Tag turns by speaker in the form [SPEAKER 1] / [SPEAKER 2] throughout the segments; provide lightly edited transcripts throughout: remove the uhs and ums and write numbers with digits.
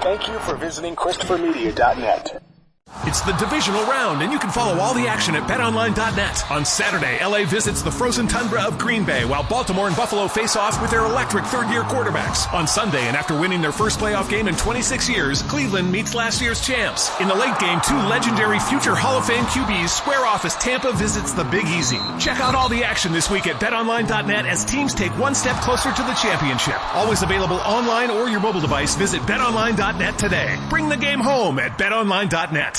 [SPEAKER 1] Thank you for visiting ChristopherMedia.net.
[SPEAKER 2] It's the divisional round, and you can follow all the action at BetOnline.net. On Saturday, LA visits the frozen tundra of Green Bay, while Baltimore and Buffalo face off with their electric third-year quarterbacks. On Sunday, and after winning their first playoff game in 26 years, Cleveland meets last year's champs. In the late game, two legendary future Hall of Fame QBs square off as Tampa visits the Big Easy. Check out all the action this week at BetOnline.net as teams take one step closer to the championship. Always available online or your mobile device. Visit BetOnline.net today. Bring the game home at BetOnline.net.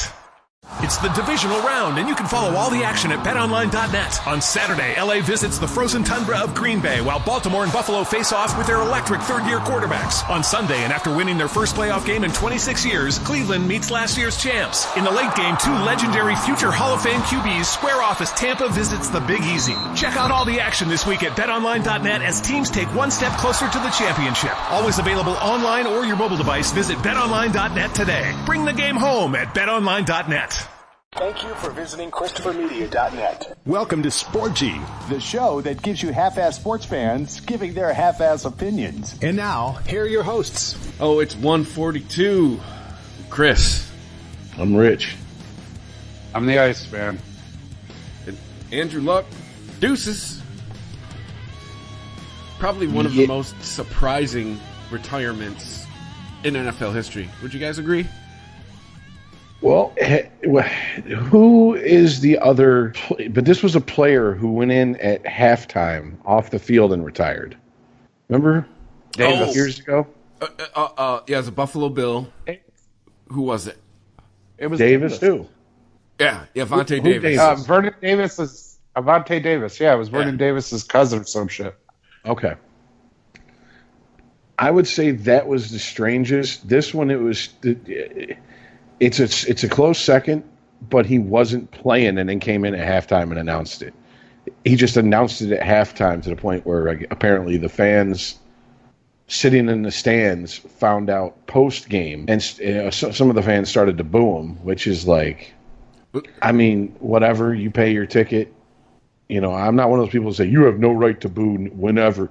[SPEAKER 2] It's the divisional round, and you can follow all the action at BetOnline.net. On Saturday, LA visits the frozen tundra of Green Bay, while Baltimore and Buffalo face off with their electric third-year quarterbacks. On Sunday, and after winning their first playoff game in 26 years, Cleveland meets last year's champs. In the late game, two legendary future Hall of Fame QBs square off as Tampa visits the Big Easy. Check out all the action this week at BetOnline.net as teams take one step closer to the championship. Always available online or your mobile device. Visit BetOnline.net today. Bring the game home at BetOnline.net.
[SPEAKER 1] Thank you for visiting ChristopherMedia.net.
[SPEAKER 3] Welcome to Sporgy, the show that gives you half-ass sports fans giving their half-ass opinions. And now, here are your hosts.
[SPEAKER 4] Oh, it's 142. Chris.
[SPEAKER 5] I'm Rich.
[SPEAKER 6] I'm the Iceman.
[SPEAKER 4] And Andrew Luck. Deuces. Probably one of the most surprising retirements in NFL history. Would you guys agree?
[SPEAKER 5] Well, who is the other? But this was a player who went in at halftime off the field and retired. Remember?
[SPEAKER 6] Davis.
[SPEAKER 5] Years ago?
[SPEAKER 4] Yeah, it was a Buffalo Bill. Who was it?
[SPEAKER 6] It was
[SPEAKER 5] Davis, too.
[SPEAKER 4] Yeah, Vontae Davis.
[SPEAKER 6] Vernon Davis is Vontae Davis. Yeah, it was Vernon Davis's cousin or some shit.
[SPEAKER 5] Okay. I would say that was the strangest. This one, it's a close second, but he wasn't playing and then came in at halftime and announced it. He just announced it at halftime to the point where apparently the fans sitting in the stands found out post-game, and some of the fans started to boo him, which is like, I mean, whatever, you pay your ticket. You know, I'm not one of those people who say, you have no right to boo whenever.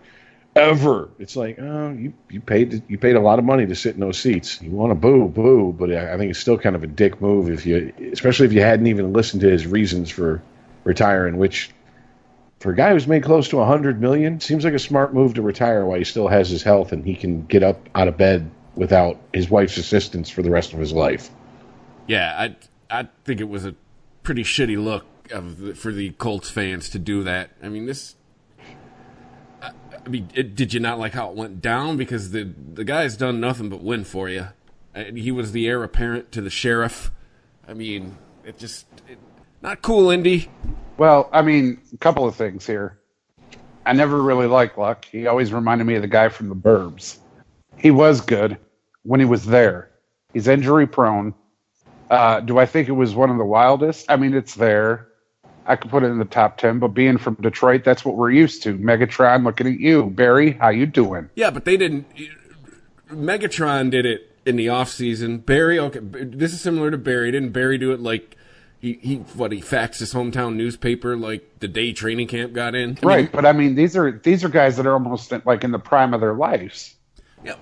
[SPEAKER 5] Ever. It's like, oh, you paid a lot of money to sit in those seats. You want to boo, but I think it's still kind of a dick move especially if you hadn't even listened to his reasons for retiring, which for a guy who's made close to $100 million, seems like a smart move to retire while he still has his health and he can get up out of bed without his wife's assistance for the rest of his life.
[SPEAKER 4] Yeah, I think it was a pretty shitty look for the Colts fans to do that. I mean, did you not like how it went down? Because the guy's done nothing but win for you. He was the heir apparent to the sheriff. I mean, not cool, Indy.
[SPEAKER 6] Well, I mean, a couple of things here. I never really liked Luck. He always reminded me of the guy from the Burbs. He was good when he was there. He's injury prone. Do I think it was one of the wildest? I mean, it's there. I could put it in the top 10, but being from Detroit, that's what we're used to. Megatron looking at you. Barry, how you doing?
[SPEAKER 4] Yeah, but they didn't. Megatron did it in the offseason. Barry, okay, this is similar to Barry. Didn't Barry do it like he faxed his hometown newspaper like the day training camp got in?
[SPEAKER 6] Right, but I mean, these are guys that are almost like in the prime of their lives.
[SPEAKER 4] Yeah,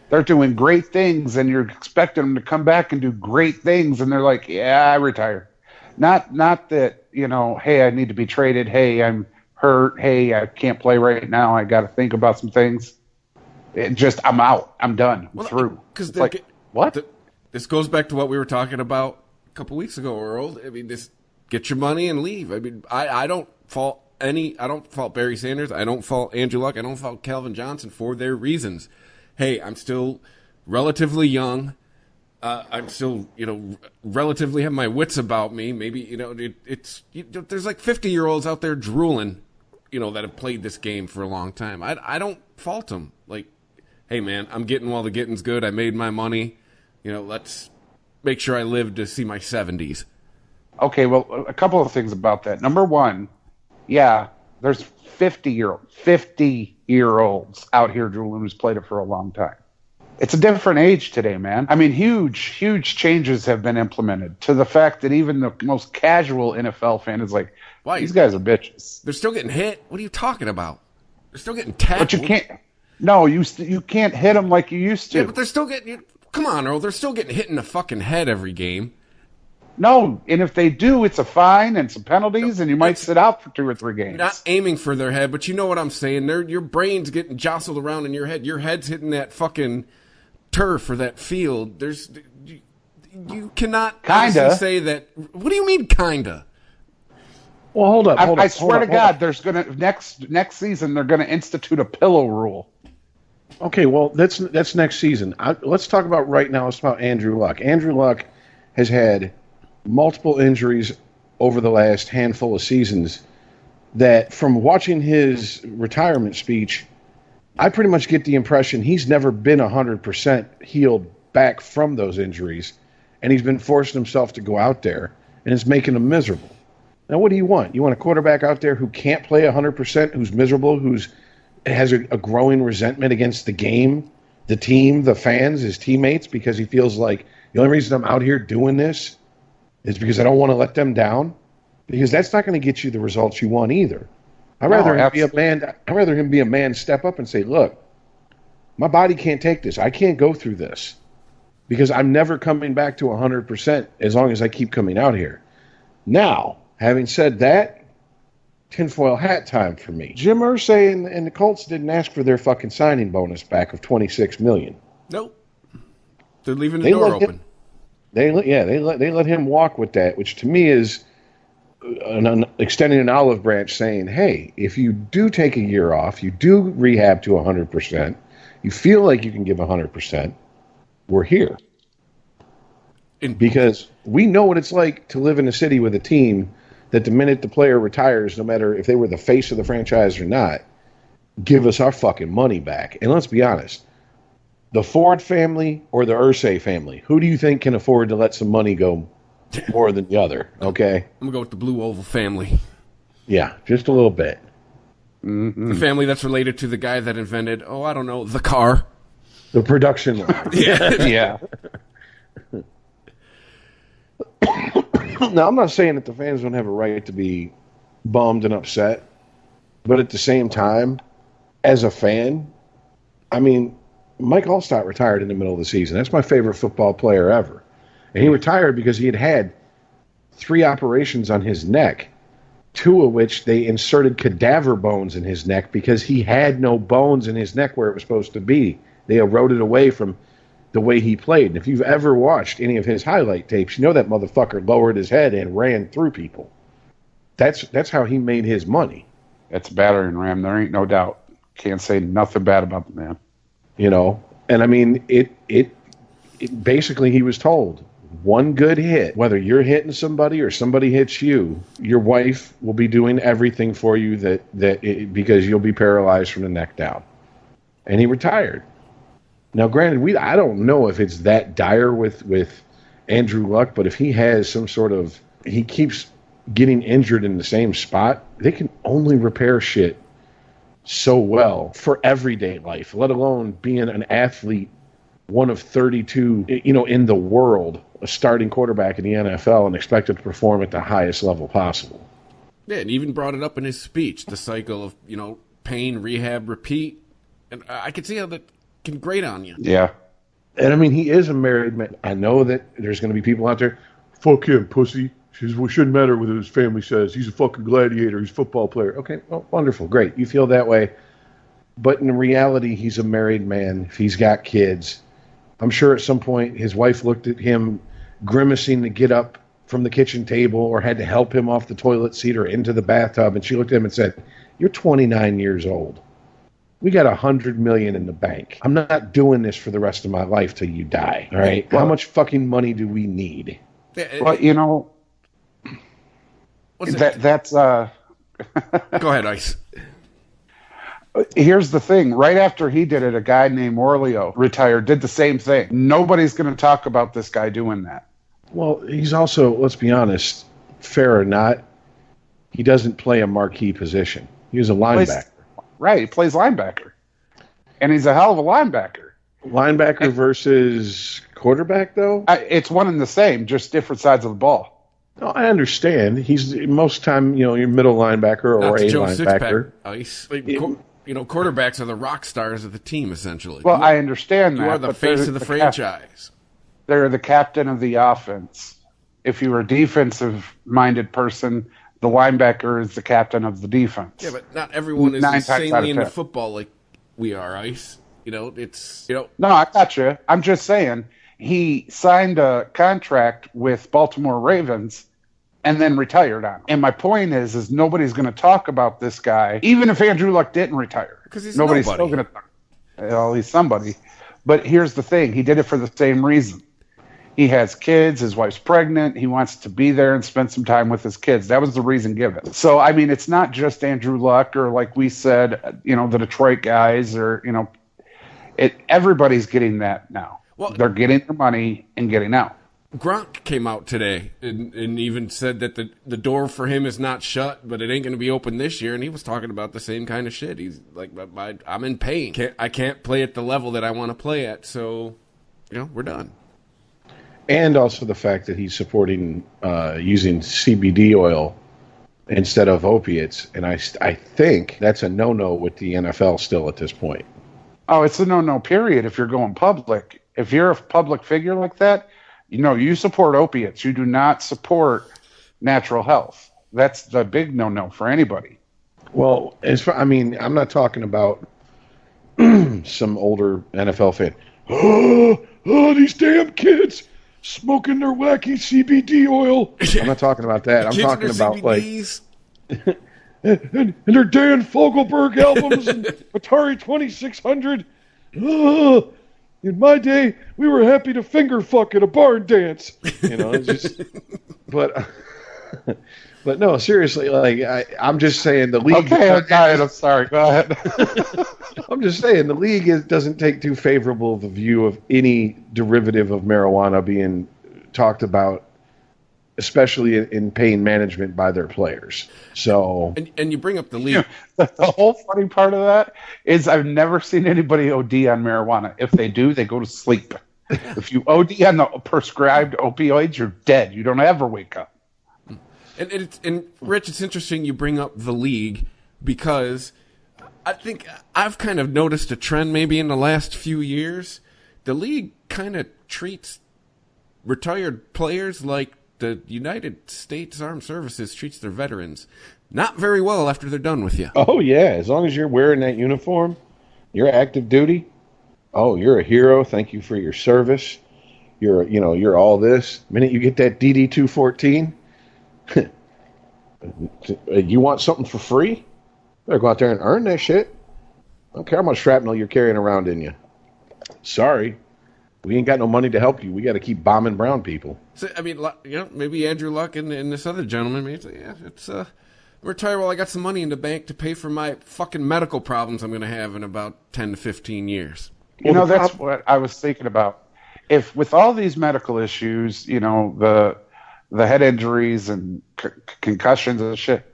[SPEAKER 6] they're doing great things, and you're expecting them to come back and do great things, and they're like, yeah, I retire. Not that, hey, I need to be traded. Hey, I'm hurt. Hey, I can't play right now. I got to think about some things. I'm out. I'm done. I'm through.
[SPEAKER 4] Because
[SPEAKER 6] what?
[SPEAKER 4] This goes back to what we were talking about a couple weeks ago, Earl. I mean, get your money and leave. I mean, I don't fault Barry Sanders. I don't fault Andrew Luck. I don't fault Calvin Johnson for their reasons. Hey, I'm still relatively young. I'm still, relatively have my wits about me. Maybe, there's like 50-year-olds out there drooling, that have played this game for a long time. I don't fault them. Like, hey, man, I'm getting while the getting's good. I made my money. Let's make sure I live to see my 70s.
[SPEAKER 6] Okay, well, a couple of things about that. Number one, yeah, there's 50-year-olds out here drooling who's played it for a long time. It's a different age today, man. I mean, huge changes have been implemented to the fact that even the most casual NFL fan is like,
[SPEAKER 4] why?
[SPEAKER 6] These guys are bitches.
[SPEAKER 4] They're still getting hit. What are you talking about? They're still getting tackled.
[SPEAKER 6] But you can't. No, you can't hit them like you used to.
[SPEAKER 4] Yeah, but they're still getting. Come on, Earl. They're still getting hit in the fucking head every game.
[SPEAKER 6] No, and if they do, it's a fine and some penalties, and you might sit out for 2 or 3 games.
[SPEAKER 4] Not aiming for their head, but you know what I'm saying. Your brain's getting jostled around in your head. Your head's hitting that fucking turf or that field. You cannot honestly say that. What do you mean, kinda?
[SPEAKER 5] Well, hold up.
[SPEAKER 6] I swear to God, there's gonna next season they're gonna institute a pillow rule.
[SPEAKER 5] Okay, well that's next season. Let's talk about right now. It's about Andrew Luck. Andrew Luck has had multiple injuries over the last handful of seasons. That from watching his retirement speech, I pretty much get the impression he's never been 100% healed back from those injuries, and he's been forcing himself to go out there, and it's making him miserable. Now, what do you want? You want a quarterback out there who can't play 100%, who's miserable, who's has a growing resentment against the game, the team, the fans, his teammates, because he feels like the only reason I'm out here doing this is because I don't want to let them down? Because that's not going to get you the results you want either. I'd rather him be a man, step up and say, look, my body can't take this. I can't go through this because I'm never coming back to 100% as long as I keep coming out here. Now, having said that, tinfoil hat time for me. Jim Irsay and the Colts didn't ask for their fucking signing bonus back of $26 million.
[SPEAKER 4] Nope. They're leaving the door open.
[SPEAKER 5] They let him walk with that, which to me is extending an olive branch saying, hey, if you do take a year off, you do rehab to 100%, you feel like you can give 100%, we're here. Because we know what it's like to live in a city with a team that the minute the player retires, no matter if they were the face of the franchise or not, give us our fucking money back. And let's be honest, the Ford family or the Irsay family, who do you think can afford to let some money go more than the other? Okay?
[SPEAKER 4] I'm going to go with the Blue Oval family.
[SPEAKER 5] Yeah, just a little bit.
[SPEAKER 4] The family that's related to the guy that invented, the car.
[SPEAKER 5] The production line.
[SPEAKER 6] Yeah.
[SPEAKER 5] Now, I'm not saying that the fans don't have a right to be bummed and upset, but at the same time, as a fan, I mean, Mike Allstott retired in the middle of the season. That's my favorite football player ever. And he retired because he had 3 operations on his neck, 2 of which they inserted cadaver bones in his neck because he had no bones in his neck where it was supposed to be. They eroded away from the way he played. And if you've ever watched any of his highlight tapes, you know that motherfucker lowered his head and ran through people. That's how he made his money.
[SPEAKER 6] That's a battering ram. There ain't no doubt. Can't say nothing bad about the man.
[SPEAKER 5] You know, and I mean, it basically he was told, one good hit, whether you're hitting somebody or somebody hits you, your wife will be doing everything for you because you'll be paralyzed from the neck down. And he retired. Now, granted, I don't know if it's that dire with Andrew Luck, but if he has some sort of, he keeps getting injured in the same spot, they can only repair shit so well for everyday life, let alone being an athlete, one of 32, in the world, a starting quarterback in the NFL and expected to perform at the highest level possible.
[SPEAKER 4] Yeah, and even brought it up in his speech, the cycle of, pain, rehab, repeat. And I could see how that can grate on you.
[SPEAKER 6] Yeah.
[SPEAKER 5] And I mean, he is a married man. I know that there's going to be people out there, fuck him, pussy. It shouldn't matter what his family says. He's a fucking gladiator. He's a football player. Okay, well, wonderful, great. You feel that way. But in reality, he's a married man. If he's got kids, I'm sure at some point his wife looked at him grimacing to get up from the kitchen table or had to help him off the toilet seat or into the bathtub. And she looked at him and said, you're 29 years old. We got $100 million in the bank. I'm not doing this for the rest of my life till you die. All right.
[SPEAKER 6] Well,
[SPEAKER 5] how much fucking money do we need?
[SPEAKER 6] Well, that's
[SPEAKER 4] Go ahead, Ice.
[SPEAKER 6] Here's the thing. Right after he did it, a guy named Orleo retired, did the same thing. Nobody's going to talk about this guy doing that.
[SPEAKER 5] Well, he's also, let's be honest, fair or not, he doesn't play a marquee position. He was a linebacker.
[SPEAKER 6] Right, he plays linebacker. And he's a hell of a linebacker.
[SPEAKER 5] Linebacker versus quarterback, though?
[SPEAKER 6] It's one and the same, just different sides of the ball.
[SPEAKER 5] No, I understand. He's most time, your middle linebacker or a linebacker.
[SPEAKER 4] Ice. Like, quarterbacks are the rock stars of the team, essentially.
[SPEAKER 6] Well, I understand that.
[SPEAKER 4] You are the face of the franchise.
[SPEAKER 6] They're the captain of the offense. If you were a defensive-minded person, the linebacker is the captain of the defense.
[SPEAKER 4] Yeah, but not everyone is insanely into football like we are, Ice. No,
[SPEAKER 6] I got you. I'm just saying he signed a contract with Baltimore Ravens and then retired on him. And my point is nobody's going to talk about this guy, even if Andrew Luck didn't retire.
[SPEAKER 4] Because
[SPEAKER 6] nobody's still going to talk. Well, he's somebody. But here's the thing. He did it for the same reason. He has kids. His wife's pregnant. He wants to be there and spend some time with his kids. That was the reason given. So, I mean, it's not just Andrew Luck or, like we said, the Detroit guys or, everybody's getting that now. Well, they're getting their money and getting out.
[SPEAKER 4] Gronk came out today and even said that the door for him is not shut, but it ain't going to be open this year. And he was talking about the same kind of shit. He's like, I'm in pain. I can't play at the level that I want to play at. So, we're done.
[SPEAKER 5] And also the fact that he's supporting using CBD oil instead of opiates. And I think that's a no-no with the NFL still at this point.
[SPEAKER 6] Oh, it's a no-no, period, if you're going public. If you're a public figure like that, you support opiates. You do not support natural health. That's the big no-no for anybody.
[SPEAKER 5] Well, I'm not talking about some older NFL fan. Oh, these damn kids smoking their wacky CBD oil. I'm not talking about that. I'm talking about
[SPEAKER 4] CBDs.
[SPEAKER 5] and their Dan Fogelberg albums and Atari 2600. Oh, in my day, we were happy to finger fuck at a barn dance. It's just, but no, seriously, I'm just saying the league.
[SPEAKER 6] Okay, I'm sorry. Go ahead.
[SPEAKER 5] I'm just saying the league doesn't take too favorable of a view of any derivative of marijuana being talked about, especially in pain management by their players. So,
[SPEAKER 4] and you bring up the league.
[SPEAKER 6] The whole funny part of that is I've never seen anybody OD on marijuana. If they do, they go to sleep. If you OD on the prescribed opioids, you're dead. You don't ever wake up.
[SPEAKER 4] And Rich, it's interesting you bring up the league because I think I've kind of noticed a trend maybe in the last few years. The league kind of treats retired players like the United States Armed Services treats their veterans. Not very well after they're done with you.
[SPEAKER 5] Oh, yeah. As long as you're wearing that uniform, you're active duty. Oh, you're a hero. Thank you for your service. You're all this. The minute you get that DD-214, you want something for free? Better go out there and earn that shit. I don't care how much shrapnel you're carrying around in you. Sorry. We ain't got no money to help you. We got to keep bombing brown people.
[SPEAKER 4] So, maybe Andrew Luck and this other gentleman, it's retire while I got some money in the bank to pay for my fucking medical problems I'm going to have in about 10 to 15 years.
[SPEAKER 6] That's what I was thinking about. If with all these medical issues, the head injuries and concussions and shit,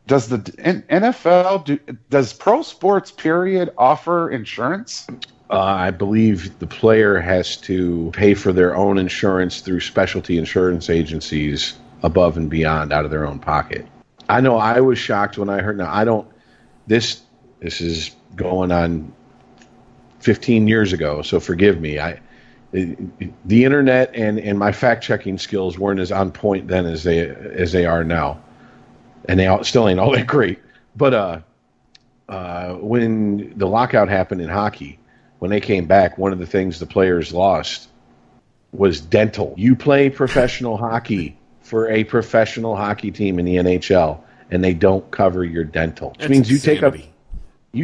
[SPEAKER 6] does the NFL does pro sports period offer insurance?
[SPEAKER 5] I believe the player has to pay for their own insurance through specialty insurance agencies above and beyond out of their own pocket. I know I was shocked when I heard. Now, I don't. This is going on 15 years ago, so forgive me. The internet and my fact-checking skills weren't as on point then as they are now, and they still ain't all that great. But when the lockout happened in hockey, when they came back, one of the things the players lost was dental. You play professional hockey for a professional hockey team in the NHL, and they don't cover your dental. Which means you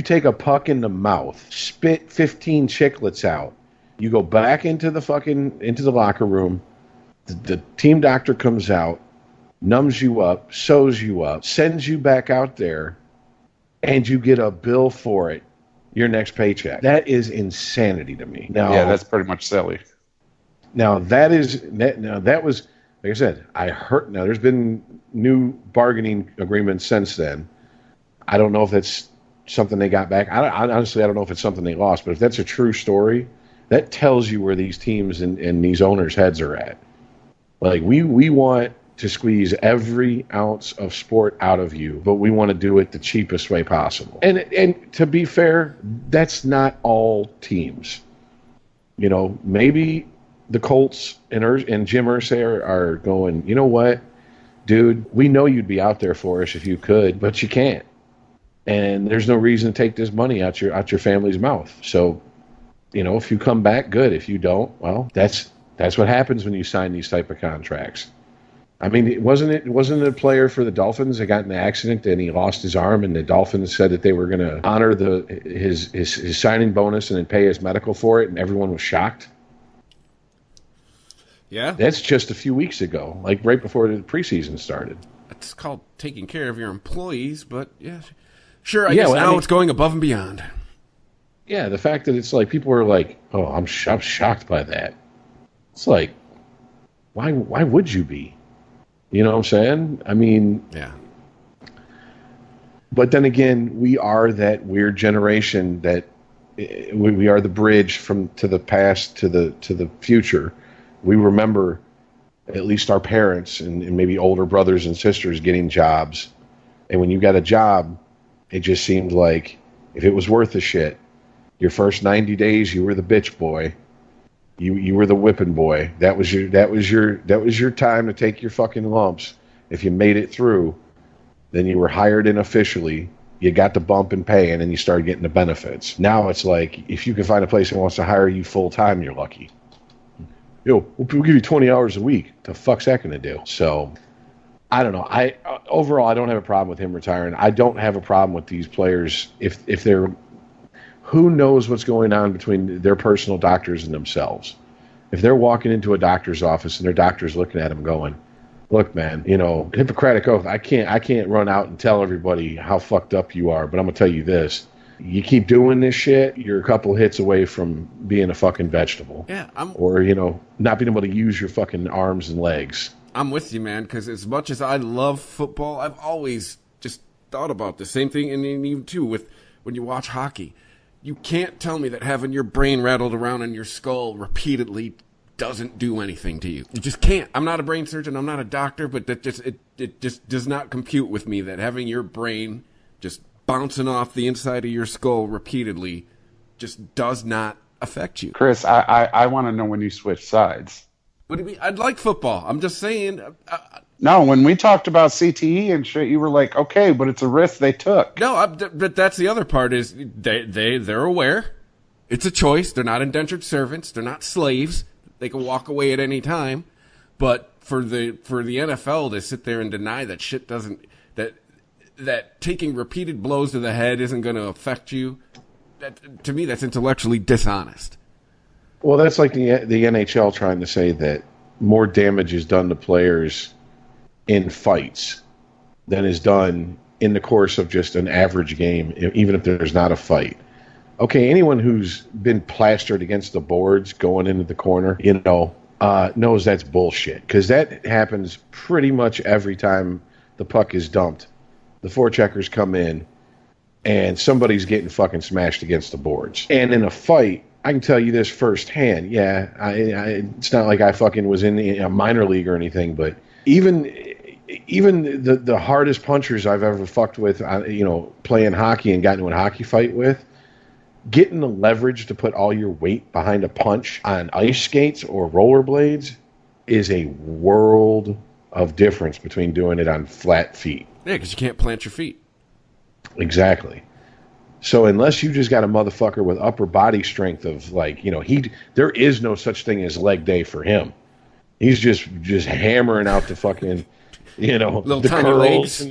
[SPEAKER 5] take a puck in the mouth, spit 15 chiclets out, you go back into the locker room, the team doctor comes out, numbs you up, sews you up, sends you back out there, and you get a bill for it your next paycheck. That is insanity to me. Now,
[SPEAKER 6] yeah, that's pretty much silly.
[SPEAKER 5] Now that was, like I said, I heard. Now there's been new bargaining agreements since then. I don't know if that's something they got back. Honestly, I don't know if it's something they lost. But if that's a true story, that tells you where these teams and these owners' heads are at. Like we want to squeeze every ounce of sport out of you, but we want to do it the cheapest way possible. And to be fair, that's not all teams. You know, maybe the Colts and Jim Irsay are going, you know what, dude, we know you'd be out there for us if you could, but you can't. And there's no reason to take this money out your family's mouth. So, you know, if you come back, good. If you don't, well, that's what happens when you sign these type of contracts. I mean, it wasn't a player for the Dolphins that got in an accident and he lost his arm, and the Dolphins said that they were going to honor his signing bonus and then pay his medical for it, and everyone was shocked.
[SPEAKER 4] Yeah,
[SPEAKER 5] that's just a few weeks ago, like right before the preseason started.
[SPEAKER 4] It's called taking care of your employees, but yeah, sure. I guess now it's going above and beyond.
[SPEAKER 5] Yeah, the fact that it's like people are like, "Oh, I'm shocked by that." It's like, why would you be? You know what I'm saying? I mean,
[SPEAKER 4] yeah.
[SPEAKER 5] But then again, we are that weird generation that we are the bridge to the past to the future. We remember at least our parents and maybe older brothers and sisters getting jobs, and when you got a job, it just seemed like if it was worth a shit, your first 90 days you were the bitch boy. You were the whipping boy. That was your time to take your fucking lumps. If you made it through, then you were hired in officially. You got the bump in pay, and then you started getting the benefits. Now it's like if you can find a place that wants to hire you full time, you're lucky. Yo, we'll give you 20 hours a week. The fuck's that gonna do? So, I don't know. Overall, I don't have a problem with him retiring. I don't have a problem with these players if they're. Who knows what's going on between their personal doctors and themselves? If they're walking into a doctor's office and their doctor's looking at them going, look, man, you know, Hippocratic Oath, I can't run out and tell everybody how fucked up you are, but I'm going to tell you this. You keep doing this shit, you're a couple hits away from being a fucking vegetable.
[SPEAKER 4] Yeah.
[SPEAKER 5] Or, you know, not being able to use your fucking arms and legs.
[SPEAKER 4] I'm with you, man, because as much as I love football, I've always just thought about the same thing, and even too with when you watch hockey. You can't tell me that having your brain rattled around in your skull repeatedly doesn't do anything to you. You just can't. I'm not a brain surgeon. I'm not a doctor, but it just does not compute with me that having your brain just bouncing off the inside of your skull repeatedly just does not affect you.
[SPEAKER 6] Chris, I want to know when you switch sides.
[SPEAKER 4] What do you mean? I'd like football. I'm just saying.
[SPEAKER 6] No, when we talked about CTE and shit, you were like, okay, but it's a risk they took.
[SPEAKER 4] No, but that's the other part is they're aware. It's a choice. They're not indentured servants. They're not slaves. They can walk away at any time. But for the NFL to sit there and deny that shit doesn't that taking repeated blows to the head isn't going to affect you, to me that's intellectually dishonest.
[SPEAKER 5] Well, that's like the NHL trying to say that more damage is done to players in fights than is done in the course of just an average game, even if there's not a fight. Okay, anyone who's been plastered against the boards going into the corner, you know, knows that's bullshit, because that happens pretty much every time the puck is dumped. The forecheckers come in, and somebody's getting fucking smashed against the boards. And in a fight, I can tell you this firsthand. Yeah, it's not like I fucking was in a minor league or anything, but even the hardest punchers I've ever fucked with, you know, playing hockey and got into a hockey fight with, getting the leverage to put all your weight behind a punch on ice skates or rollerblades is a world of difference between doing it on flat feet.
[SPEAKER 4] Yeah, because you can't plant your feet.
[SPEAKER 5] Exactly. So unless you just got a motherfucker with upper body strength of, like, you know, there is no such thing as leg day for him. He's just hammering out the fucking, you know,
[SPEAKER 4] little
[SPEAKER 5] the
[SPEAKER 4] tiny legs.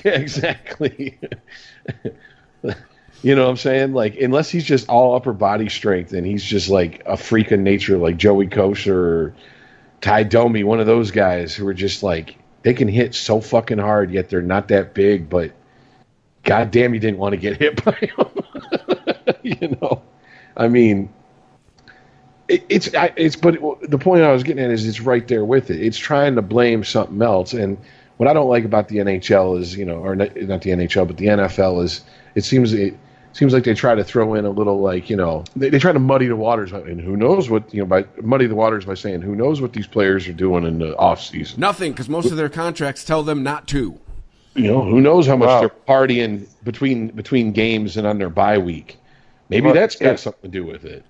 [SPEAKER 5] Yeah, exactly. You know what I'm saying? Like, unless he's just all upper body strength and he's just like a freak of nature, like Joey Kosher or Ty Domi, one of those guys who are just like, they can hit so fucking hard, yet they're not that big, but goddamn, you didn't want to get hit by him. You know, I mean, but the point I was getting at is it's right there with it. It's trying to blame something else. And what I don't like about the NHL is, you know, or not the NHL, but the NFL is, it seems seems like they try to throw in a little like, they try to muddy the waters, and who knows what, by muddy the waters by saying who knows what these players are doing in the off season.
[SPEAKER 4] Nothing, because most of their contracts tell them not to.
[SPEAKER 5] Who knows how much they're partying between games and on their bye week. Maybe that's got something to do with it.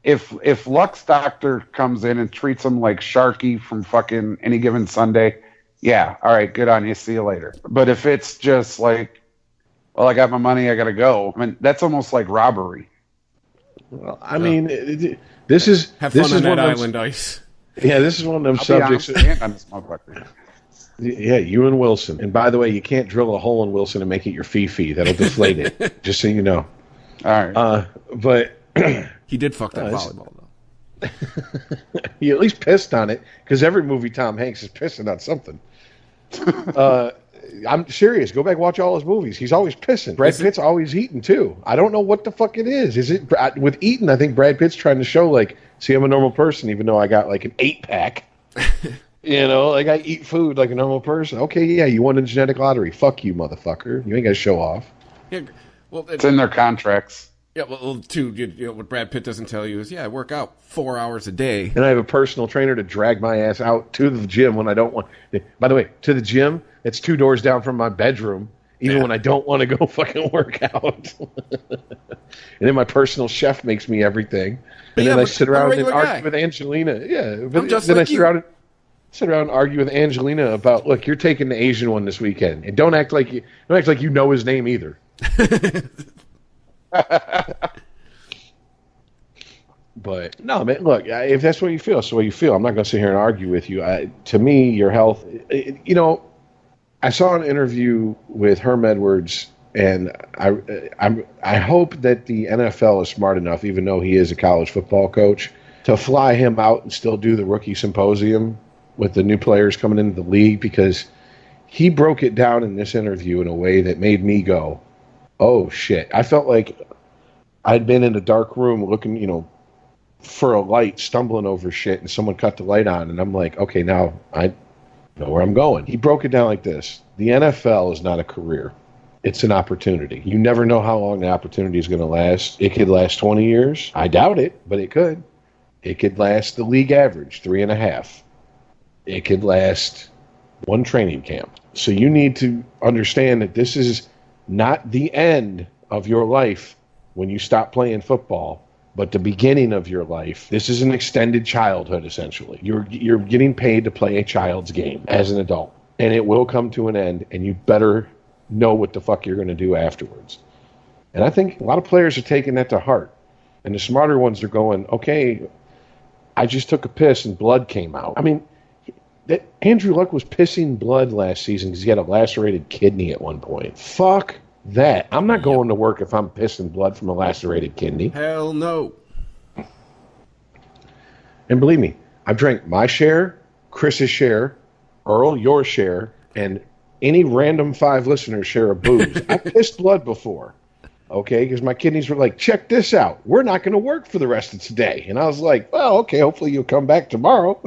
[SPEAKER 6] If Luck's doctor comes in and treats him like Sharky from fucking Any Given Sunday, yeah, all right, good on you, see you later. But if it's just like, well, I got my money, I got to go, I mean, that's almost like robbery.
[SPEAKER 5] Well, I mean, this is...
[SPEAKER 4] Have fun
[SPEAKER 5] this
[SPEAKER 4] on
[SPEAKER 5] is
[SPEAKER 4] that island, Ice.
[SPEAKER 5] Yeah, this is one of them subjects...
[SPEAKER 6] On this motherfucker.
[SPEAKER 5] Yeah, you and Wilson. And by the way, you can't drill a hole in Wilson and make it your fee. That'll deflate it, just so you know.
[SPEAKER 6] All right.
[SPEAKER 5] But...
[SPEAKER 4] He did fuck that volleyball, though.
[SPEAKER 5] He at least pissed on it, because every movie Tom Hanks is pissing on something. I'm serious. Go back and watch all his movies. He's always pissing. Brad Pitt's always eating, too. I don't know what the fuck it is. Is it with eating? I think Brad Pitt's trying to show, like, see, I'm a normal person, even though I got, like, an 8-pack. Like, I eat food like a normal person. Okay, yeah, you won a genetic lottery. Fuck you, motherfucker. You ain't got to show off.
[SPEAKER 4] Yeah, well,
[SPEAKER 6] it's in their contracts.
[SPEAKER 4] Yeah, well, too, what Brad Pitt doesn't tell you is, I work out 4 hours a day.
[SPEAKER 5] And I have a personal trainer to drag my ass out to the gym when I don't want. By the way, to the gym, it's 2 doors down from my bedroom, even when I don't want to go fucking work out. And then my personal chef makes me everything. And then I sit around and argue with Angelina. Yeah, but then I sit around and argue with Angelina about, look, you're taking the Asian one this weekend, and don't act like you know his name either. But no, man, look, if that's what you feel, that's the way you feel. I'm not going to sit here and argue with you. To me, your health, I saw an interview with Herm Edwards, and I hope that the NFL is smart enough, even though he is a college football coach, to fly him out and still do the rookie symposium with the new players coming into the league, because he broke it down in this interview in a way that made me go, oh shit. I felt like I'd been in a dark room looking, for a light, stumbling over shit, and someone cut the light on, and I'm like, okay, now I know where I'm going. He broke it down like this. The NFL is not a career. It's an opportunity. You never know how long the opportunity is going to last. It could last 20 years. I doubt it, but it could. It could last the league average, 3.5. It could last 1 training camp. So you need to understand that this is not the end of your life when you stop playing football, but the beginning of your life. This is an extended childhood, essentially. You're getting paid to play a child's game as an adult, and it will come to an end, and you better know what the fuck you're going to do afterwards. And I think a lot of players are taking that to heart, and the smarter ones are going, okay, I just took a piss and blood came out. I mean, Andrew Luck was pissing blood last season because he had a lacerated kidney at one point. Fuck that. I'm not going to work if I'm pissing blood from a lacerated kidney.
[SPEAKER 4] Hell no.
[SPEAKER 5] And believe me, I've drank my share, Chris's share, Earl, your share, and any random 5 listeners' share of booze. I pissed blood before, okay, because my kidneys were like, check this out. We're not going to work for the rest of today. And I was like, well, okay, hopefully you'll come back tomorrow.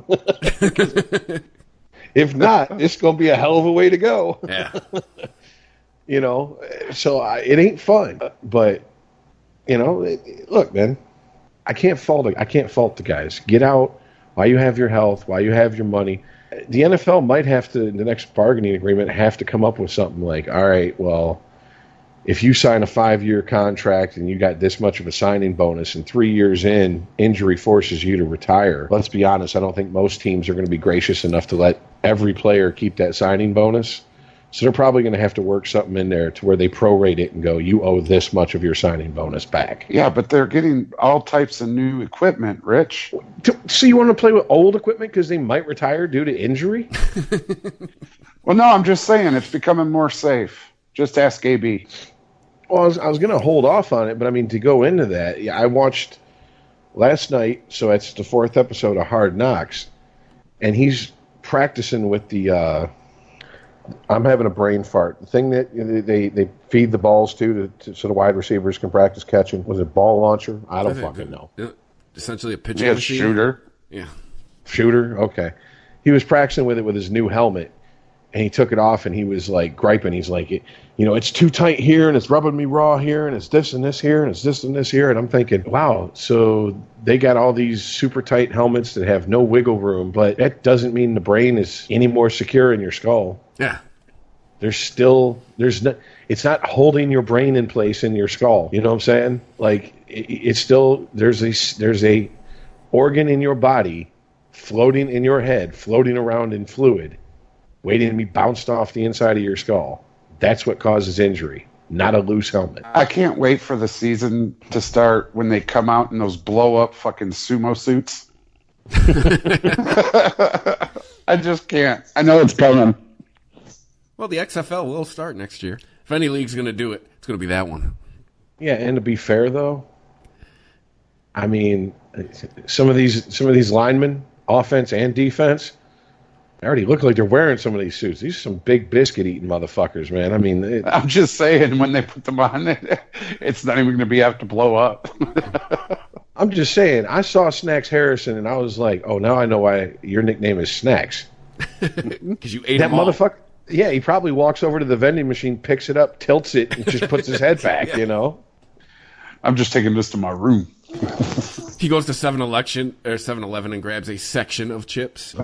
[SPEAKER 5] If not, it's going to be a hell of a way to go.
[SPEAKER 4] Yeah.
[SPEAKER 5] So it ain't fun. But, look, man, I can't fault the guys. Get out while you have your health, while you have your money. The NFL might have to, in the next bargaining agreement, have to come up with something like, all right, well, if you sign a 5-year contract and you got this much of a signing bonus and 3 years in, injury forces you to retire, let's be honest, I don't think most teams are going to be gracious enough to let every player keep that signing bonus. So they're probably going to have to work something in there to where they prorate it and go, you owe this much of your signing bonus back.
[SPEAKER 6] Yeah, but they're getting all types of new equipment, Rich.
[SPEAKER 5] So you want to play with old equipment because they might retire due to injury?
[SPEAKER 6] Well, no, I'm just saying it's becoming more safe. Just ask AB.
[SPEAKER 5] Well, I was going to hold off on it, but I mean, to go into that, I watched last night, so it's the 4th episode of Hard Knocks, and he's practicing with the, I'm having a brain fart, the thing that they feed the balls to so the wide receivers can practice catching. Was it ball launcher? I don't fucking know.
[SPEAKER 4] Essentially a pitching machine.
[SPEAKER 6] Shooter.
[SPEAKER 4] Yeah.
[SPEAKER 5] Shooter? Okay. He was practicing with it with his new helmet. and he took it off, and he was like griping. He's like, it's too tight here, and it's rubbing me raw here, and it's this and this here, and it's this and this here. And I'm thinking, wow, so they got all these super tight helmets that have no wiggle room, but that doesn't mean the brain is any more secure in your skull.
[SPEAKER 4] Yeah.
[SPEAKER 5] It's not holding your brain in place in your skull. You know what I'm saying? Like, it's still, there's a organ in your body floating in your head, floating around in fluid, waiting to be bounced off the inside of your skull. That's what causes injury, not a loose helmet.
[SPEAKER 6] I can't wait for the season to start when they come out in those blow-up fucking sumo suits. I just can't. I know it's coming.
[SPEAKER 4] Well, the XFL will start next year. If any league's going to do it, it's going to be that one.
[SPEAKER 5] Yeah, and to be fair, though, I mean, some of these linemen, offense and defense, they already look like they're wearing some of these suits. These are some big biscuit-eating motherfuckers, man. I mean,
[SPEAKER 6] I'm just saying, when they put them on, it's not even going to have to blow up.
[SPEAKER 5] I'm just saying, I saw Snacks Harrison, and I was like, oh, now I know why your nickname is Snacks.
[SPEAKER 4] Because you ate
[SPEAKER 5] that
[SPEAKER 4] them all.
[SPEAKER 5] motherfucker. Yeah, he probably walks over to the vending machine, picks it up, tilts it, and just puts his head back,
[SPEAKER 4] Yeah.
[SPEAKER 5] you know?
[SPEAKER 6] I'm just taking this to my room.
[SPEAKER 4] He goes to 7-Eleven and grabs a section of chips.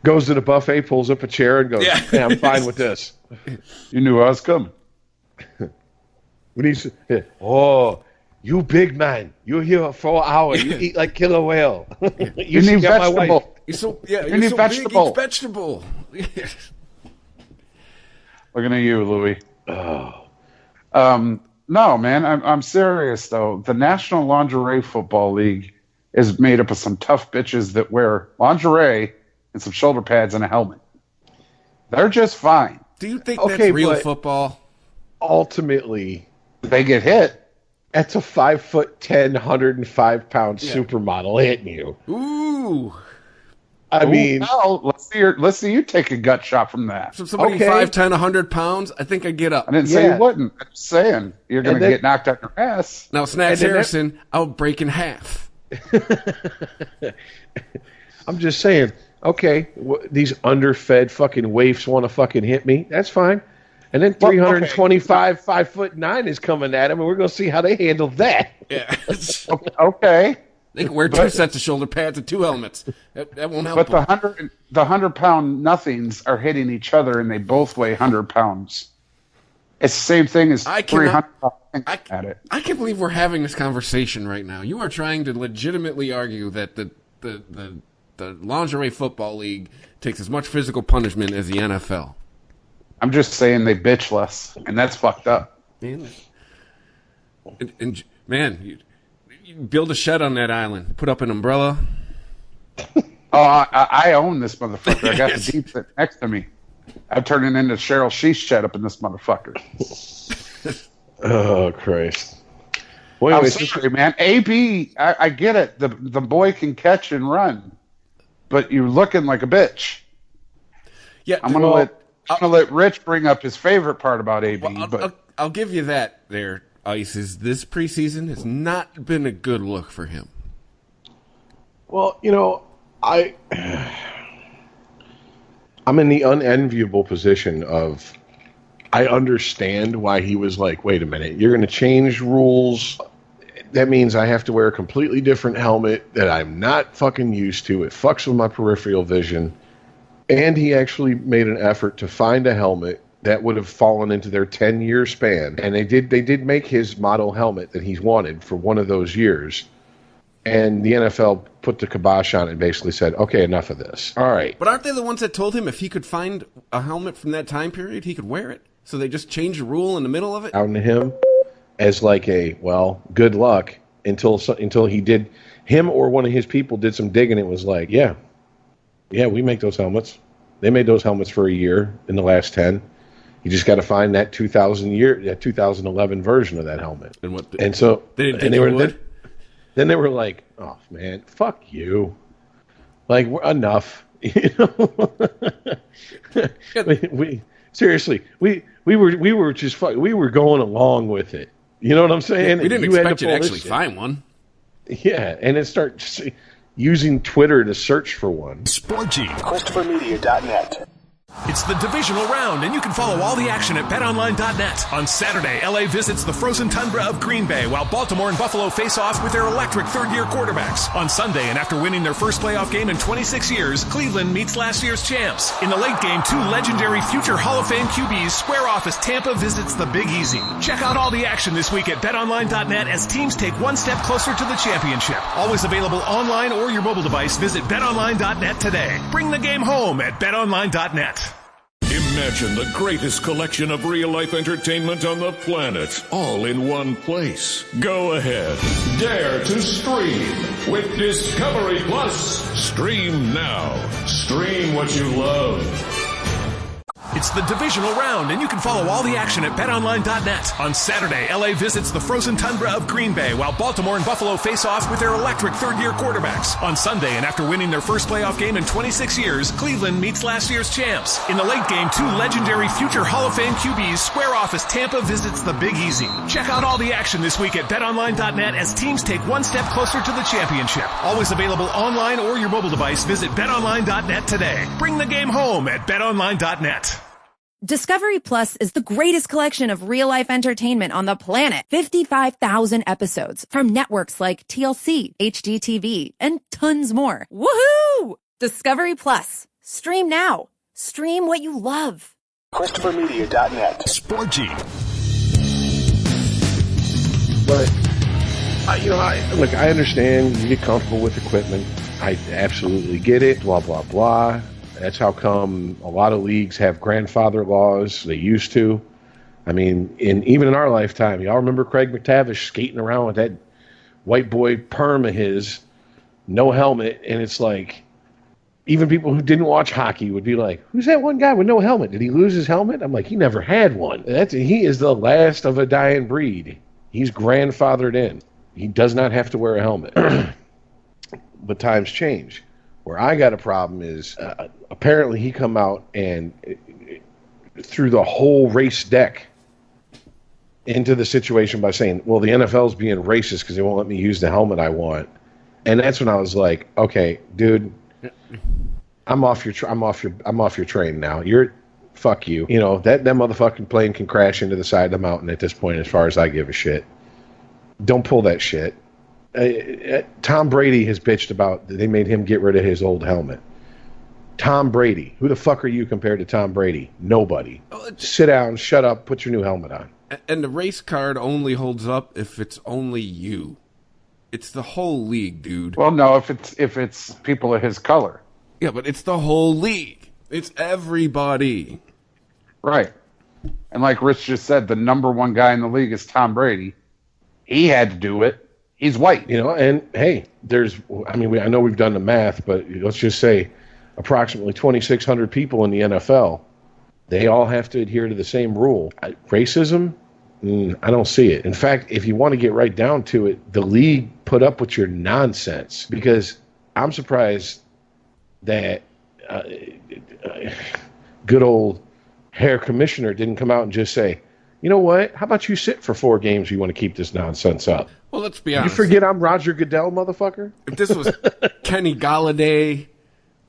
[SPEAKER 5] Goes to the buffet, pulls up a chair, and goes, yeah, I'm fine with this.
[SPEAKER 6] You knew I was coming.
[SPEAKER 5] When he's, oh, you big man, you're here for an hour. You eat like killer whale.
[SPEAKER 6] You need vegetable.
[SPEAKER 4] You're so
[SPEAKER 6] You
[SPEAKER 4] you're
[SPEAKER 6] need
[SPEAKER 4] so
[SPEAKER 6] vegetable.
[SPEAKER 4] big, eat vegetable.
[SPEAKER 6] Looking at you, Louie. No, man, I'm serious, though. The National Lingerie Football League is made up of some tough bitches that wear lingerie and some shoulder pads and a helmet. They're just fine.
[SPEAKER 4] Do you think
[SPEAKER 5] Okay,
[SPEAKER 4] that's real
[SPEAKER 5] but-
[SPEAKER 4] football?
[SPEAKER 5] Ultimately,
[SPEAKER 6] They get hit.
[SPEAKER 5] that's a 5'10", 105-pound supermodel hitting you.
[SPEAKER 4] Ooh.
[SPEAKER 5] I mean,
[SPEAKER 6] Well, let's see you take a gut shot from that.
[SPEAKER 4] So somebody
[SPEAKER 5] Okay.
[SPEAKER 4] 5'10", 100 pounds, I think I'd get up.
[SPEAKER 6] I didn't say
[SPEAKER 5] Yeah.
[SPEAKER 6] you wouldn't. I'm just saying you're going to
[SPEAKER 5] then-
[SPEAKER 6] get knocked out your ass.
[SPEAKER 4] Now, Snacks
[SPEAKER 5] And then
[SPEAKER 4] Harrison, I'll break in half.
[SPEAKER 5] I'm just saying, okay, these underfed fucking waifs want to fucking hit me. That's fine. And then
[SPEAKER 6] Well,
[SPEAKER 5] 325, 5'9" is coming at him, and we're going to see how they handle that.
[SPEAKER 4] Yeah.
[SPEAKER 6] Okay.
[SPEAKER 4] They can wear two sets of shoulder pads and two helmets. That won't help
[SPEAKER 6] But
[SPEAKER 4] them.
[SPEAKER 6] the 100-pound nothings are hitting each other, and they both weigh 100 pounds. It's the same thing as
[SPEAKER 4] I
[SPEAKER 6] 300
[SPEAKER 4] cannot-
[SPEAKER 6] pounds at it.
[SPEAKER 4] I can't believe we're having this conversation right now. You are trying to legitimately argue that the lingerie football league takes as much physical punishment as the NFL.
[SPEAKER 6] I'm just saying they bitch less, and that's fucked up.
[SPEAKER 4] Man, man, you build a shed on that island, put up an umbrella.
[SPEAKER 6] Oh, I own this motherfucker. I got the deep sit next to me. I'm turning into Cheryl Sheesh shed up in this motherfucker.
[SPEAKER 5] Oh, Christ. Well,
[SPEAKER 6] I'm
[SPEAKER 5] anyways,
[SPEAKER 6] sorry, man. AB, I get it. The boy can catch and run, but you're looking like a bitch.
[SPEAKER 4] Yeah,
[SPEAKER 6] I'm gonna let Rich bring up his favorite part about AB.
[SPEAKER 4] Well, I'll give you that there, Ice. Is this preseason has not been a good look for him.
[SPEAKER 5] well, I'm in the unenviable position of I understand why he was like, wait a minute, you're going to change rules. That means I have to wear a completely different helmet that I'm not fucking used to. It fucks with my peripheral vision. And he actually made an effort to find a helmet that would have fallen into their 10-year span. And they did make his model helmet that he's wanted for one of those years. And the NFL put the kibosh on it and basically said, okay, enough of this. All right.
[SPEAKER 4] But aren't they the ones that told him if he could find a helmet from that time period, he could wear it? So they just changed the rule in the middle of it?
[SPEAKER 5] Out to him as like a, well, good luck until he did, him or one of his people did some digging. It was like, yeah, we make those helmets. They made those helmets for a year in the last 10. You just got to find that 2011 version of that helmet.
[SPEAKER 4] And what?
[SPEAKER 5] And so
[SPEAKER 4] They didn't
[SPEAKER 5] and
[SPEAKER 4] think
[SPEAKER 5] they
[SPEAKER 4] he
[SPEAKER 5] were
[SPEAKER 4] would?
[SPEAKER 5] then they were like, oh man, fuck you. Like, enough. You know? we seriously, we were just we were going along with it. You know what I'm saying?
[SPEAKER 4] We didn't
[SPEAKER 5] You had
[SPEAKER 4] expect you to
[SPEAKER 5] pull this
[SPEAKER 4] actually
[SPEAKER 5] shit.
[SPEAKER 4] find one.
[SPEAKER 5] Yeah, and then start using Twitter to search for one.
[SPEAKER 3] Sporgy.
[SPEAKER 1] ChristopherMedia.net.
[SPEAKER 2] It's the divisional round, and you can follow all the action at BetOnline.net. On Saturday, LA visits the frozen tundra of Green Bay, while Baltimore and Buffalo face off with their electric third-year quarterbacks. On Sunday, and after winning their first playoff game in 26 years, Cleveland meets last year's champs. In the late game, two legendary future Hall of Fame QBs square off as Tampa visits the Big Easy. Check out all the action this week at BetOnline.net as teams take one step closer to the championship. Always available online or your mobile device. Visit BetOnline.net today. Bring the game home at BetOnline.net.
[SPEAKER 7] Imagine the greatest collection of real-life entertainment on the planet, all in one place. Go ahead. Dare to stream with Discovery Plus. Stream now. Stream what you love.
[SPEAKER 2] It's the divisional round, and you can follow all the action at BetOnline.net. On Saturday, LA visits the frozen tundra of Green Bay, while Baltimore and Buffalo face off with their electric third-year quarterbacks. On Sunday, and after winning their first playoff game in 26 years, Cleveland meets last year's champs. In the late game, two legendary future Hall of Fame QBs square off as Tampa visits the Big Easy. Check out all the action this week at BetOnline.net as teams take one step closer to the championship. Always available online or your mobile device. Visit BetOnline.net today. Bring the game home at BetOnline.net.
[SPEAKER 8] Discovery Plus is the greatest collection of real-life entertainment on the planet. 55,000 episodes from networks like TLC, HGTV, and tons more. Woohoo! Discovery Plus. Stream now. Stream what you love.
[SPEAKER 1] ChristopherMedia.net.
[SPEAKER 3] Sporgy.
[SPEAKER 5] But, I understand you get comfortable with equipment. I absolutely get it, blah, blah, blah. That's how come a lot of leagues have grandfather laws. They used to. I mean, even in our lifetime, y'all remember Craig McTavish skating around with that white boy perm of his, no helmet, and it's like, even people who didn't watch hockey would be like, who's that one guy with no helmet? Did he lose his helmet? I'm like, he never had one. He is the last of a dying breed. He's grandfathered in. He does not have to wear a helmet. But times change. Where I got a problem is apparently he come out and threw the whole race deck into the situation by saying, well, the NFL's being racist because they won't let me use the helmet I want. And that's when I was like, okay, dude, I'm off your train now. Fuck you. You know, that motherfucking plane can crash into the side of the mountain at this point as far as I give a shit. Don't pull that shit. Tom Brady has bitched about they made him get rid of his old helmet. Tom Brady. Who the fuck are you compared to Tom Brady? Nobody. Sit down, shut up, put your new helmet on.
[SPEAKER 4] And the race card only holds up if it's only you. It's the whole league, dude.
[SPEAKER 6] Well, no, if it's people of his color.
[SPEAKER 4] Yeah, but it's the whole league. It's everybody.
[SPEAKER 6] Right. And like Rich just said, the number one guy in the league is Tom Brady. He had to do it. He's white.
[SPEAKER 5] You know, and hey, I know we've done the math, but let's just say approximately 2,600 people in the NFL, they all have to adhere to the same rule. Racism? I don't see it. In fact, if you want to get right down to it, the league put up with your nonsense because I'm surprised that good old Herr Commissioner didn't come out and just say, you know what? How about you sit for 4 games if you want to keep this nonsense up?
[SPEAKER 4] Well, let's be honest.
[SPEAKER 5] You forget I'm Roger Goodell, motherfucker?
[SPEAKER 4] If this was Kenny Galladay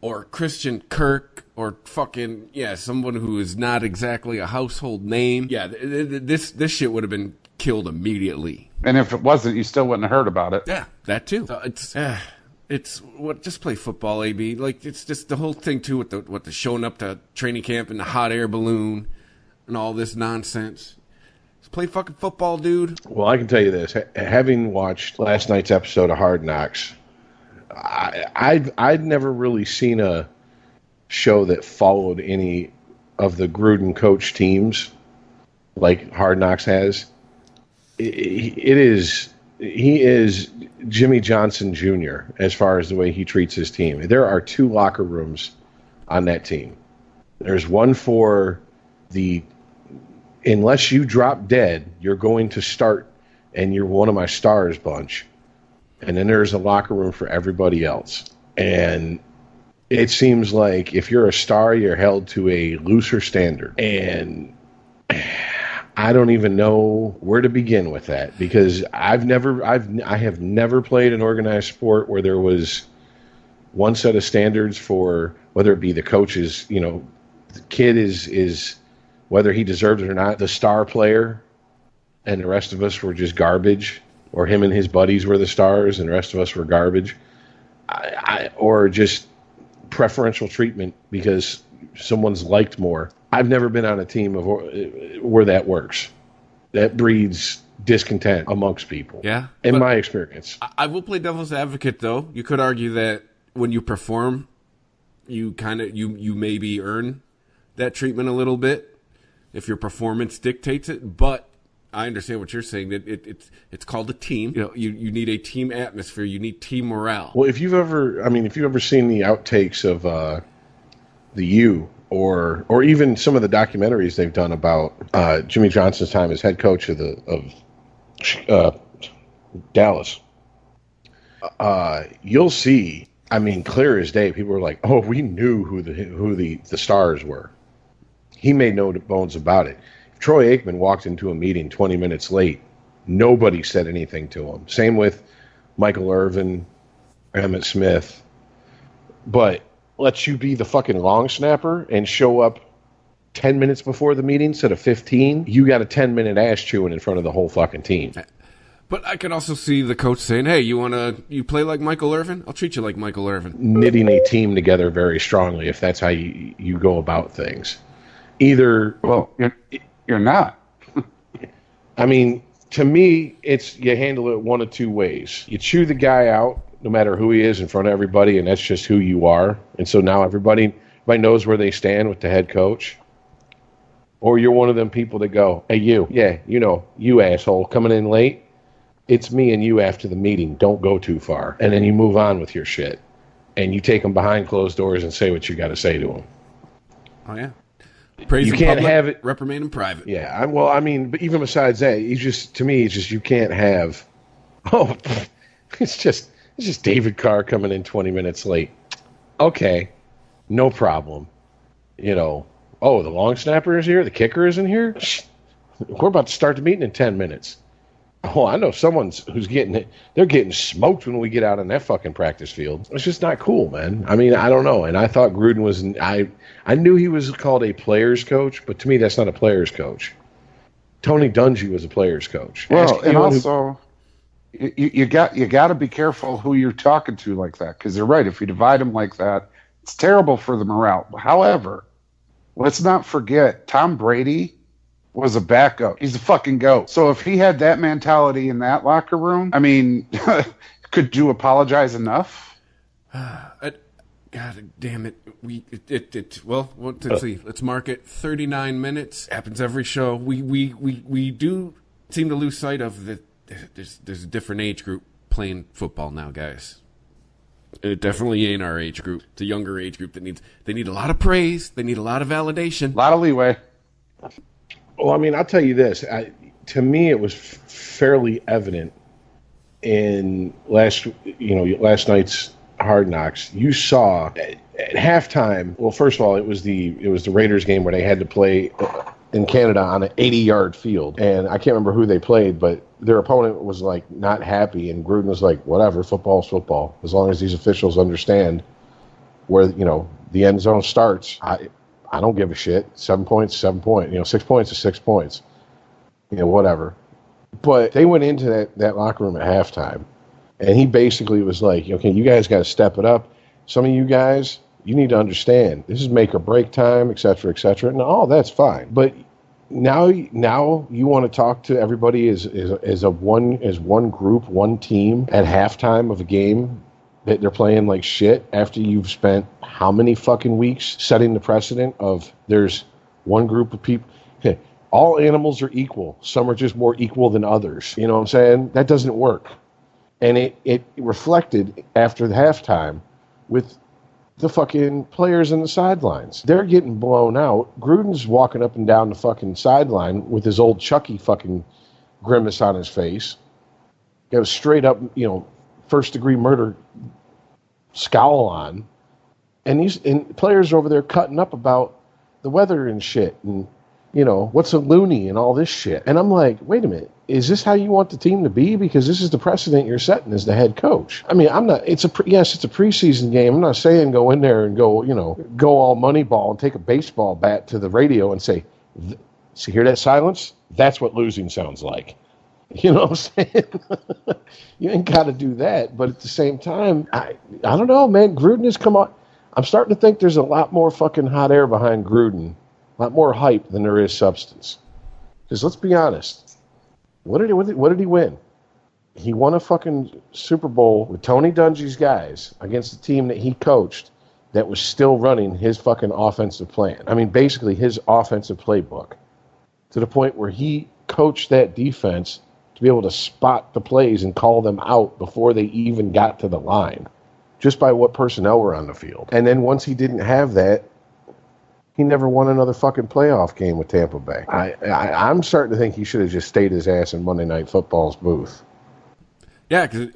[SPEAKER 4] or Christian Kirk or fucking, someone who is not exactly a household name, this shit would have been killed immediately.
[SPEAKER 6] And if it wasn't, you still wouldn't have heard about it.
[SPEAKER 4] Yeah, that too. So it's what? Just play football, AB. Like, it's just the whole thing too with the showing up to training camp in the hot air balloon and all this nonsense. Play fucking football, dude.
[SPEAKER 5] Well, I can tell you this. Having watched last night's episode of Hard Knocks, I'd never really seen a show that followed any of the Gruden coach teams like Hard Knocks has. He is Jimmy Johnson Jr. as far as the way he treats his team. There are 2 locker rooms on that team. There's one for unless you drop dead, you're going to start, and you're one of my stars bunch. And then there's a locker room for everybody else. And it seems like if you're a star, you're held to a looser standard. And I don't even know where to begin with that because I have never played an organized sport where there was one set of standards for whether it be the coaches, the kid is whether he deserved it or not, the star player, and the rest of us were just garbage, or him and his buddies were the stars and the rest of us were garbage, or just preferential treatment because someone's liked more. I've never been on a team where that works. That breeds discontent amongst people.
[SPEAKER 4] Yeah,
[SPEAKER 5] in my experience.
[SPEAKER 4] I will play devil's advocate, though. You could argue that when you perform, you maybe earn that treatment a little bit if your performance dictates it. But I understand what you're saying. That it's called a team. You need a team atmosphere. You need team morale.
[SPEAKER 5] Well, if you've ever seen the outtakes of the U, or even some of the documentaries they've done about Jimmy Johnson's time as head coach of Dallas, you'll see. I mean, clear as day. People were like, "Oh, we knew who the stars were." He made no bones about it. If Troy Aikman walked into a meeting 20 minutes late, nobody said anything to him. Same with Michael Irvin, Emmitt Smith. But lets you be the fucking long snapper and show up 10 minutes before the meeting instead of 15, you got a 10-minute ass chewing in front of the whole fucking team.
[SPEAKER 4] But I could also see the coach saying, "Hey, you play like Michael Irvin? I'll treat you like Michael Irvin."
[SPEAKER 5] Knitting a team together very strongly if that's how you go about things. Either...
[SPEAKER 6] Well, you're not.
[SPEAKER 5] I mean, to me, it's you handle it one of two ways. You chew the guy out, no matter who he is, in front of everybody, and that's just who you are. And so now everybody knows where they stand with the head coach. Or you're one of them people that go, "Hey, you asshole, coming in late. It's me and you after the meeting. Don't go too far." And then you move on with your shit. And you take them behind closed doors and say what you got to say to them.
[SPEAKER 4] Oh, yeah. Praise
[SPEAKER 5] you
[SPEAKER 4] in
[SPEAKER 5] can't
[SPEAKER 4] public,
[SPEAKER 5] have it.
[SPEAKER 4] Reprimand in private.
[SPEAKER 5] Yeah. But even besides that, to me, it's just you can't have, it's just David Carr coming in 20 minutes late. Okay. No problem. The long snapper is here. The kicker isn't here. We're about to start the meeting in 10 minutes. Oh, I know who's getting it. They're getting smoked when we get out on that fucking practice field. It's just not cool, man. I mean, I don't know. And I thought Gruden was. I knew he was called a player's coach, but to me, that's not a player's coach. Tony Dungy was a player's coach.
[SPEAKER 6] Well, and also, you got to be careful who you're talking to like that, because they're right. If you divide them like that, it's terrible for the morale. However, let's not forget Tom Brady was a backup. He's a fucking GOAT. So if he had that mentality in that locker room, I mean, could you apologize enough?
[SPEAKER 4] God damn it. Let's see. Let's mark it 39 minutes. Happens every show. We do seem to lose sight of that there's a different age group playing football now, guys. It definitely ain't our age group. It's a younger age group that need a lot of praise. They need a lot of validation.
[SPEAKER 6] A lot of leeway.
[SPEAKER 5] Well, I mean, I'll tell you this. To me, it was fairly evident in last night's Hard Knocks. You saw at halftime. Well, first of all, it was the Raiders game where they had to play in Canada on an 80-yard field, and I can't remember who they played, but their opponent was like not happy, and Gruden was like, "Whatever, football's football. As long as these officials understand where the end zone starts, I don't give a shit. 7 points, 7 points. 6 points is 6 points. Whatever." But they went into that locker room at halftime, and he basically was like, "Okay, you guys got to step it up. Some of you guys, you need to understand this is make or break time, et cetera, et cetera." And all that's fine, but now you want to talk to everybody as one group, one team at halftime of a game that they're playing like shit after you've spent how many fucking weeks setting the precedent of there's one group of people. All animals are equal. Some are just more equal than others. You know what I'm saying? That doesn't work. And it reflected after the halftime with the fucking players in the sidelines. They're getting blown out. Gruden's walking up and down the fucking sideline with his old Chucky fucking grimace on his face. Got a straight up, first-degree murder scowl on, and players over there cutting up about the weather and shit, and what's a loony and all this shit. And I'm like, wait a minute. Is this how you want the team to be? Because this is the precedent you're setting as the head coach. I mean, it's a preseason game. I'm not saying go in there and go all Moneyball and take a baseball bat to the radio and say, see, hear that silence? That's what losing sounds like. You know what I'm saying? You ain't got to do that. But at the same time, I don't know, man. Gruden has come on. I'm starting to think there's a lot more fucking hot air behind Gruden, a lot more hype than there is substance. Because let's be honest. What did he win? He won a fucking Super Bowl with Tony Dungy's guys against a team that he coached that was still running his fucking offensive plan. I mean, basically his offensive playbook, to the point where he coached that defense to be able to spot the plays and call them out before they even got to the line, just by what personnel were on the field. And then once he didn't have that, he never won another fucking playoff game with Tampa Bay. I'm starting to think he should have just stayed his ass in Monday Night Football's booth.
[SPEAKER 4] Yeah, because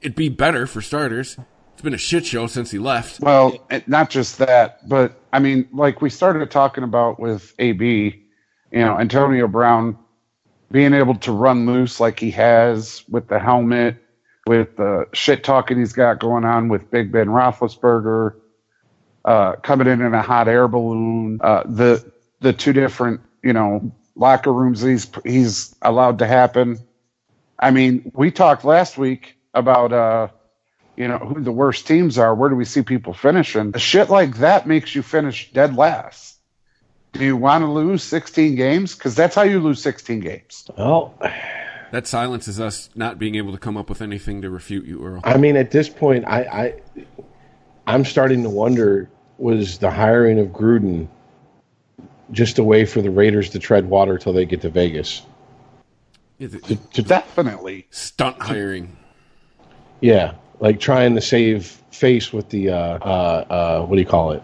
[SPEAKER 4] it'd be better for starters. It's been a shit show since he left.
[SPEAKER 6] Well, not just that, but I mean, like we started talking about with AB, Antonio Brown being able to run loose like he has with the helmet, with the shit talking he's got going on with Big Ben Roethlisberger. Coming in a hot air balloon, the two different, locker rooms he's allowed to happen. I mean, we talked last week about, who the worst teams are. Where do we see people finishing? Shit like that makes you finish dead last. Do you want to lose 16 games? Because that's how you lose 16 games.
[SPEAKER 5] Well,
[SPEAKER 4] that silences us not being able to come up with anything to refute you, Earl.
[SPEAKER 5] I mean, at this point, I'm starting to wonder, was the hiring of Gruden just a way for the Raiders to tread water till they get to Vegas?
[SPEAKER 6] Definitely.
[SPEAKER 4] Stunt hiring.
[SPEAKER 5] Yeah, like trying to save face with the, what do you call it?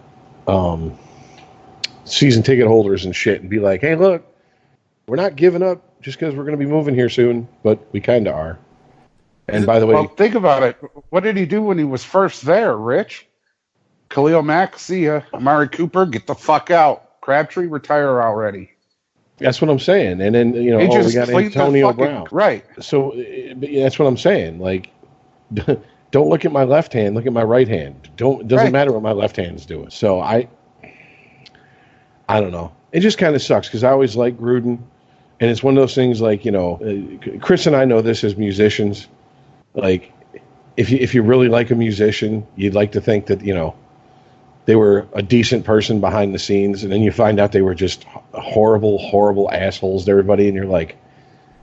[SPEAKER 5] Season ticket holders and shit, and be like, hey, look, we're not giving up just because we're going to be moving here soon, but we kind of are. And by the way...
[SPEAKER 6] Well, think about it. What did he do when he was first there, Rich? Khalil Mack, see ya. Amari Cooper, get the fuck out. Crabtree, retire already.
[SPEAKER 5] That's what I'm saying. And then, we got Antonio Brown.
[SPEAKER 6] Right.
[SPEAKER 5] So that's what I'm saying. Like, don't look at my left hand, look at my right hand. Doesn't matter what my left hand's doing. So I don't know. It just kind of sucks because I always like Gruden. And it's one of those things like, Chris and I know this as musicians. Like, if you really like a musician, you'd like to think that, they were a decent person behind the scenes, and then you find out they were just horrible, horrible assholes to everybody, and you're like,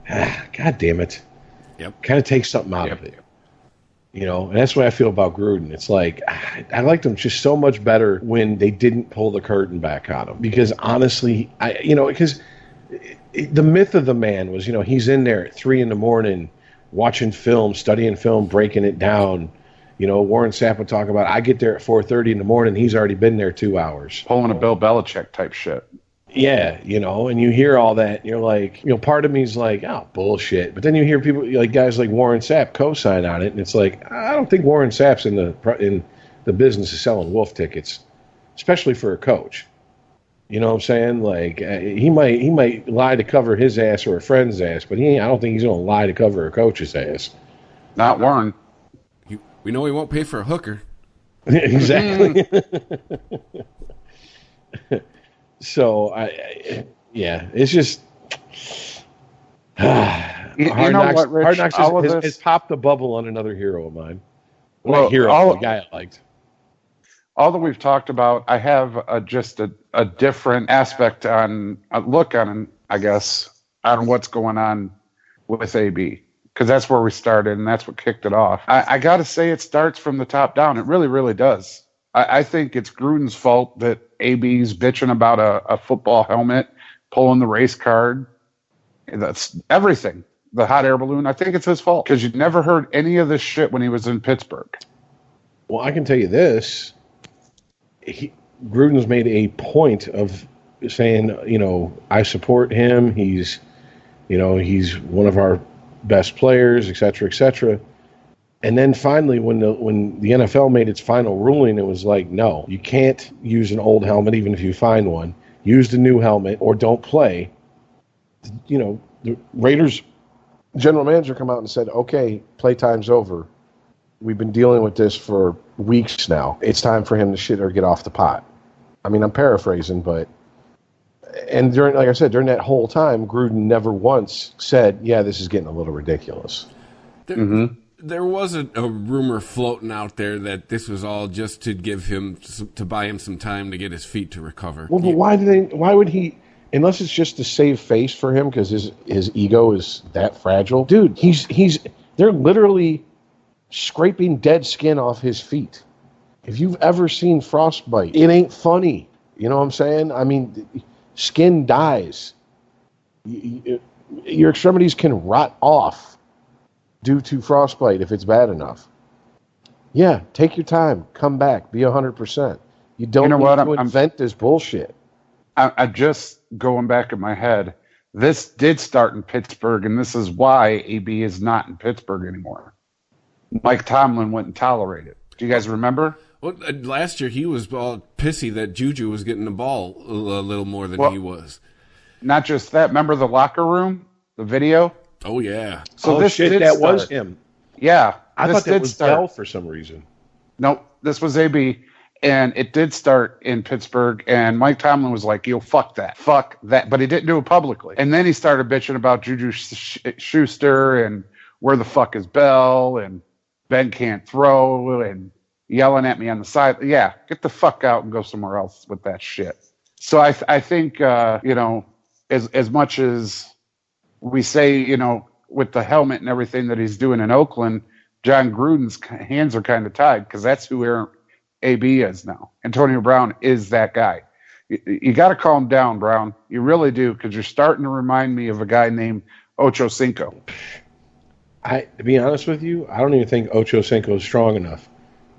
[SPEAKER 5] God damn it.
[SPEAKER 4] Yep.
[SPEAKER 5] Kind of take something out of it. And that's what I feel about Gruden. It's like, I liked him just so much better when they didn't pull the curtain back on him. Because honestly, because the myth of the man was, he's in there at 3 a.m, watching film, studying film, breaking it down. Warren Sapp would talk about, I get there at 4:30 in the morning. He's already been there 2 hours.
[SPEAKER 6] Pulling a Bill Belichick type shit.
[SPEAKER 5] Yeah, and you hear all that, and you're like, part of me's like, oh, bullshit. But then you hear people, like guys like Warren Sapp co-sign on it, and it's like, I don't think Warren Sapp's in the business of selling wolf tickets, especially for a coach. You know what I'm saying? Like, he might lie to cover his ass or a friend's ass, but I don't think he's going to lie to cover a coach's ass.
[SPEAKER 6] Not Warren.
[SPEAKER 4] We know he won't pay for a hooker.
[SPEAKER 5] Exactly. So, it's just Hard Knocks has popped the bubble on another hero of mine. Well, a guy I liked.
[SPEAKER 6] All that we've talked about, I have just a different aspect on I guess, on what's going on with AB. Because that's where we started, and that's what kicked it off. I got to say, it starts from the top down. It really, really does. I think it's Gruden's fault that AB's bitching about a football helmet, pulling the race card. That's everything. The hot air balloon, I think it's his fault. Because you never heard any of this shit when he was in Pittsburgh.
[SPEAKER 5] Well, I can tell you this. Gruden's made a point of saying, I support him. He's one of our best players, et cetera, et cetera. And then finally, when the NFL made its final ruling, it was like, no, you can't use an old helmet, even if you find one. use the new helmet, or don't play. You know, the Raiders general manager come out and said, okay, playtime's over. We've been dealing with this for weeks now. It's time for him to shit or get off the pot. I mean, I'm paraphrasing, but... And during, like I said, during that whole time, Gruden never once said, yeah, this is getting a little ridiculous.
[SPEAKER 4] There was a rumor floating out there that this was all just to give him, to buy him some time to get his feet to recover.
[SPEAKER 5] Well, but why would he, unless it's just to save face for him because his ego is that fragile? Dude, they're literally scraping dead skin off his feet. If you've ever seen frostbite, it ain't funny. You know what I'm saying? I mean, skin dies. Your extremities can rot off due to frostbite if it's bad enough. Yeah, take your time. Come back. Be 100%. You don't need to invent this bullshit.
[SPEAKER 6] I'm just going back in my head. This did start in Pittsburgh, and this is why AB is not in Pittsburgh anymore. Mike Tomlin wouldn't tolerate it. Do you guys remember?
[SPEAKER 4] Well, last year he was all pissy that Juju was getting the ball a little more than he was.
[SPEAKER 6] Not just that. Remember the locker room, the video?
[SPEAKER 4] Oh yeah.
[SPEAKER 6] So this shit,
[SPEAKER 5] that was him.
[SPEAKER 6] Yeah,
[SPEAKER 5] I thought that was Bell for some reason.
[SPEAKER 6] Nope, this was AB, and it did start in Pittsburgh. And Mike Tomlin was like, "Yo, fuck that," but he didn't do it publicly. And then he started bitching about Juju Schuster and where the fuck is Bell and Ben can't throw and yelling at me on the side. Yeah, get the fuck out and go somewhere else with that shit. So I think you know, as much as we say, you know, with the helmet and everything that he's doing in Oakland, John Gruden's hands are kind of tied because that's who AB is now. Antonio Brown is that guy. You got to calm down, Brown. You really do, because you're starting to remind me of a guy named Ocho Cinco.
[SPEAKER 5] To be honest with you, I don't even think Ocho Cinco is strong enough.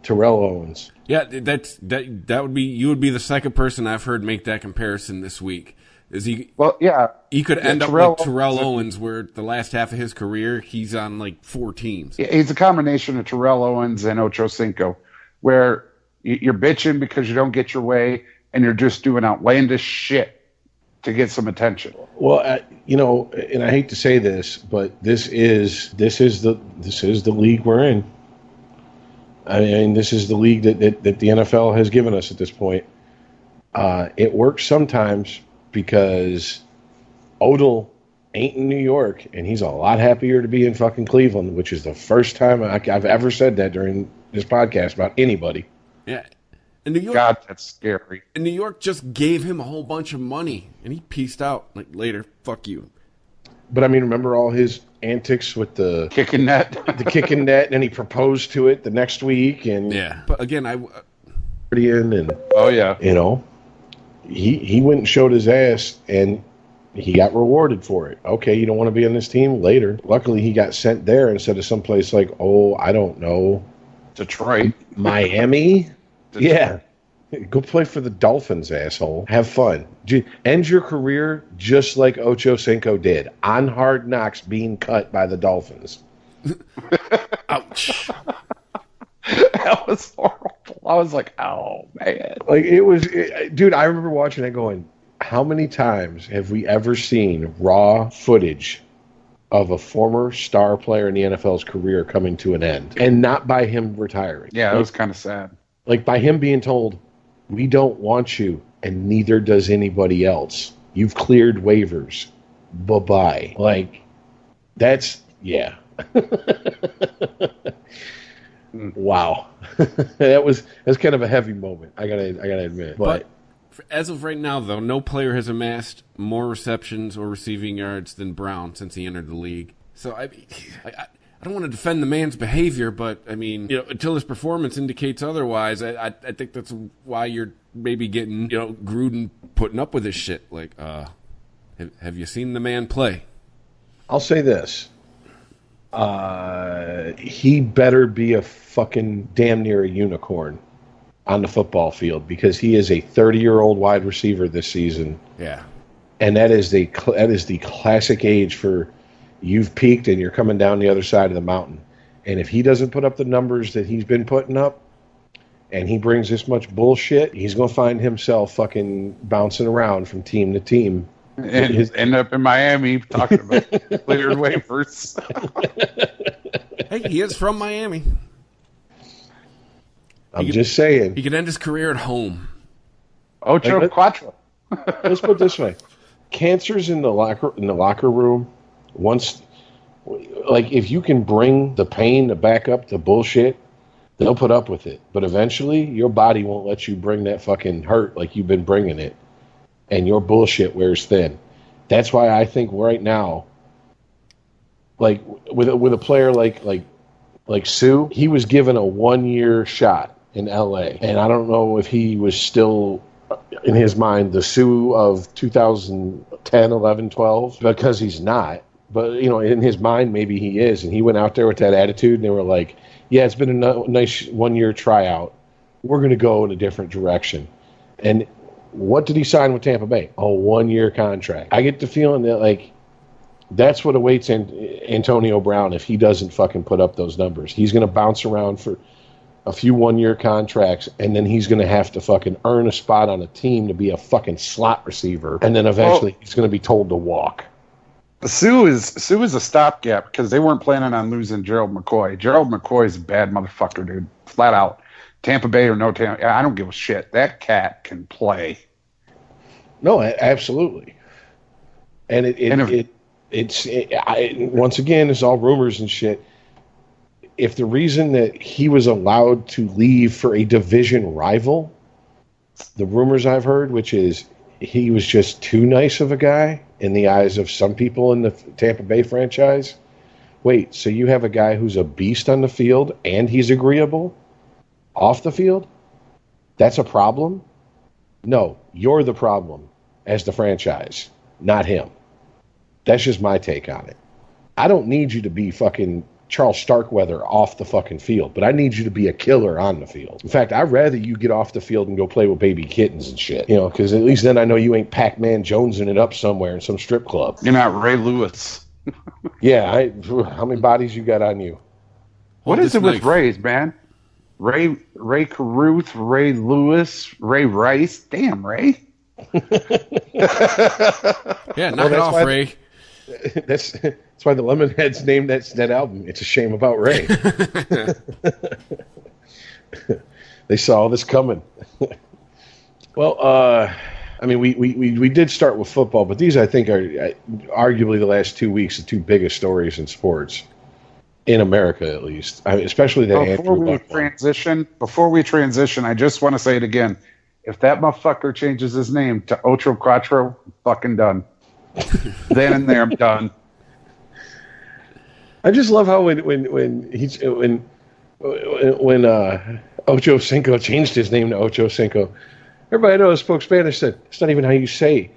[SPEAKER 5] Terrell Owens.
[SPEAKER 4] Yeah, that would be, you would be the second person I've heard make that comparison this week. Is he? Well, yeah, he could end up like Terrell Owens, where the last half of his career he's on like 4 teams.
[SPEAKER 6] Yeah, he's a combination of Terrell Owens and Ocho Cinco, where you're bitching because you don't get your way, and you're just doing outlandish shit to get some attention.
[SPEAKER 5] Well, you know, and I hate to say this, but this is the league we're in. I mean, this is the league that the NFL has given us at this point. It works sometimes because Odell ain't in New York, and he's a lot happier to be in fucking Cleveland, which is the first time I've ever said that during this podcast about anybody.
[SPEAKER 4] Yeah. In New York,
[SPEAKER 6] God, that's scary.
[SPEAKER 4] And New York just gave him a whole bunch of money, and he pieced out. Like, later, fuck you.
[SPEAKER 5] But, I mean, remember all his antics with the
[SPEAKER 6] kicking net?
[SPEAKER 5] The kicking net, and then he proposed to it the next week. And
[SPEAKER 4] yeah. But, again,
[SPEAKER 6] oh, yeah.
[SPEAKER 5] You know, he went and showed his ass, and he got rewarded for it. Okay, you don't want to be on this team? Later. Luckily, he got sent there instead of someplace like, I don't know.
[SPEAKER 6] Detroit.
[SPEAKER 5] Miami? Yeah. Go play for the Dolphins, asshole. Have fun. End your career just like Ocho Cinco did, on Hard Knocks being cut by the Dolphins.
[SPEAKER 4] Ouch.
[SPEAKER 6] That was horrible. I was like, oh, man.
[SPEAKER 5] Like, dude, I remember watching it going, how many times have we ever seen raw footage of a former star player in the NFL's career coming to an end? And not by him retiring.
[SPEAKER 6] Yeah, it was kind of sad.
[SPEAKER 5] Like, by him being told, we don't want you, and neither does anybody else. You've cleared waivers. Bye-bye. Like, that's, yeah. Wow. That's kind of a heavy moment, I gotta admit. But
[SPEAKER 4] as of right now, though, no player has amassed more receptions or receiving yards than Brown since he entered the league. So, I don't want to defend the man's behavior, but, I mean, you know, until his performance indicates otherwise, I think that's why you're maybe getting, you know, Gruden putting up with this shit. Like, have you seen the man play?
[SPEAKER 5] I'll say this. He better be a fucking damn near a unicorn on the football field, because he is a 30-year-old wide receiver this season.
[SPEAKER 4] Yeah.
[SPEAKER 5] And that is the classic age for you've peaked and you're coming down the other side of the mountain. And if he doesn't put up the numbers that he's been putting up, and he brings this much bullshit, he's going to find himself fucking bouncing around from team to team.
[SPEAKER 6] And end up in Miami talking about cleared waivers.
[SPEAKER 4] Hey, he is from Miami.
[SPEAKER 5] I'm just saying.
[SPEAKER 4] He could end his career at home.
[SPEAKER 6] Ocho Cuatro.
[SPEAKER 5] Let's put it this way: cancers in the locker room. Once, like, if you can bring the pain to back up the bullshit, they'll put up with it. But eventually, your body won't let you bring that fucking hurt like you've been bringing it, and your bullshit wears thin. That's why I think right now, like with a player like Sue, he was given a 1-year shot in L.A. And I don't know if he was still, in his mind, the Sue of 2010, 11, 12, because he's not. But, you know, in his mind, maybe he is. And he went out there with that attitude, and they were like, yeah, it's been a nice 1-year tryout. We're going to go in a different direction. And what did he sign with Tampa Bay? A 1-year contract. I get the feeling that, like, that's what awaits Antonio Brown if he doesn't fucking put up those numbers. He's going to bounce around for a few 1-year contracts, and then he's going to have to fucking earn a spot on a team to be a fucking slot receiver, and then eventually he's going to be told to walk.
[SPEAKER 6] Sue is a stopgap because they weren't planning on losing Gerald McCoy. Gerald McCoy is a bad motherfucker, dude. Flat out. Tampa Bay or no Tampa, I don't give a shit. That cat can play.
[SPEAKER 5] No, absolutely. And once again, it's all rumors and shit. If the reason that he was allowed to leave for a division rival, the rumors I've heard, which is he was just too nice of a guy in the eyes of some people in the Tampa Bay franchise. Wait, so you have a guy who's a beast on the field and he's agreeable off the field? That's a problem? No, you're the problem as the franchise, not him. That's just my take on it. I don't need you to be fucking Charles Starkweather off the fucking field, but I need you to be a killer on the field. In fact, I'd rather you get off the field and go play with baby kittens and shit, you know, because at least then I know you ain't Pac-Man Jonesing it up somewhere in some strip club.
[SPEAKER 6] You're not Ray Lewis.
[SPEAKER 5] Yeah, how many bodies you got on you?
[SPEAKER 6] What is it with Rays, man? Ray Caruth, Ray Lewis, Ray Rice. Damn, Ray.
[SPEAKER 4] Yeah, knock it off, Ray.
[SPEAKER 5] That's why the Lemonheads named that album. It's a shame about Ray. They saw this coming. Well, I mean, we did start with football, but these I think are arguably the last 2 weeks the two biggest stories in sports in America, at least. I mean, especially that
[SPEAKER 6] Before we transition, I just want to say it again. If that motherfucker changes his name to Ocho Cuatro, fucking done. Then and there, I'm done.
[SPEAKER 5] I just love how when Ocho Cinco changed his name to Ocho Cinco, everybody I know who spoke Spanish said it's not even how you say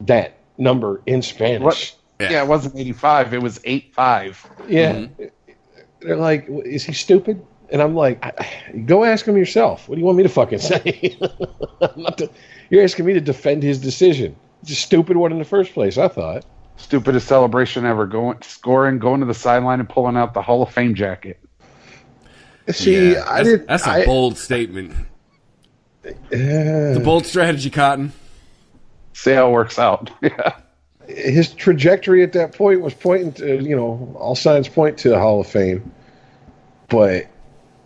[SPEAKER 5] that number in Spanish.
[SPEAKER 6] What? Yeah, it wasn't 85. It was 85.
[SPEAKER 5] Yeah. Mm-hmm. They're like, is he stupid? And I'm like, go ask him yourself. What do you want me to fucking say? You're asking me to defend his decision. It's a stupid one in the first place, I thought.
[SPEAKER 6] Stupidest celebration ever. Going to the sideline and pulling out the Hall of Fame jacket.
[SPEAKER 5] See,
[SPEAKER 4] yeah, that's a bold statement. It's a bold strategy, Cotton.
[SPEAKER 6] See how it works out. Yeah.
[SPEAKER 5] His trajectory at that point was pointing to, all signs point to the Hall of Fame. But,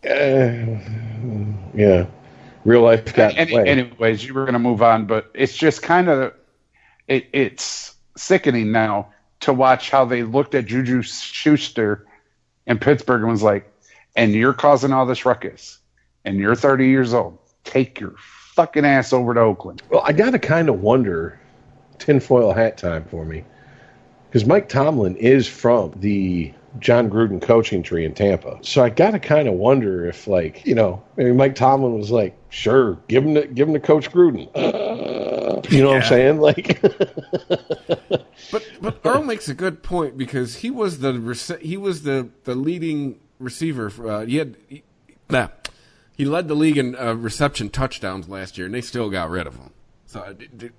[SPEAKER 5] yeah, real life got in the way.
[SPEAKER 6] Anyways, you were going to move on, but it's just kind of, it's sickening now to watch how they looked at Juju Schuster in Pittsburgh and was like, and you're causing all this ruckus, and you're 30 years old. Take your fucking ass over to Oakland.
[SPEAKER 5] Well, I got to kind of wonder, tinfoil hat time for me, because Mike Tomlin is from the John Gruden coaching tree in Tampa. So I got to kind of wonder if, maybe Mike Tomlin was like, sure, give him to Coach Gruden. You know what I'm saying?
[SPEAKER 4] But Earl makes a good point because he was the leading receiver. He led the league in reception touchdowns last year, and they still got rid of him. So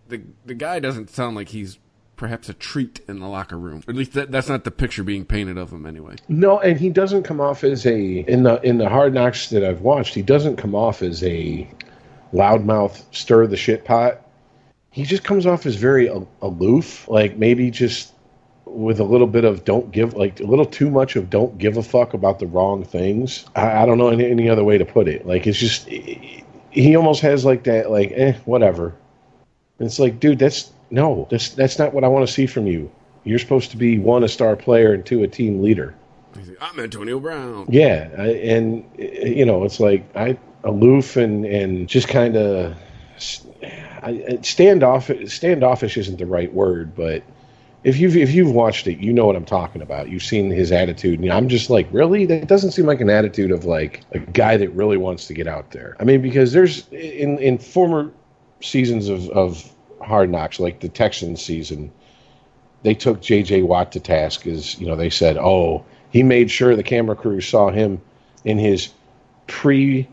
[SPEAKER 4] the guy doesn't sound like he's perhaps a treat in the locker room. At least that's not the picture being painted of him anyway.
[SPEAKER 5] No, and he doesn't come off as in the Hard Knocks that I've watched, he doesn't come off as a loudmouth, stir the shit pot. He just comes off as very aloof, like maybe just with a little bit of a little too much of don't give a fuck about the wrong things. I don't know any other way to put it. Like, it's just, he almost has like that, like, whatever. And it's like, dude, that's not what I want to see from you. You're supposed to be, 1, a star player, and 2, a team leader.
[SPEAKER 4] I'm Antonio Brown.
[SPEAKER 5] Yeah, and it's like aloof and just kind of standoffish isn't the right word, but if you've watched it, you know what I'm talking about. You've seen his attitude, and I'm just like, really? That doesn't seem like an attitude of like a guy that really wants to get out there. I mean, because there's in former seasons of Hard Knocks, like the Texans season, they took J.J. Watt to task as, they said, oh, he made sure the camera crew saw him in his pre-team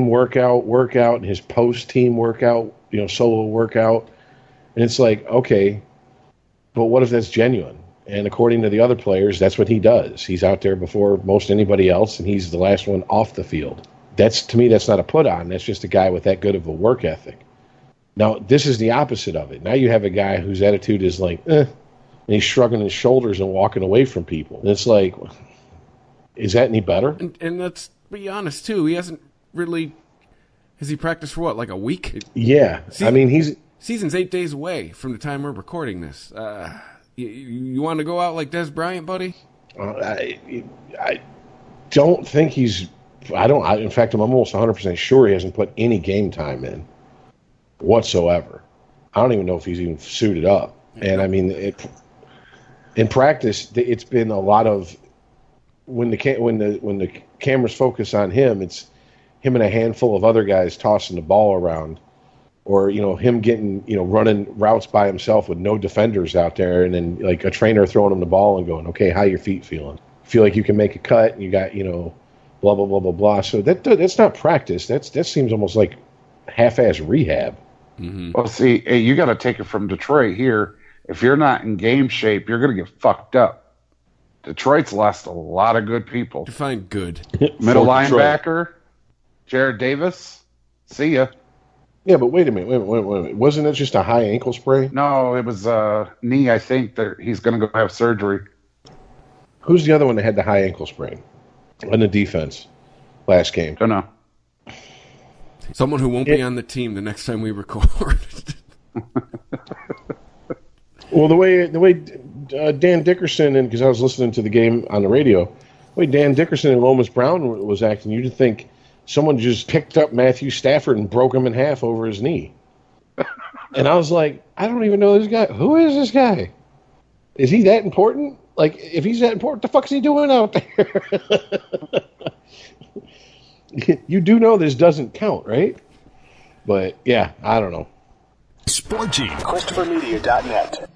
[SPEAKER 5] workout, and his post-team workout, solo workout. And it's like, okay, but what if that's genuine? And according to the other players, that's what he does. He's out there before most anybody else, and he's the last one off the field. To me, that's not a put on. That's just a guy with that good of a work ethic. Now, this is the opposite of it. Now you have a guy whose attitude is like, and he's shrugging his shoulders and walking away from people. And it's like, is that any better?
[SPEAKER 4] And let's be honest, too. He hasn't really... Has he practiced for what, like a week?
[SPEAKER 5] Yeah.
[SPEAKER 4] Season's 8 days away from the time we're recording this. You want to go out like Des Bryant, buddy?
[SPEAKER 5] I don't think he's... in fact, I'm almost 100% sure he hasn't put any game time in whatsoever. I don't even know if he's even suited up. And I mean, in practice, it's been a lot of when the cameras focus on him, it's him and a handful of other guys tossing the ball around, or him getting running routes by himself with no defenders out there, and then like a trainer throwing him the ball and going, okay, how your feet feeling? Feel like you can make a cut, and you got blah blah blah blah blah. So that's not practice. That seems almost like half-ass rehab.
[SPEAKER 6] Mm-hmm. Well, see, hey, you got to take it from Detroit here. If you're not in game shape, you're going to get fucked up. Detroit's lost a lot of good people.
[SPEAKER 4] Define good.
[SPEAKER 6] Middle linebacker, Jared Davis. See ya.
[SPEAKER 5] Yeah, but wait a minute. Wasn't it just a high ankle sprain?
[SPEAKER 6] No, it was knee. I think that he's going to go have surgery.
[SPEAKER 5] Who's the other one that had the high ankle sprain on the defense last game?
[SPEAKER 6] Don't know.
[SPEAKER 4] Someone who won't be on the team the next time we record.
[SPEAKER 5] Well, the way Dan Dickerson, and because I was listening to the game on the radio, the way Dan Dickerson and Lomas Brown was acting, you'd think someone just picked up Matthew Stafford and broke him in half over his knee. And I was like, I don't even know this guy. Who is this guy? Is he that important? Like, if he's that important, what the fuck is he doing out there? You do know this doesn't count, right? But, yeah, I don't know.
[SPEAKER 1] Sporgy. ChristopherMedia.net.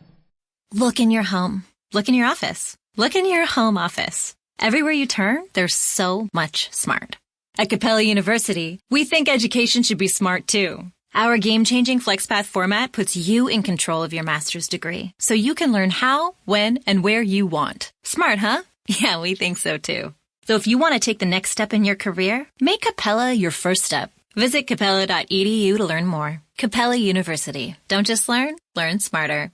[SPEAKER 9] Look in your home. Look in your office. Look in your home office. Everywhere you turn, there's so much smart. At Capella University, we think education should be smart, too. Our game-changing FlexPath format puts you in control of your master's degree, so you can learn how, when, and where you want. Smart, huh? Yeah, we think so, too. So if you want to take the next step in your career, make Capella your first step. Visit capella.edu to learn more. Capella University. Don't just learn smarter.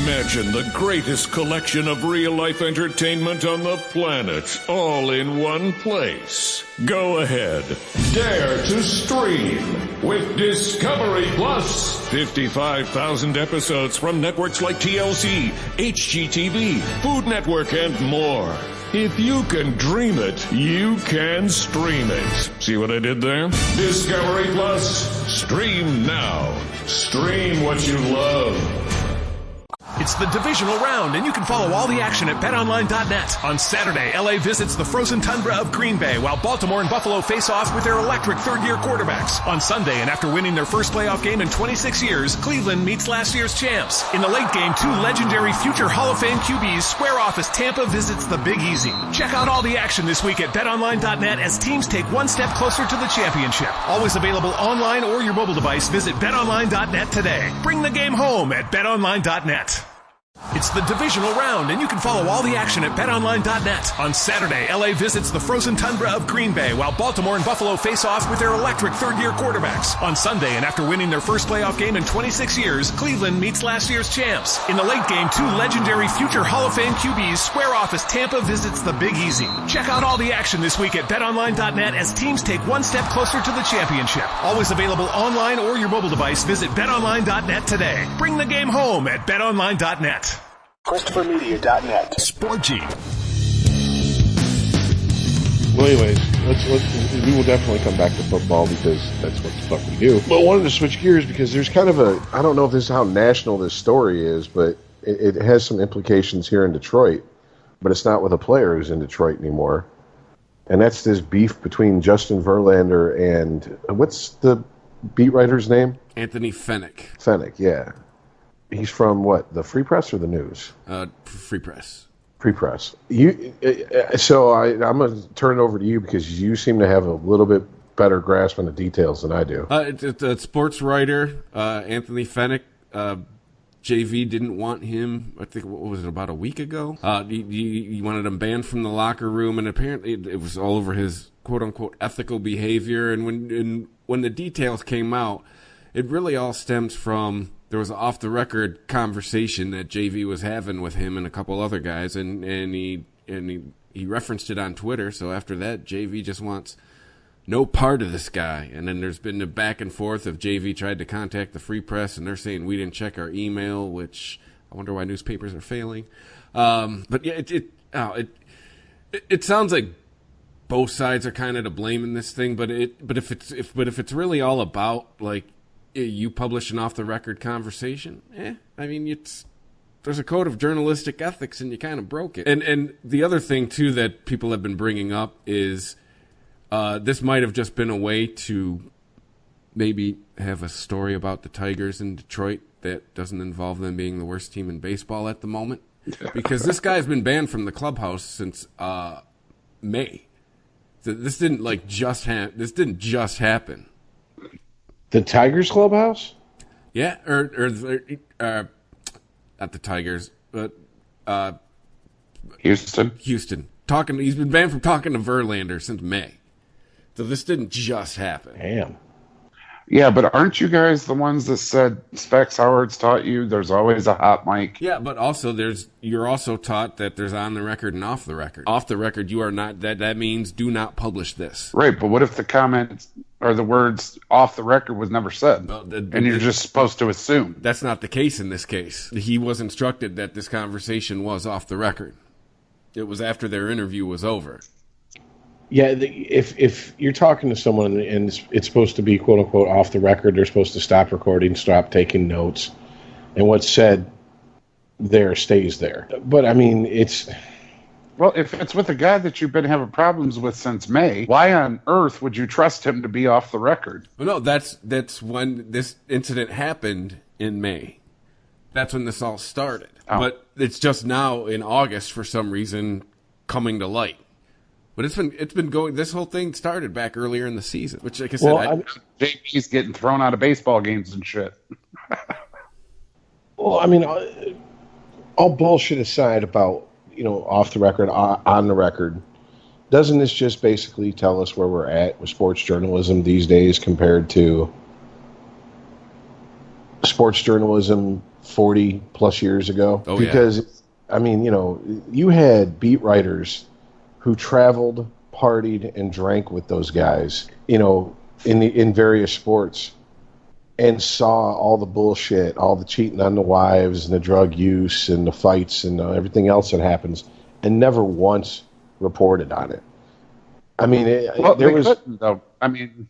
[SPEAKER 7] Imagine the greatest collection of real-life entertainment on the planet, all in one place. Go ahead. Dare to stream with Discovery Plus. 55,000 episodes from networks like TLC, HGTV, Food Network, and more. If you can dream it, you can stream it. See what I did there? Discovery Plus. Stream now. Stream what you love.
[SPEAKER 2] It's the divisional round, and you can follow all the action at BetOnline.net. On Saturday, LA visits the frozen tundra of Green Bay, while Baltimore and Buffalo face off with their electric third-year quarterbacks. On Sunday, and after winning their first playoff game in 26 years, Cleveland meets last year's champs. In the late game, two legendary future Hall of Fame QBs square off as Tampa visits the Big Easy. Check out all the action this week at BetOnline.net as teams take one step closer to the championship. Always available online or your mobile device. Visit BetOnline.net today. Bring the game home at BetOnline.net. It's the divisional round, and you can follow all the action at BetOnline.net. On Saturday, LA visits the frozen tundra of Green Bay, while Baltimore and Buffalo face off with their electric third-year quarterbacks. On Sunday, and after winning their first playoff game in 26 years, Cleveland meets last year's champs. In the late game, two legendary future Hall of Fame QBs square off as Tampa visits the Big Easy. Check out all the action this week at BetOnline.net as teams take one step closer to the championship. Always available online or your mobile device. Visit BetOnline.net today. Bring the game home at BetOnline.net.
[SPEAKER 1] ChristopherMedia.net.
[SPEAKER 2] Sporgy.
[SPEAKER 5] Well, anyways, we will definitely come back to football because that's what the fuck we do. But I wanted to switch gears because there's kind of I don't know if this is how national this story is, but it has some implications here in Detroit. But it's not with a player who's in Detroit anymore. And that's this beef between Justin Verlander and, what's the beat writer's name?
[SPEAKER 4] Anthony Fennick.
[SPEAKER 5] Fennick, yeah. He's from what? The Free Press or the News?
[SPEAKER 4] Free Press.
[SPEAKER 5] Free Press. So I'm going to turn it over to you because you seem to have a little bit better grasp on the details than I do.
[SPEAKER 4] It's a sports writer, Anthony Fennick. JV didn't want him, I think, what was it, about a week ago? He wanted him banned from the locker room, and apparently it was all over his quote-unquote ethical behavior. And when the details came out, it really all stems from... There was an off-the-record conversation that JV was having with him and a couple other guys, and he referenced it on Twitter. So after that, JV just wants no part of this guy. And then there's been a back and forth of JV tried to contact the Free Press, and they're saying we didn't check our email, which I wonder why newspapers are failing. But yeah, it sounds like both sides are kind of to blame in this thing. But if it's really all about like. You publish an off-the-record conversation, I mean, there's a code of journalistic ethics, and you kind of broke it. And the other thing, too, that people have been bringing up is this might have just been a way to maybe have a story about the Tigers in Detroit that doesn't involve them being the worst team in baseball at the moment. Because this guy's been banned from the clubhouse since May. So this didn't just happen.
[SPEAKER 5] The Tigers clubhouse?
[SPEAKER 4] Yeah, or not the Tigers, but
[SPEAKER 6] Houston.
[SPEAKER 4] He's been banned from talking to Verlander since May. So this didn't just happen.
[SPEAKER 5] Damn.
[SPEAKER 6] Yeah, but aren't you guys the ones that said Specs Howard's taught you there's always a hot mic?
[SPEAKER 4] Yeah, but also you're also taught that there's on the record and off the record. Off the record, you are not. That means do not publish this.
[SPEAKER 6] Right, but what if the comment or the words off the record was never said, and you're just supposed to assume?
[SPEAKER 4] That's not the case in this case. He was instructed that this conversation was off the record. It was after their interview was over.
[SPEAKER 5] Yeah, if you're talking to someone and it's supposed to be quote unquote off the record, they're supposed to stop recording, stop taking notes, and what's said there stays there. But I mean,
[SPEAKER 6] well, if it's with a guy that you've been having problems with since May, why on earth would you trust him to be off the record?
[SPEAKER 4] Well, no, that's when this incident happened in May. That's when this all started. Oh. But it's just now in August for some reason coming to light. But it's been going. This whole thing started back earlier in the season, which, like I said,
[SPEAKER 6] JP's getting thrown out of baseball games and shit.
[SPEAKER 5] Well, I mean, all bullshit aside about off the record, on the record, doesn't this just basically tell us where we're at with sports journalism these days compared to sports journalism 40 plus years ago?
[SPEAKER 4] Oh,
[SPEAKER 5] because
[SPEAKER 4] yeah.
[SPEAKER 5] I mean, you had beat writers who traveled, partied, and drank with those guys, in various sports, and saw all the bullshit, all the cheating on the wives, and the drug use, and the fights, and everything else that happens, and never once reported on it. I mean,
[SPEAKER 6] couldn't, though. I mean,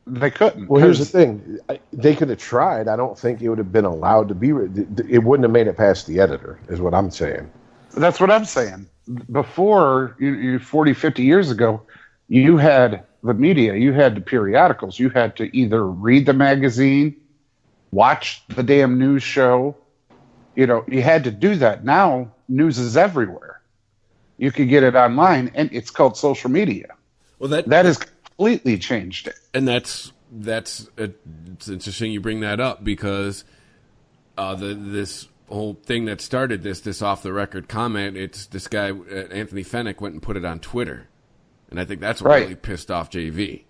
[SPEAKER 6] They couldn't.
[SPEAKER 5] Well, here's the thing. They could have tried. I don't think it would have been allowed to be. It wouldn't have made it past the editor, is what I'm saying.
[SPEAKER 6] That's what I'm saying. Before, 40, 50 years ago, you had the media, you had the periodicals, you had to either read the magazine, watch the damn news show. You had to do that. Now, news is everywhere. You could get it online, and it's called social media.
[SPEAKER 4] Well,
[SPEAKER 6] that has completely changed it.
[SPEAKER 4] And it's interesting you bring that up, because this whole thing that started this off the record comment, it's this guy Anthony Fennick went and put it on Twitter, and I think that's what really pissed off JV.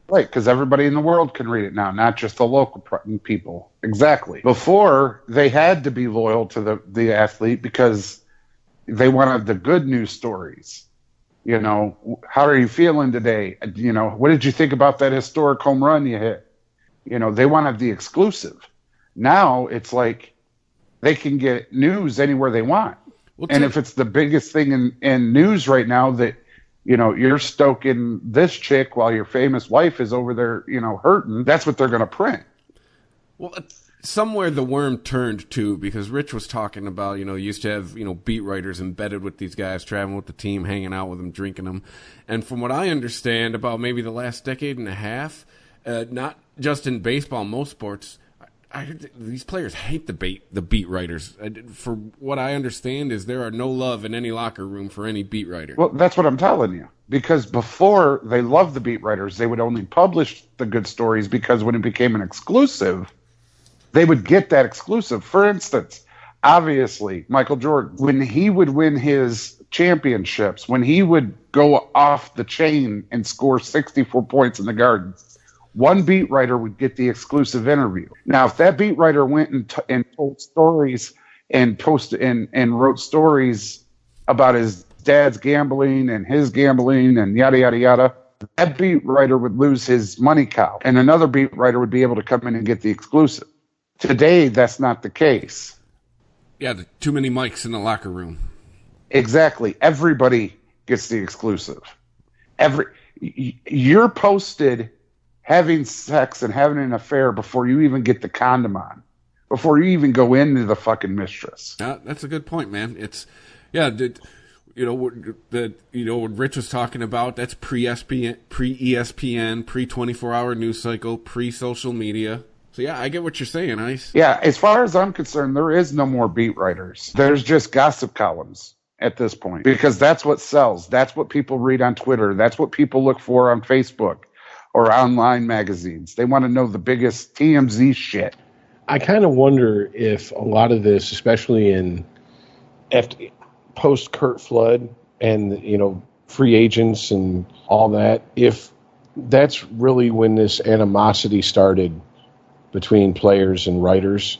[SPEAKER 6] Right, because everybody in the world can read it now, not just the local people. Exactly. Before, they had to be loyal to the athlete because they wanted the good news stories. How are you feeling today? What did you think about that historic home run you hit? They wanted the exclusive. Now it's like they can get news anywhere they want. Well, and if it's the biggest thing in news right now that, you're stoking this chick while your famous wife is over there, hurting, that's what they're going to print.
[SPEAKER 4] Well, somewhere the worm turned too, because Rich was talking about, used to have, beat writers embedded with these guys, traveling with the team, hanging out with them, drinking them. And from what I understand about maybe the last decade and a half, not just in baseball, most sports, these players hate the beat writers. For what I understand is there are no love in any locker room for any beat writer.
[SPEAKER 6] Well, that's what I'm telling you. Because before they loved the beat writers, they would only publish the good stories because when it became an exclusive, they would get that exclusive. For instance, obviously, Michael Jordan, when he would win his championships, when he would go off the chain and score 64 points in the Garden, one beat writer would get the exclusive interview. Now, if that beat writer went and told stories and posted and wrote stories about his dad's gambling and his gambling and yada, yada, yada, that beat writer would lose his money cow. And another beat writer would be able to come in and get the exclusive. Today, that's not the case.
[SPEAKER 4] Yeah, too many mics in the locker room.
[SPEAKER 6] Exactly. Everybody gets the exclusive. You're posted having sex and having an affair before you even get the condom on, before you even go into the fucking mistress.
[SPEAKER 4] That's a good point, man. It's, what Rich was talking about, that's pre-ESPN, pre-24-hour news cycle, pre-social media. So, yeah, I get what you're saying, Ice.
[SPEAKER 6] Yeah, as far as I'm concerned, there is no more beat writers. There's just gossip columns at this point because that's what sells. That's what people read on Twitter. That's what people look for on Facebook or online magazines. They want to know the biggest TMZ shit.
[SPEAKER 5] I kind of wonder if a lot of this, especially in post Curt Flood and, free agents and all that, if that's really when this animosity started between players and writers,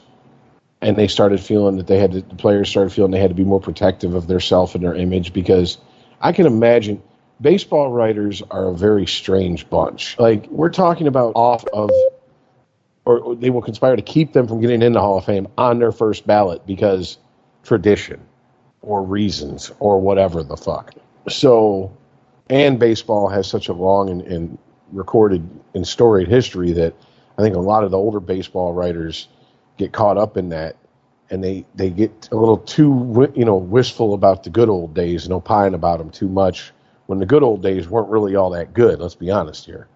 [SPEAKER 5] and they started feeling that the players started feeling they had to be more protective of their self and their image, because I can imagine baseball writers are a very strange bunch. Like, we're talking about or they will conspire to keep them from getting in the Hall of Fame on their first ballot because tradition or reasons or whatever the fuck. So, and baseball has such a long and recorded and storied history that I think a lot of the older baseball writers get caught up in that, and they get a little too wistful about the good old days and opine about them too much when the good old days weren't really all that good. Let's be honest here,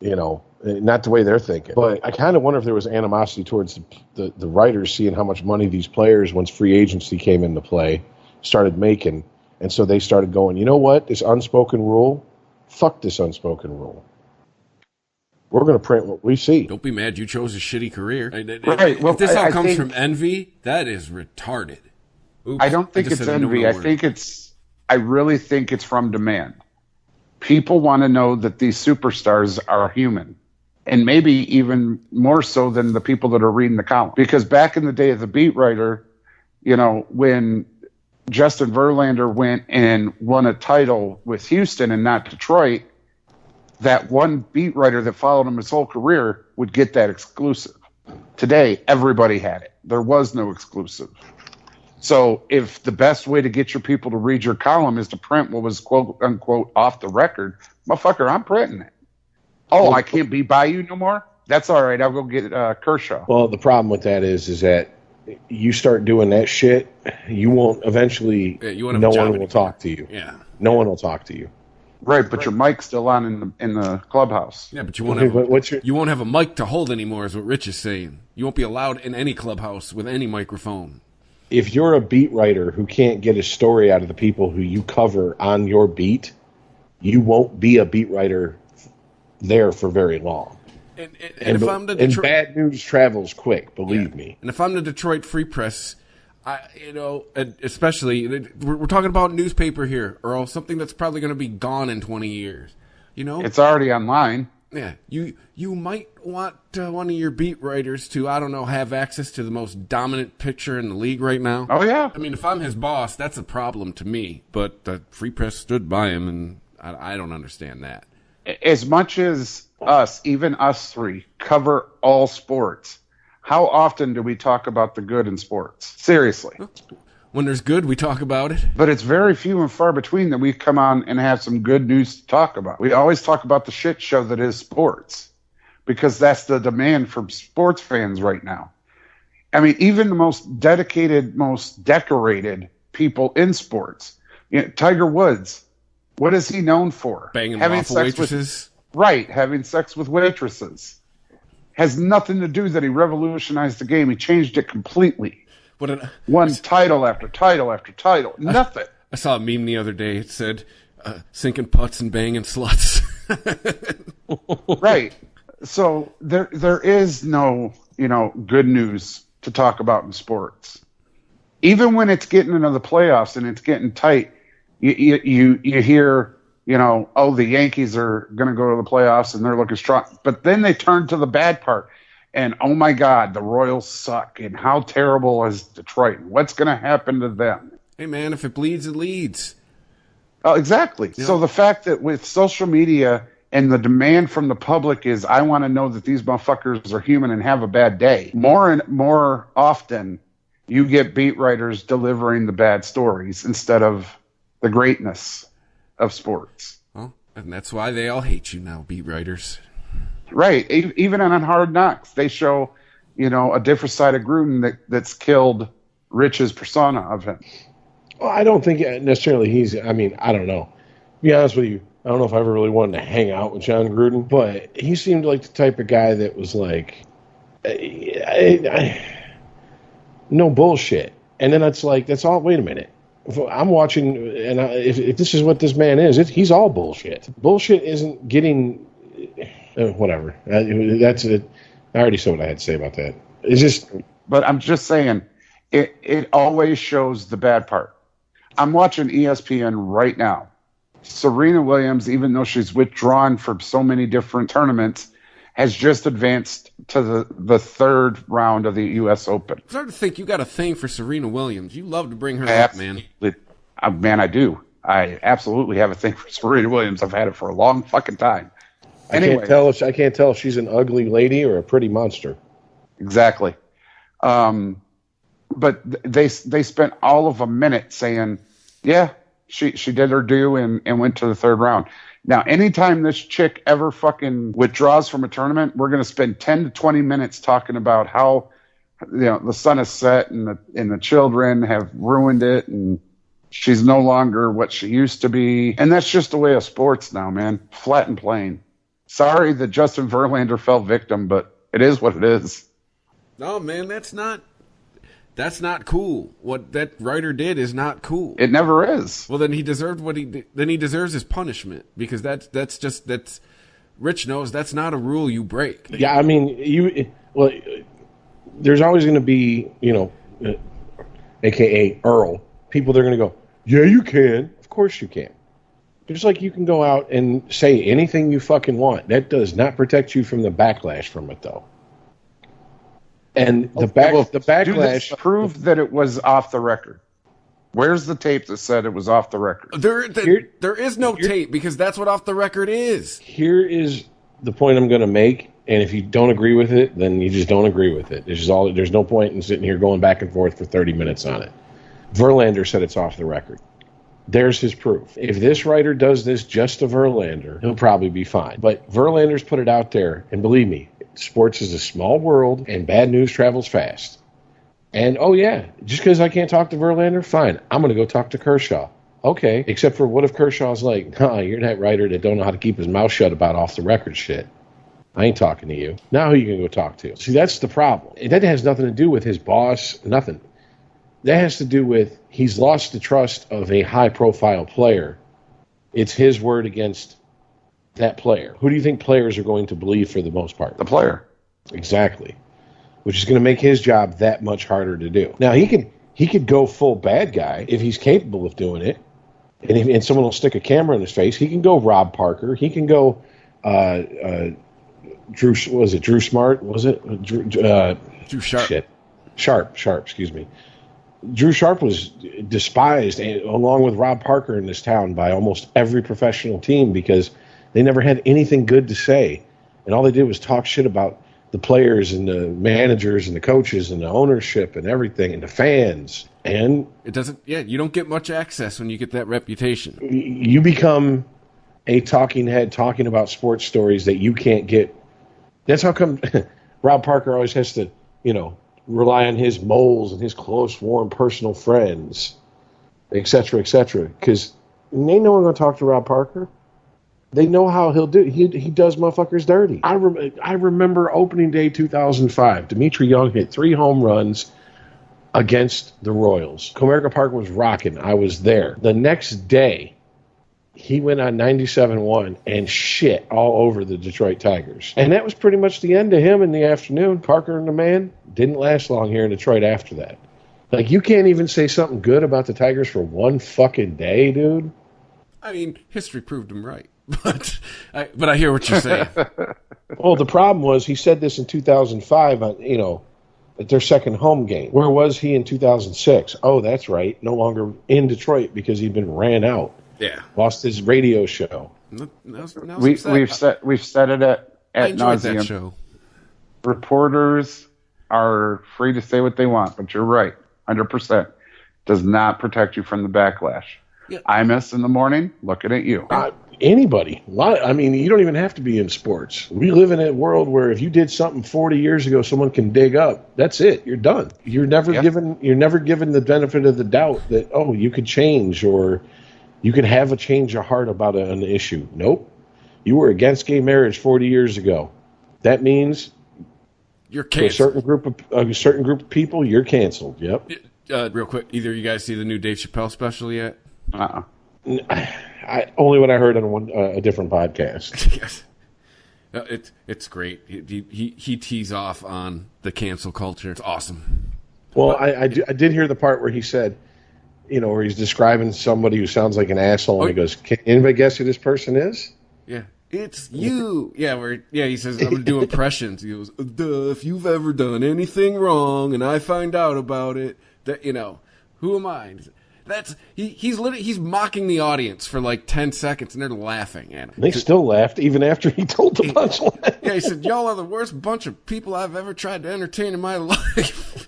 [SPEAKER 5] not the way they're thinking. But I kind of wonder if there was animosity towards the writers seeing how much money these players, once free agency came into play, started making, and so they started going, you know what, this unspoken rule, fuck this unspoken rule. We're going to print what we see.
[SPEAKER 4] Don't be mad you chose a shitty career.
[SPEAKER 6] Right. Well,
[SPEAKER 4] if this all comes from envy, that is retarded. Oops,
[SPEAKER 6] I don't think it's envy. I really think it's from demand. People want to know that these superstars are human, and maybe even more so than the people that are reading the column. Because back in the day of the beat writer, when Justin Verlander went and won a title with Houston and not Detroit, that one beat writer that followed him his whole career would get that exclusive. Today, everybody had it. There was no exclusive. So if the best way to get your people to read your column is to print what was quote unquote off the record, motherfucker, I'm printing it. Oh, I can't be by you no more? That's all right. I'll go get Kershaw.
[SPEAKER 5] Well, the problem with that is that you start doing that shit, you won't eventually.
[SPEAKER 4] Yeah, you won't have
[SPEAKER 5] no
[SPEAKER 4] a job
[SPEAKER 5] one will
[SPEAKER 4] anymore.
[SPEAKER 5] talk to you.
[SPEAKER 4] Yeah.
[SPEAKER 5] No one will talk to you.
[SPEAKER 6] Right, but your mic's still on in the clubhouse.
[SPEAKER 4] Yeah, but you won't
[SPEAKER 5] Okay,
[SPEAKER 4] have
[SPEAKER 5] but what's your-
[SPEAKER 4] you won't have a mic to hold anymore, is what Rich is saying. You won't be allowed in any clubhouse with any microphone.
[SPEAKER 5] If you're a beat writer who can't get a story out of the people who you cover on your beat, you won't be a beat writer there for very long.
[SPEAKER 4] And if I'm the
[SPEAKER 5] And
[SPEAKER 4] Detroit,
[SPEAKER 5] bad news travels quick, believe me.
[SPEAKER 4] and if I'm the Detroit Free Press, and especially we're talking about newspaper here, Earl, something that's probably going to be gone in 20 years. You know,
[SPEAKER 6] It's already online.
[SPEAKER 4] yeah. You might want one of your beat writers to, I don't know, have access to the most dominant pitcher in the league right now.
[SPEAKER 6] Oh, yeah.
[SPEAKER 4] I mean, if I'm his boss, that's a problem to me. But the Free Press stood by him, and I don't understand that.
[SPEAKER 6] As much as us, even us three, cover all sports, how often do we talk about the good in sports? Seriously.
[SPEAKER 4] When there's good, we talk about it.
[SPEAKER 6] But it's very few and far between that we come on and have some good news to talk about. We always talk about the shit show that is sports because that's the demand from sports fans right now. I mean, even the most dedicated, most decorated people in sports, Tiger Woods, what is he known for?
[SPEAKER 4] Banging waffle waitresses.
[SPEAKER 6] Having sex with waitresses. Has nothing to do that he revolutionized the game. He changed it completely. Won title after title after title. Nothing.
[SPEAKER 4] I saw a meme the other day. It said, sinking putts and banging sluts.
[SPEAKER 6] Right. So there is no, good news to talk about in sports. Even when it's getting into the playoffs and it's getting tight, you hear, the Yankees are going to go to the playoffs and they're looking strong. But then they turn to the bad part. And, oh, my God, the Royals suck. And how terrible is Detroit? What's going to happen to them?
[SPEAKER 4] Hey, man, if it bleeds, it leads.
[SPEAKER 6] Oh, exactly.
[SPEAKER 4] Yeah.
[SPEAKER 6] So the fact that with social media and the demand from the public is I want to know that these motherfuckers are human and have a bad day, more and more often you get beat writers delivering the bad stories instead of the greatness of sports.
[SPEAKER 4] Well, and that's why they all hate you now, beat writers.
[SPEAKER 6] Right. Even on Hard Knocks, they show, a different side of Gruden that's killed Rich's persona of him.
[SPEAKER 5] Well, I don't think necessarily I don't know. To be honest with you, I don't know if I ever really wanted to hang out with John Gruden, but he seemed like the type of guy that was like, no bullshit. And then it's like, that's all, wait a minute. If I'm watching, and if this is what this man is, he's all bullshit. Bullshit isn't getting... whatever. That's it. I already said what I had to say about that. It's just.
[SPEAKER 6] But I'm just saying, it always shows the bad part. I'm watching ESPN right now. Serena Williams, even though she's withdrawn from so many different tournaments, has just advanced to the third round of the U.S. Open.
[SPEAKER 4] It's hard to think you got a thing for Serena Williams. You love to bring her up, man.
[SPEAKER 6] Man, I do. I absolutely have a thing for Serena Williams. I've had it for a long fucking time. Anyway,
[SPEAKER 5] I can't tell if she's an ugly lady or a pretty monster.
[SPEAKER 6] Exactly. But they spent all of a minute saying, yeah, she did her due and went to the third round. Now, anytime this chick ever fucking withdraws from a tournament, we're going to spend 10 to 20 minutes talking about how the sun is set and the children have ruined it and she's no longer what she used to be. And that's just the way of sports now, man. Flat and plain. Sorry that Justin Verlander fell victim, but it is what it is.
[SPEAKER 4] No, man, that's not cool. What that writer did is not cool.
[SPEAKER 6] It never is.
[SPEAKER 4] Well, then he deserved what he did. Then he deserves his punishment because that's Rich knows that's not a rule you break.
[SPEAKER 5] Yeah, I mean, there's always going to be, AKA Earl, people that are going to go, yeah, you can. Of course you can. Just like you can go out and say anything you fucking want. That does not protect you from the backlash from it, though. And the backlash
[SPEAKER 6] proved that it was off the record. Where's the tape that said it was off the record?
[SPEAKER 4] There is no tape because that's what off the record is.
[SPEAKER 5] Here is the point I'm going to make, and if you don't agree with it, then you just don't agree with it. There's no point in sitting here going back and forth for 30 minutes on it. Verlander said it's off the record. There's his proof. If this writer does this just to Verlander, he'll probably be fine. But Verlander's put it out there, and believe me, sports is a small world, and bad news travels fast. And, oh yeah, just because I can't talk to Verlander, fine, I'm going to go talk to Kershaw. Okay, except for what if Kershaw's like, nah, you're that writer that don't know how to keep his mouth shut about off-the-record shit. I ain't talking to you. Now who you going to go talk to? See, that's the problem. That has nothing to do with his boss, nothing. That has to do with he's lost the trust of a high-profile player. It's his word against that player. Who do you think players are going to believe for the most part?
[SPEAKER 6] The player.
[SPEAKER 5] Exactly. Which is going to make his job that much harder to do. Now, he could go full bad guy if he's capable of doing it, and someone will stick a camera in his face. He can go Rob Parker. He can go Drew. Was it Drew Smart? Was it
[SPEAKER 4] Drew Sharp?
[SPEAKER 5] Shit. Sharp. Excuse me. Drew Sharp was despised, along with Rob Parker, in this town by almost every professional team because they never had anything good to say, and all they did was talk shit about the players and the managers and the coaches and the ownership and everything and the fans. And
[SPEAKER 4] it doesn't. Yeah, you don't get much access when you get that reputation.
[SPEAKER 5] You become a talking head talking about sports stories that you can't get. That's how come Rob Parker always has to, rely on his moles and his close, warm, personal friends, et cetera, because they know I'm going to talk to Rob Parker. They know how he'll do. He does motherfuckers dirty. I remember opening day 2005. Dimitri Young hit 3 home runs against the Royals. Comerica Park was rocking. I was there. The next day, he went on 97.1 and shit all over the Detroit Tigers. And that was pretty much the end of him in the afternoon. Parker and the man didn't last long here in Detroit after that. Like, you can't even say something good about the Tigers for one fucking day, dude.
[SPEAKER 4] I mean, history proved him right. But I hear what you're saying.
[SPEAKER 5] Well, the problem was he said this in 2005, at their second home game. Where was he in 2006? Oh, that's right. No longer in Detroit because he'd been ran out.
[SPEAKER 4] Yeah.
[SPEAKER 5] Lost his radio show.
[SPEAKER 6] We've said it at nauseam.
[SPEAKER 4] That show.
[SPEAKER 6] Reporters are free to say what they want, but you're right. 100% does not protect you from the backlash. Yeah. I miss in the morning looking at you.
[SPEAKER 5] Anybody. I mean, you don't even have to be in sports. We live in a world where if you did something 40 years ago, someone can dig up. That's it. You're done. You're never given the benefit of the doubt that, you could change or you could have a change of heart about an issue. Nope. You were against gay marriage 40 years ago. That means
[SPEAKER 4] you're canceled.
[SPEAKER 5] A certain group of people, you're canceled. Yep.
[SPEAKER 4] Real quick, either of you guys see the new Dave Chappelle special yet?
[SPEAKER 5] Only what I heard on a different podcast.
[SPEAKER 4] Yes. It's great. He tees off on the cancel culture. It's awesome.
[SPEAKER 5] Well, I did hear the part where he said, where he's describing somebody who sounds like an asshole, and he goes, "Can anybody guess who this person is?"
[SPEAKER 4] Yeah, it's you. He says, "I'm gonna do impressions." He goes, "Duh, if you've ever done anything wrong and I find out about it, that who am I?" He's mocking the audience for like 10 seconds, and they're laughing at him.
[SPEAKER 5] They still laughed even after he told the punchline.
[SPEAKER 4] Yeah, he said, "Y'all are the worst bunch of people I've ever tried to entertain in my life."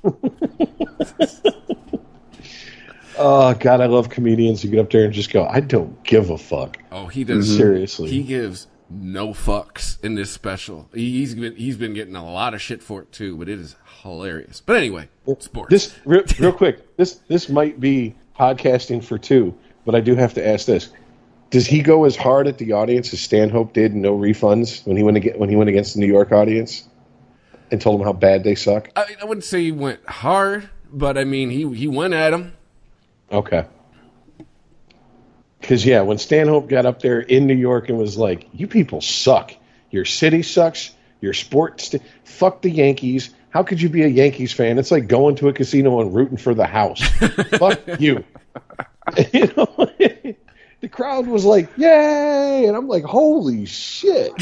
[SPEAKER 5] Oh, God, I love comedians who get up there and just go, "I don't give a fuck."
[SPEAKER 4] Oh, he does.
[SPEAKER 5] Seriously.
[SPEAKER 4] He gives no fucks in this special. He's been getting a lot of shit for it, too, but it is hilarious. But anyway, sports.
[SPEAKER 5] This, real quick, this might be podcasting for two, but I do have to ask this. Does he go as hard at the audience as Stanhope did in No Refunds when he went against the New York audience and told them how bad they suck?
[SPEAKER 4] I wouldn't say he went hard, but I mean, he went at him. Okay.
[SPEAKER 5] Because, when Stanhope got up there in New York and was like, "You people suck. Your city sucks. Your sports, fuck the Yankees. How could you be a Yankees fan? It's like going to a casino and rooting for the house." Fuck you. The crowd was like, "Yay!" And I'm like, "Holy shit."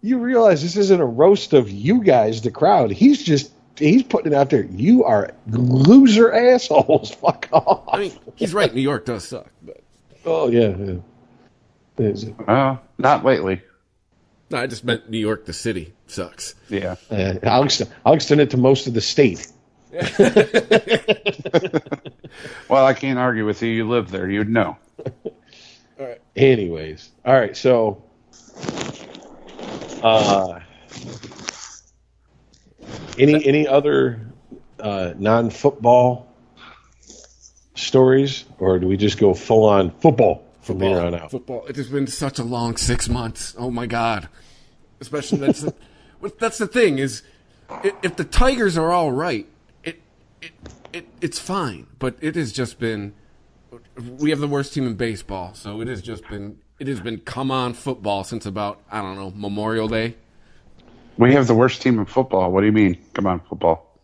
[SPEAKER 5] You realize this isn't a roast of you guys, the crowd. He's putting it out there. You are loser assholes. Fuck off.
[SPEAKER 4] I mean, he's right. New York does suck. But.
[SPEAKER 5] Oh, yeah.
[SPEAKER 6] Not lately.
[SPEAKER 4] No, I just meant New York, the city, sucks.
[SPEAKER 6] Yeah.
[SPEAKER 5] I'll extend it to most of the state.
[SPEAKER 6] Well, I can't argue with you. You live there. You'd know.
[SPEAKER 5] All right. Anyways. All right. So, any other non-football stories, or do we just go full-on football from here on out?
[SPEAKER 4] Football. It has been such a long 6 months. Oh, my God. Especially that's the thing is, if the Tigers are all right, it's fine. But it has just been. We have the worst team in baseball, so it has been come on football since about, I don't know, Memorial Day.
[SPEAKER 6] We have the worst team in football. What do you mean? Come on, football.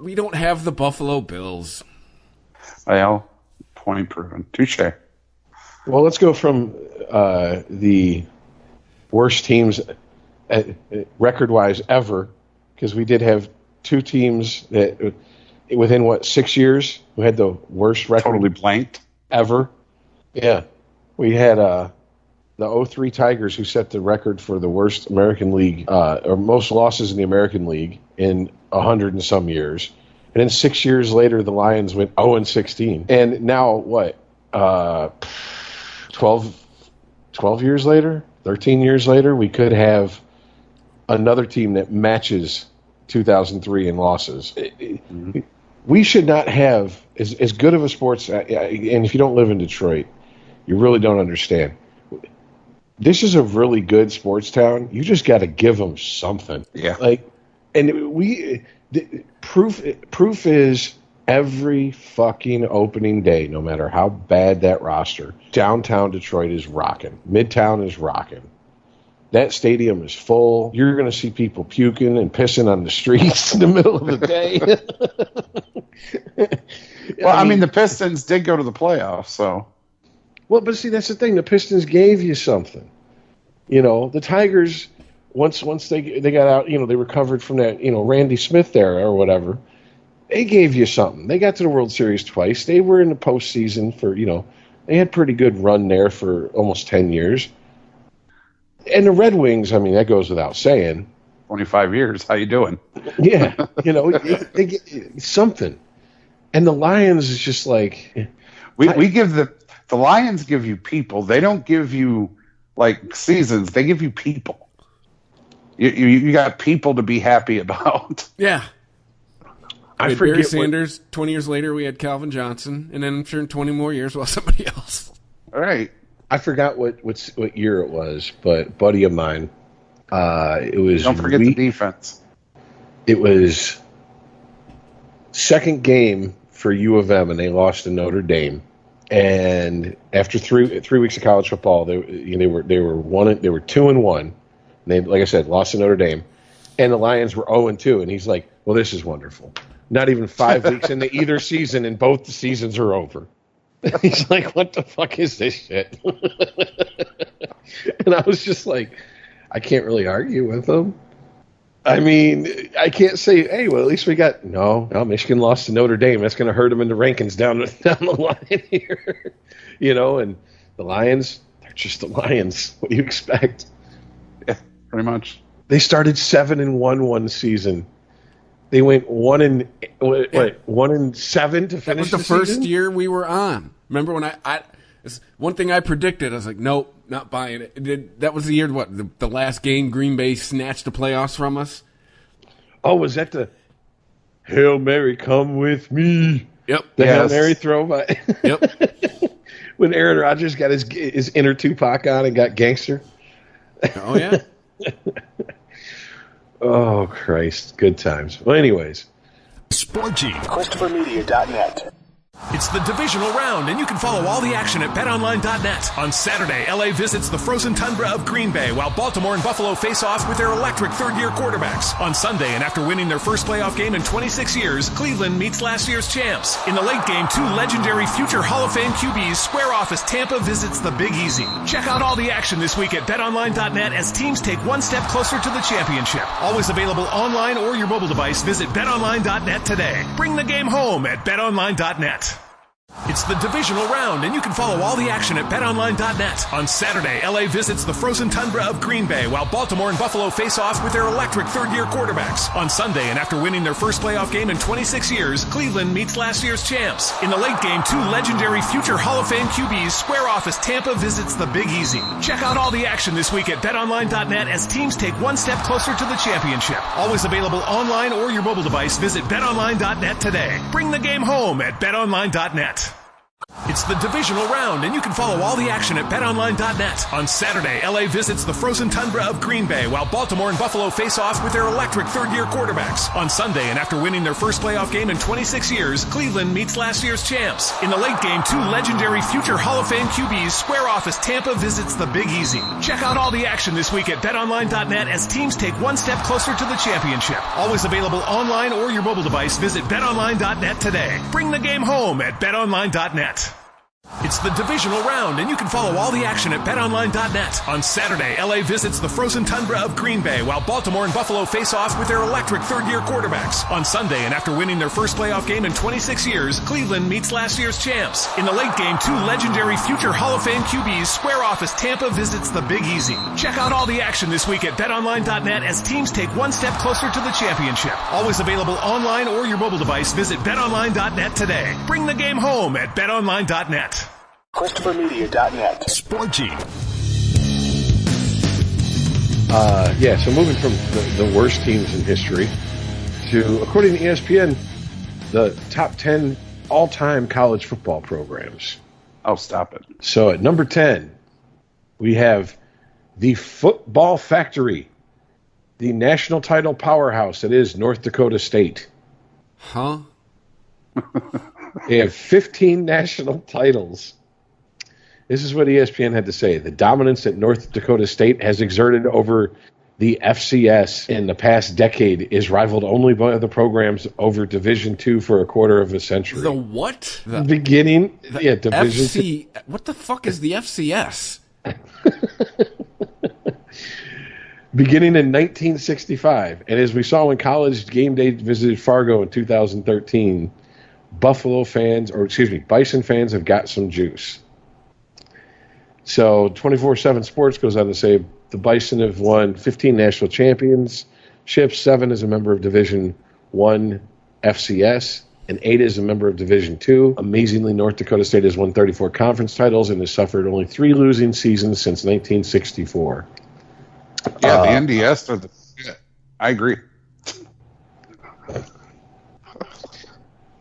[SPEAKER 4] We don't have the Buffalo Bills.
[SPEAKER 6] Well, point proven. Touche.
[SPEAKER 5] Well, let's go from the worst teams record-wise ever, because we did have two teams that within 6 years who had the worst record
[SPEAKER 6] Totally blanked.
[SPEAKER 5] ever. Yeah, we had the 03 Tigers, who set the record for the worst American League or most losses in the American League in 100 and some years. And then 6 years later, the Lions went 0-16. And now what? 12 years later, 13 years later, we could have another team that matches 2003 in losses. Mm-hmm. We should not have as good of a sports. And if you don't live in Detroit, you really don't understand. This is a really good sports town. You just got to give them something.
[SPEAKER 6] Yeah.
[SPEAKER 5] Proof is every fucking opening day, no matter how bad that roster, downtown Detroit is rocking. Midtown is rocking. That stadium is full. You're going to see people puking and pissing on the streets in the middle of the day.
[SPEAKER 6] Well, I mean, the Pistons did go to the playoffs, so.
[SPEAKER 5] Well, but see, that's the thing. The Pistons gave you something. You know, the Tigers, once they got out, you know, they recovered from that, you know, Randy Smith era or whatever, they gave you something. They got to the World Series twice. They were in the postseason for, you know, they had a pretty good run there for almost 10 years. And the Red Wings, I mean, that goes without saying.
[SPEAKER 6] 25 years. How you doing?
[SPEAKER 5] Yeah. You know, they get something. And the Lions is just like.
[SPEAKER 6] We give the Lions give you people. They don't give you, like, seasons. They give you people. You got people to be happy about.
[SPEAKER 4] Yeah.
[SPEAKER 5] I
[SPEAKER 4] forget Barry Sanders. 20 years later, we had Calvin Johnson, and then I'm sure in 20 more years, we'll have somebody else.
[SPEAKER 6] All right.
[SPEAKER 5] I forgot what year it was, but a buddy of mine, it was.
[SPEAKER 6] Don't forget the defense.
[SPEAKER 5] It was second game for U of M, and they lost to Notre Dame. And after three weeks of college football, they were 2-1. And they, like I said, lost to Notre Dame, and the Lions were 0-2. And he's like, "Well, this is wonderful. Not even 5 weeks into either season, and both the seasons are over." He's like, "What the fuck is this shit?" And I was just like, I can't really argue with him. I mean, I can't say, "Hey, well, at least we got." No, Michigan lost to Notre Dame. That's going to hurt them in the rankings down the line here, you know. And the Lions, they're just the Lions. What do you expect?
[SPEAKER 6] Yeah, pretty much.
[SPEAKER 5] They started 7-1 one season. They went 1-7 to finish.
[SPEAKER 4] That was the first year we were on. Remember when I one thing I predicted? I was like, nope, not buying it. That was the year. What the last game Green Bay snatched the playoffs from us.
[SPEAKER 5] Oh, was that the Hail Mary, come with me?
[SPEAKER 4] Yep.
[SPEAKER 5] The Hail Mary throw by.
[SPEAKER 4] Yep.
[SPEAKER 5] When Aaron Rodgers got his inner Tupac on and got gangster.
[SPEAKER 4] Oh yeah.
[SPEAKER 5] Oh, Christ. Good times. Well, anyways.
[SPEAKER 2] Sporgy.
[SPEAKER 1] ChristopherMedia.net.
[SPEAKER 2] It's the divisional round, and you can follow all the action at BetOnline.net. On Saturday, LA visits the frozen tundra of Green Bay, while Baltimore and Buffalo face off with their electric third-year quarterbacks. On Sunday, and after winning their first playoff game in 26 years, Cleveland meets last year's champs. In the late game, two legendary future Hall of Fame QBs square off as Tampa visits the Big Easy. Check out all the action this week at BetOnline.net as teams take one step closer to the championship. Always available online or your mobile device. Visit BetOnline.net today. Bring the game home at BetOnline.net. It's the divisional round, and you can follow all the action at BetOnline.net. On Saturday, LA visits the frozen tundra of Green Bay, while Baltimore and Buffalo face off with their electric third-year quarterbacks. On Sunday, and after winning their first playoff game in 26 years, Cleveland meets last year's champs. In the late game, two legendary future Hall of Fame QBs square off as Tampa visits the Big Easy. Check out all the action this week at BetOnline.net as teams take one step closer to the championship. Always available online or your mobile device. Visit BetOnline.net today. Bring the game home at BetOnline.net. It's the divisional round, and you can follow all the action at BetOnline.net. On Saturday, LA visits the frozen tundra of Green Bay, while Baltimore and Buffalo face off with their electric third-year quarterbacks. On Sunday, and after winning their first playoff game in 26 years, Cleveland meets last year's champs. In the late game, two legendary future Hall of Fame QBs square off as Tampa visits the Big Easy. Check out all the action this week at BetOnline.net as teams take one step closer to the championship. Always available online or your mobile device. Visit BetOnline.net today. Bring the game home at BetOnline.net. It's the divisional round, and you can follow all the action at BetOnline.net. On Saturday, LA visits the frozen tundra of Green Bay, while Baltimore and Buffalo face off with their electric third-year quarterbacks. On Sunday, and after winning their first playoff game in 26 years, Cleveland meets last year's champs. In the late game, two legendary future Hall of Fame QBs square off as Tampa visits the Big Easy. Check out all the action this week at BetOnline.net as teams take one step closer to the championship. Always available online or your mobile device. Visit BetOnline.net today. Bring the game home at BetOnline.net.
[SPEAKER 1] ChristopherMedia.net.
[SPEAKER 2] Sporgy.
[SPEAKER 5] So moving from the worst teams in history to, according to ESPN, the top 10 all-time college football programs.
[SPEAKER 6] Oh, stop it.
[SPEAKER 5] So at number 10, we have the Football Factory, the national title powerhouse that is North Dakota State.
[SPEAKER 4] Huh?
[SPEAKER 5] They have 15 national titles. This is what ESPN had to say. The dominance that North Dakota State has exerted over the FCS in the past decade is rivaled only by other programs over Division II for a quarter of a century.
[SPEAKER 4] The what?
[SPEAKER 5] Division
[SPEAKER 4] FC. What the fuck is the FCS?
[SPEAKER 5] Beginning in 1965, and as we saw when College Game Day visited Fargo in 2013, Bison fans have got some juice. So 24/7 Sports goes on to say the Bison have won 15 national championships, 7 as a member of Division I FCS, and 8 as a member of Division II. Amazingly, North Dakota State has won 34 conference titles and has suffered only 3 losing seasons since 1964.
[SPEAKER 6] Yeah, the NDS are the shit. I agree.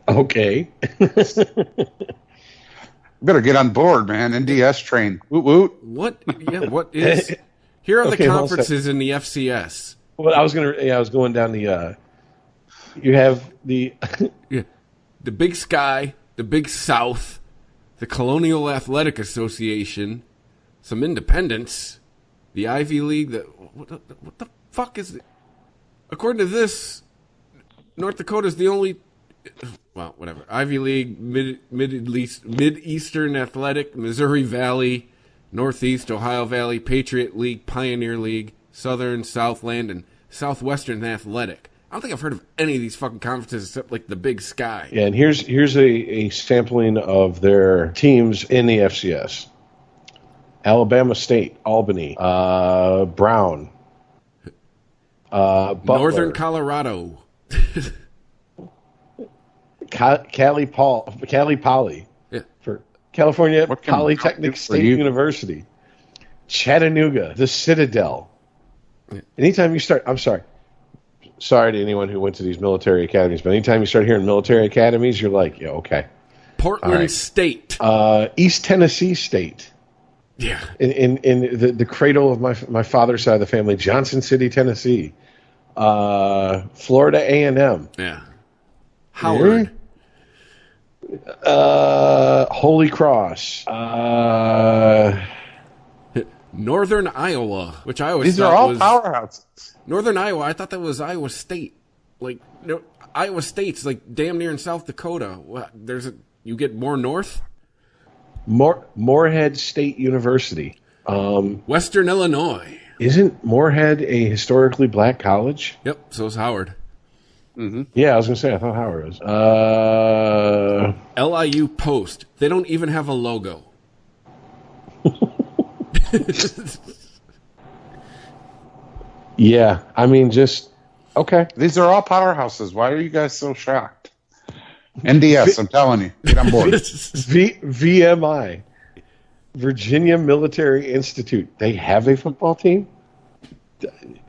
[SPEAKER 5] Okay.
[SPEAKER 6] Better get on board, man. NDS train. Woot woot.
[SPEAKER 4] What? Yeah. What is? Here are the conferences in the FCS.
[SPEAKER 5] Well, I was going down the. You have the.
[SPEAKER 4] The Big Sky, the Big South, the Colonial Athletic Association, some independents, the Ivy League. What the fuck is it? According to this, North Dakota is the only. Well, whatever. Ivy League, Mid-Eastern Athletic, Missouri Valley, Northeast, Ohio Valley, Patriot League, Pioneer League, Southern, Southland, and Southwestern Athletic. I don't think I've heard of any of these fucking conferences except like the Big Sky.
[SPEAKER 5] Yeah, and here's a sampling of their teams in the FCS. Alabama State, Albany, Brown, Butler,
[SPEAKER 4] Northern Colorado.
[SPEAKER 5] Cali Poly, for California Polytechnic State University, Chattanooga, the Citadel. Yeah. Anytime you start, I'm sorry to anyone who went to these military academies, but anytime you start hearing military academies, you're like, yeah, okay.
[SPEAKER 4] Portland State,
[SPEAKER 5] East Tennessee State.
[SPEAKER 4] Yeah,
[SPEAKER 5] in the cradle of my father's side of the family, Johnson City, Tennessee, Florida A&M.
[SPEAKER 4] Yeah. Howard.
[SPEAKER 5] Holy Cross.
[SPEAKER 4] Northern Iowa, which I always
[SPEAKER 6] these
[SPEAKER 4] thought
[SPEAKER 6] are all
[SPEAKER 4] was
[SPEAKER 6] powerhouses.
[SPEAKER 4] Northern Iowa. I thought that was Iowa State. Like, Iowa State's like damn near in South Dakota. You get more north.
[SPEAKER 5] Morehead State University.
[SPEAKER 4] Western Illinois.
[SPEAKER 5] Isn't Morehead a historically black college?
[SPEAKER 4] Yep. So is Howard.
[SPEAKER 6] Mm-hmm.
[SPEAKER 5] Yeah, I was going to say, I thought Howard was.
[SPEAKER 4] LIU Post. They don't even have a logo.
[SPEAKER 5] Yeah, I mean, just, okay.
[SPEAKER 6] These are all powerhouses. Why are you guys so shocked? NDS, I'm telling you. Get on board.
[SPEAKER 5] VMI, Virginia Military Institute. They have a football team?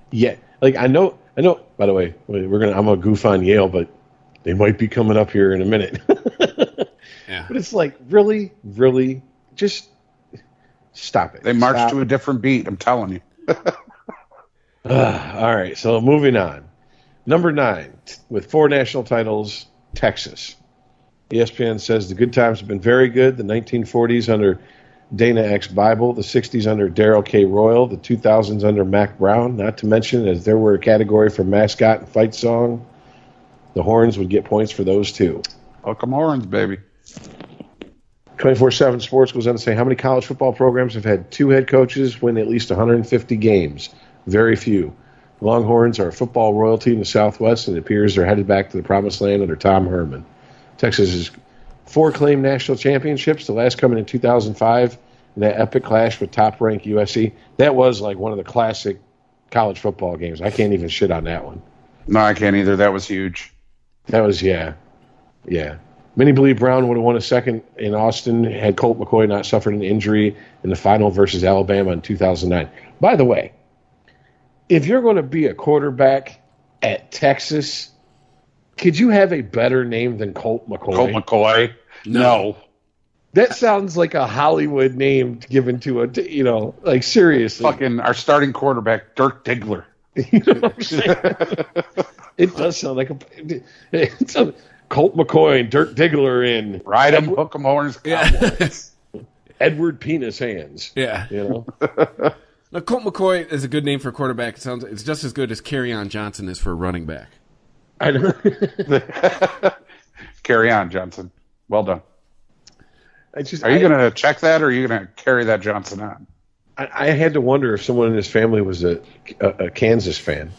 [SPEAKER 5] Yeah. Like, I know, by the way, I'm going to goof on Yale, but they might be coming up here in a minute.
[SPEAKER 4] Yeah.
[SPEAKER 5] But it's like, really, just stop it.
[SPEAKER 6] They march to a different beat, I'm telling you.
[SPEAKER 5] All right, so moving on. Number 9, with 4 national titles, Texas. ESPN says the good times have been very good. The 1940s under Dana X. Bible, the 60s under Darrell K. Royal, the 2000s under Mac Brown, not to mention, as there were a category for mascot and fight song, the Horns would get points for those too.
[SPEAKER 6] Welcome Horns, baby.
[SPEAKER 5] 24/7 Sports goes on to say, how many college football programs have had 2 head coaches win at least 150 games? Very few. The Longhorns are a football royalty in the Southwest, and it appears they're headed back to the promised land under Tom Herman. Texas has 4 claimed national championships, the last coming in 2005, in that epic clash with top-ranked USC. That was like one of the classic college football games. I can't even shit on that one.
[SPEAKER 6] No, I can't either. That was huge.
[SPEAKER 5] That was, yeah. Many believe Brown would have won a second in Austin had Colt McCoy not suffered an injury in the final versus Alabama in 2009. By the way, if you're going to be a quarterback at Texas, could you have a better name than Colt McCoy?
[SPEAKER 6] Colt McCoy? No.
[SPEAKER 5] That sounds like a Hollywood name given to like seriously.
[SPEAKER 6] Fucking our starting quarterback, Dirk Diggler.
[SPEAKER 5] You know what I'm saying? It does sound like it's a Colt McCoy and Dirk Diggler in.
[SPEAKER 6] Ride 'em, hook 'em, Horns, Cowboys.
[SPEAKER 5] Edward Penis Hands.
[SPEAKER 4] Yeah. Now, Colt McCoy is a good name for a quarterback. It's just as good as Kerryon Johnson is for a running back.
[SPEAKER 5] I know.
[SPEAKER 6] Carry on, Johnson. Well done. Are you
[SPEAKER 5] I
[SPEAKER 6] going to check that, or are you going to carry that Johnson on?
[SPEAKER 5] I had to wonder if someone in his family was a Kansas fan.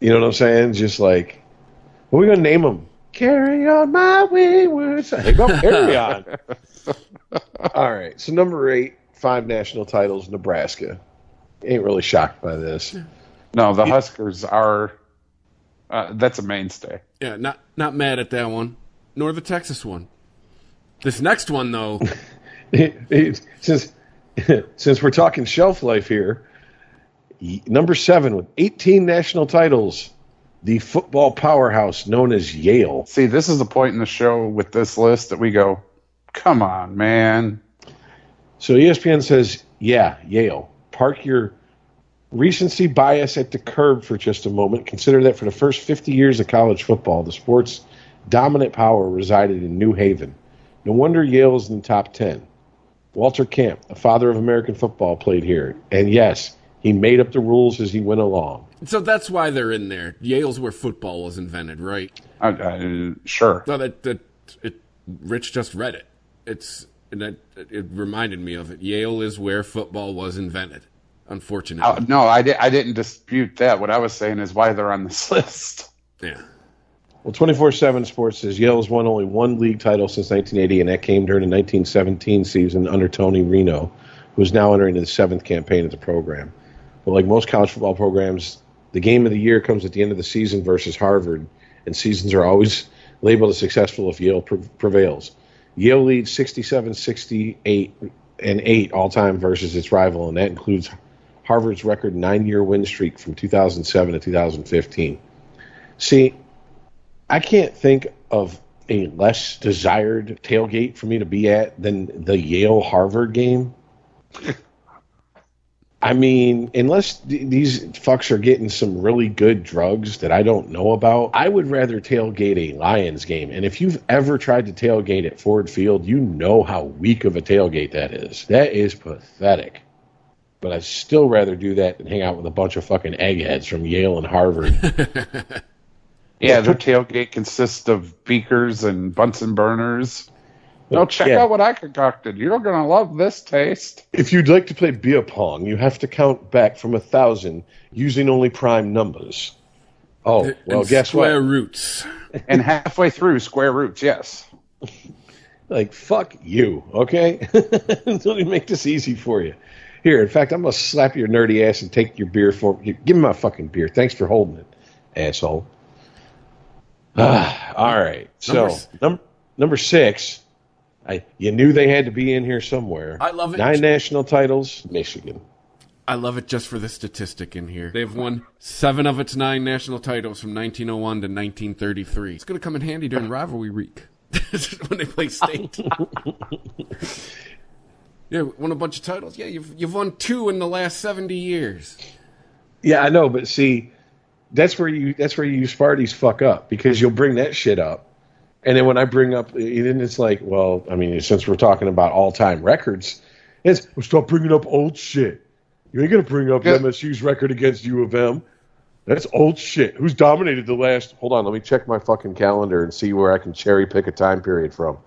[SPEAKER 5] You know what I'm saying? Just like, what are we going to name him? Carry on my wayward son. Hey, go carry on. All right. So number 8, 5 national titles, Nebraska. Ain't really shocked by this.
[SPEAKER 6] No, the Huskers are. That's a mainstay.
[SPEAKER 4] Yeah, not mad at that one, nor the Texas one. This next one, though,
[SPEAKER 5] since we're talking shelf life here, number 7 with 18 national titles, the football powerhouse known as Yale.
[SPEAKER 6] See, this is the point in the show with this list that we go, come on, man.
[SPEAKER 5] So ESPN says, yeah, Yale. Park your recency bias at the curb for just a moment. Consider that for the first 50 years of college football, the sport's dominant power resided in New Haven. No wonder Yale's in the top 10. Walter Camp, the father of American football, played here. And yes, he made up the rules as he went along.
[SPEAKER 4] So that's why they're in there. Yale's where football was invented, right?
[SPEAKER 6] Sure.
[SPEAKER 4] No, Rich just read it. It reminded me of it. Yale is where football was invented. Unfortunately.
[SPEAKER 6] No, I didn't dispute that. What I was saying is why they're on this list.
[SPEAKER 4] Yeah.
[SPEAKER 5] Well, 24/7 Sports says Yale has won only 1 league title since 1980, and that came during the 1917 season under Tony Reno, who is now entering the 7th campaign of the program. But like most college football programs, the game of the year comes at the end of the season versus Harvard, and seasons are always labeled as successful if Yale prevails. Yale leads 67-68-8 all-time versus its rival, and that includes Harvard's record 9-year win streak from 2007 to 2015. See, I can't think of a less desired tailgate for me to be at than the Yale-Harvard game. I mean, unless these fucks are getting some really good drugs that I don't know about, I would rather tailgate a Lions game. And if you've ever tried to tailgate at Ford Field, you know how weak of a tailgate that is. That is pathetic. But I'd still rather do that than hang out with a bunch of fucking eggheads from Yale and Harvard.
[SPEAKER 6] Yeah, their tailgate consists of beakers and Bunsen burners. Check out what I concocted. You're going to love this taste.
[SPEAKER 5] If you'd like to play beer pong, you have to count back from 1,000 using only prime numbers. Oh, well,
[SPEAKER 4] And
[SPEAKER 5] guess
[SPEAKER 4] square
[SPEAKER 5] what?
[SPEAKER 4] roots.
[SPEAKER 6] And halfway through square roots, yes.
[SPEAKER 5] Like, fuck you, okay? Let me make this easy for you. Here, in fact, I'm going to slap your nerdy ass and take your beer for you. Give me my fucking beer. Thanks for holding it, asshole. All right. So, number 6, you knew they had to be in here somewhere.
[SPEAKER 4] I love it.
[SPEAKER 5] 9 national titles, Michigan.
[SPEAKER 4] I love it just for the statistic in here. They've won 7 of its 9 national titles from 1901 to 1933. It's going to come in handy during rivalry week when they play state. Yeah, won a bunch of titles. Yeah, you've won 2 in the last 70 years.
[SPEAKER 5] Yeah, I know, but see, that's where you Sparties fuck up, because you'll bring that shit up, and then when I bring up, then it's like, well, I mean, since we're talking about all-time records, it's stop bringing up old shit. You ain't gonna bring up MSU's record against U of M. That's old shit. Who's dominated the last? Hold on, let me check my fucking calendar and see where I can cherry pick a time period from.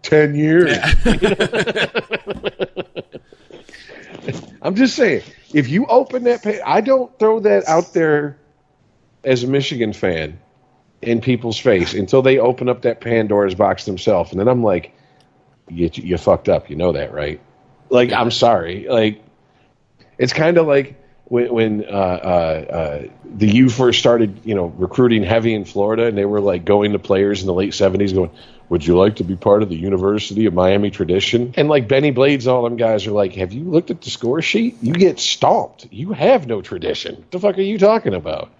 [SPEAKER 5] 10 years. Yeah. I'm just saying, if you open that page, I don't throw that out there as a Michigan fan in people's face until they open up that Pandora's box themselves, and then I'm like, you fucked up. You know that, right? Like, I'm sorry. Like, it's kind of like when the U first started, recruiting heavy in Florida, and they were like going to players in the late 70s going, would you like to be part of the University of Miami tradition? And like Benny Blades, all them guys are like, have you looked at the score sheet? You get stomped. You have no tradition. What the fuck are you talking about?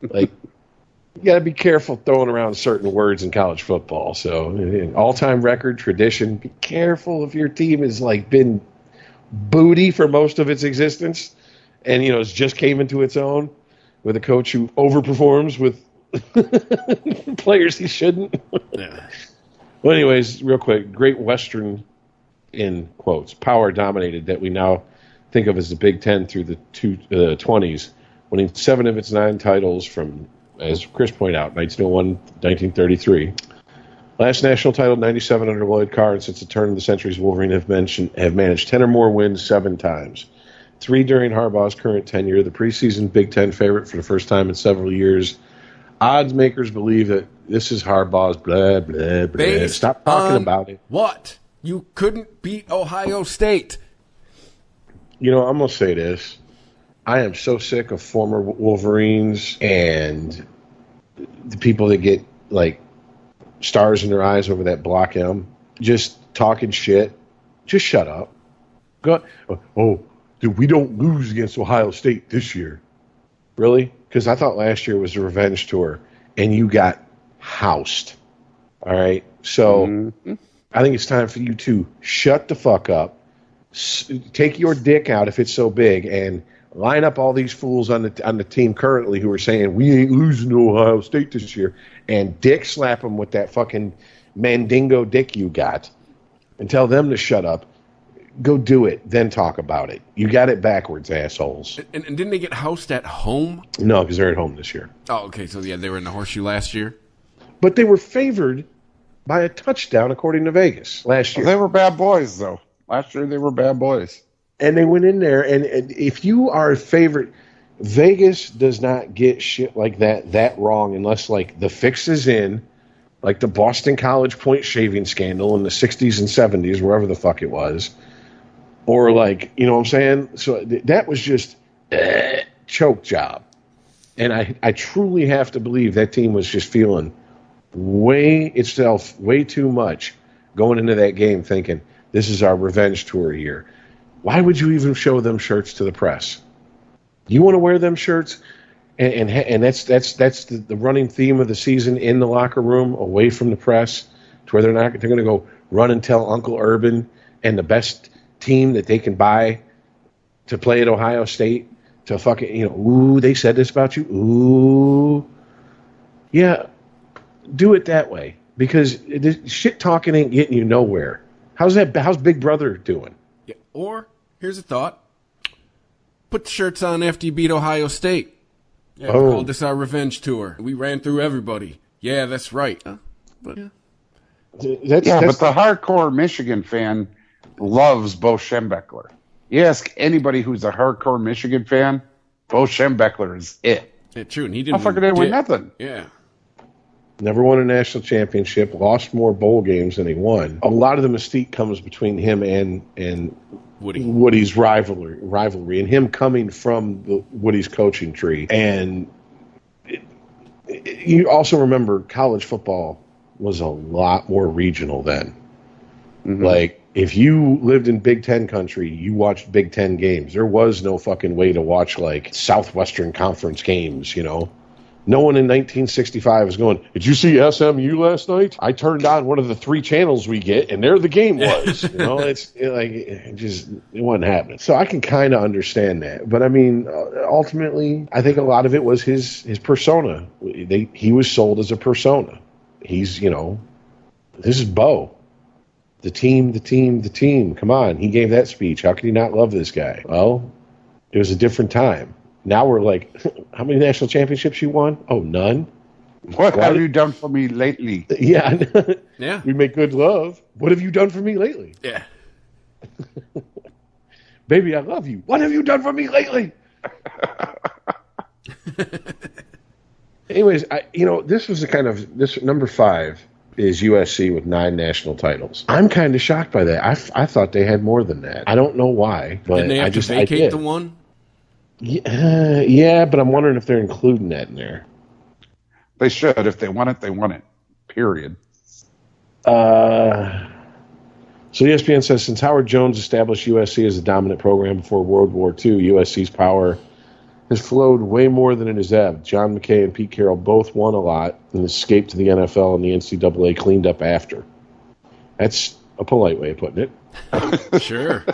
[SPEAKER 5] Like, you got to be careful throwing around certain words in college football. So, all-time record, tradition. Be careful if your team has like been booty for most of its existence, and it's just came into its own with a coach who overperforms with players he shouldn't. Yeah. Well, anyways, real quick, Great Western, in quotes, power dominated that we now think of as the Big Ten through the 20s, winning 7 of its 9 titles from, as Chris pointed out, 1901, 1933. Last national title, 97 under Lloyd Carr, and since the turn of the century's Wolverine have managed 10 or more wins 7 times. 3 during Harbaugh's current tenure, the preseason Big Ten favorite for the first time in several years. Odds makers believe that this is Harbaugh's blah, blah, blah.
[SPEAKER 4] Based
[SPEAKER 5] Stop talking about it.
[SPEAKER 4] What? You couldn't beat Ohio State.
[SPEAKER 5] I'm going to say this. I am so sick of former Wolverines and the people that get, like, stars in their eyes over that Block M, just talking shit. Just shut up. Dude, we don't lose against Ohio State this year. Really? Because I thought last year was a revenge tour, and you got housed. All right? So I think it's time for you to shut the fuck up, take your dick out if it's so big, and line up all these fools on the team currently who are saying, we ain't losing to Ohio State this year, and dick slap them with that fucking mandingo dick you got, and tell them to shut up. Go do it, then talk about it. You got it backwards, assholes.
[SPEAKER 4] And didn't they get housed at home?
[SPEAKER 5] No, because they're at home this year.
[SPEAKER 4] Oh, okay. So, yeah, they were in the horseshoe last year.
[SPEAKER 5] But they were favored by a touchdown, according to Vegas, last year.
[SPEAKER 6] Well, they were bad boys, though. Last year they were bad boys.
[SPEAKER 5] And they went in there, and if you are a favorite, Vegas does not get shit like that wrong unless, like, the fix is in, like the Boston College point shaving scandal in the 60s and 70s, wherever the fuck it was. Or, like, you know what I'm saying? So that was just choke job. And I truly have to believe that team was just feeling way too much going into that game thinking, this is our revenge tour here. Why would you even show them shirts to the press? You want to wear them shirts? And that's the running theme of the season in the locker room, away from the press, to where they're going to go run and tell Uncle Urban and the best team that they can buy to play at Ohio State to fucking, ooh, they said this about you. Ooh. Yeah, do it that way, because shit talking ain't getting you nowhere. How's Big Brother doing?
[SPEAKER 4] Yeah. Or, here's a thought. Put the shirts on after you beat Ohio State. Yeah, we called this our revenge tour. We ran through everybody. Yeah, that's right. But
[SPEAKER 6] but the hardcore Michigan fan loves Bo Schembechler. You ask anybody who's a hardcore Michigan fan, Bo Schembechler is it.
[SPEAKER 4] Yeah, true. And he didn't
[SPEAKER 6] Motherfucker didn't win nothing.
[SPEAKER 4] Yeah.
[SPEAKER 5] Never won a national championship, lost more bowl games than he won. A lot of the mystique comes between him and Woody's rivalry, and him coming from the Woody's coaching tree. And you also remember college football was a lot more regional then. Mm-hmm. Like, if you lived in Big Ten country, you watched Big Ten games. There was no fucking way to watch, like, Southwestern Conference games, you know? No one in 1965 was going, did you see SMU last night? I turned on one of the 3 channels we get, and there the game was. You know, it wasn't happening. So I can kind of understand that. But, I mean, ultimately, I think a lot of it was his persona. He was sold as a persona. He's, you know, this is Bo. The team. Come on. He gave that speech. How could he not love this guy? Well, it was a different time. Now we're like, how many national championships you won? Oh, none.
[SPEAKER 6] What have you done for me lately?
[SPEAKER 5] Yeah.
[SPEAKER 4] Yeah.
[SPEAKER 5] We make good love. What have you done for me lately?
[SPEAKER 4] Yeah.
[SPEAKER 5] Baby, I love you. What have you done for me lately? Anyways, this was this number 5 is USC with 9 national titles. I'm kind of shocked by that. I thought they had more than that. I don't know why, but
[SPEAKER 4] Didn't they have to vacate the one?
[SPEAKER 5] Yeah, but I'm wondering if they're including that in there.
[SPEAKER 6] They should. If they want it, they want it. Period.
[SPEAKER 5] So ESPN says, since Howard Jones established USC as a dominant program before World War II, USC's power has flowed way more than it has ebbed. John McKay and Pete Carroll both won a lot and escaped to the NFL, and the NCAA cleaned up after. That's a polite way of putting it.
[SPEAKER 4] Sure.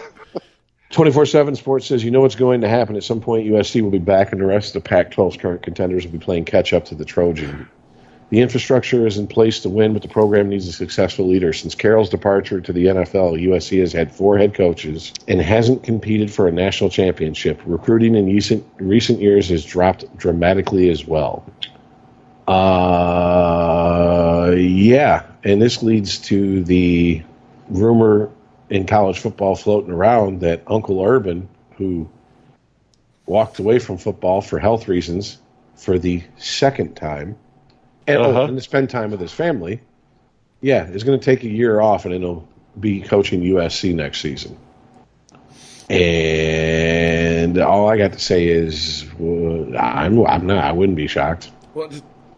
[SPEAKER 5] 24/7 Sports says, you know what's going to happen. At some point, USC will be back, and the rest of the Pac-12's current contenders will be playing catch-up to the Trojan. The infrastructure is in place to win, but the program needs a successful leader. Since Carroll's departure to the NFL, USC has had 4 head coaches and hasn't competed for a national championship. Recruiting in recent years has dropped dramatically as well. Yeah, and this leads to the rumor in college football floating around that Uncle Urban, who walked away from football for health reasons for the second time, and to spend time with his family, is going to take a year off, and then he'll be coaching USC next season. And all I got to say is, I wouldn't be shocked.
[SPEAKER 4] Well,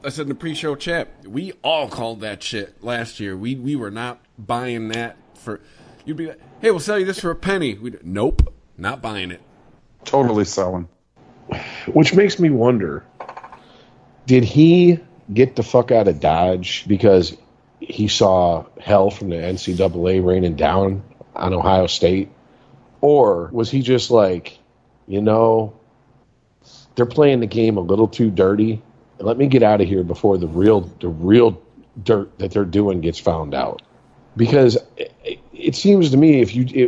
[SPEAKER 4] I said in the pre-show chat, we all called that shit last year. We were not buying that for. You'd be like, hey, we'll sell you this for a penny. Nope, not buying it.
[SPEAKER 6] Totally selling.
[SPEAKER 5] Which makes me wonder, did he get the fuck out of Dodge because he saw hell from the NCAA raining down on Ohio State? Or was he just like, they're playing the game a little too dirty. Let me get out of here before the real dirt that they're doing gets found out. Because it seems to me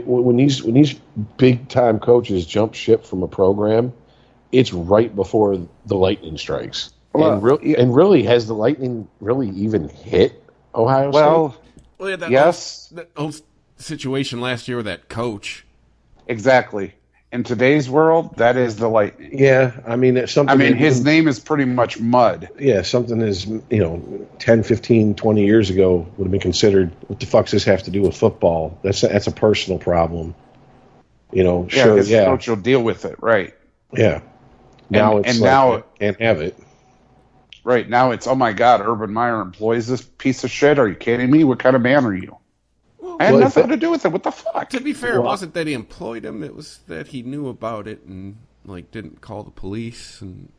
[SPEAKER 5] when these big time coaches jump ship from a program, it's right before the lightning strikes. Well, and really, has the lightning really even hit Ohio State?
[SPEAKER 4] Well,
[SPEAKER 6] yes.
[SPEAKER 4] That whole situation last year with that coach.
[SPEAKER 6] Exactly. In today's world, that is the lightning.
[SPEAKER 5] Yeah, I mean, it's something.
[SPEAKER 6] I mean, his name is pretty much mud.
[SPEAKER 5] Yeah, something is 10, 15, 20 years ago would have been considered, what the fuck does this have to do with football? That's a personal problem.
[SPEAKER 6] Coach will deal with it, right?
[SPEAKER 5] Yeah. Now can't have it.
[SPEAKER 6] Right now, it's, oh my God, Urban Meyer employs this piece of shit. Are you kidding me? What kind of man are you? I had nothing to do with it. What the fuck?
[SPEAKER 4] To be fair, it wasn't that he employed him. It was that he knew about it and didn't call the police and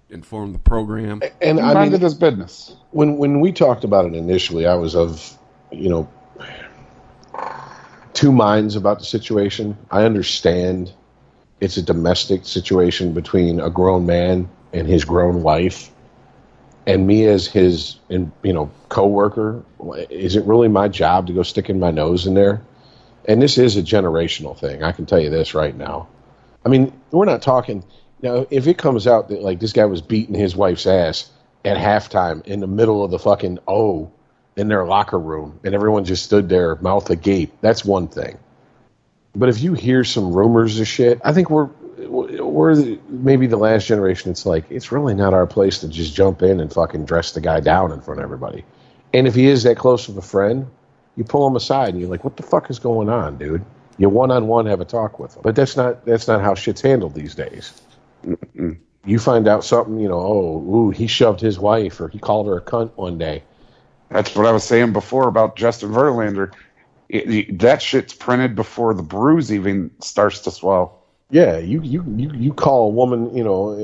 [SPEAKER 4] inform the program.
[SPEAKER 5] And
[SPEAKER 6] I minded his business.
[SPEAKER 5] When we talked about it initially, I was of two minds about the situation. I understand it's a domestic situation between a grown man and his grown wife. And me as his, co-worker, is it really my job to go sticking my nose in there? And this is a generational thing. I can tell you this right now. I mean, we're not talking now. If it comes out that this guy was beating his wife's ass at halftime in the middle of the fucking in their locker room, and everyone just stood there mouth agape, that's one thing. But if you hear some rumors of shit, I think we're we're maybe the last generation. It's like, it's really not our place to just jump in and fucking dress the guy down in front of everybody. And if he is that close of a friend, you pull him aside and you're like, what the fuck is going on, dude? You one-on-one have a talk with him. But that's not how shit's handled these days. Mm-mm. You find out something, he shoved his wife or he called her a cunt one day.
[SPEAKER 6] That's what I was saying before about Justin Verlander. That shit's printed before the bruise even starts to swell.
[SPEAKER 5] Yeah, you call a woman, or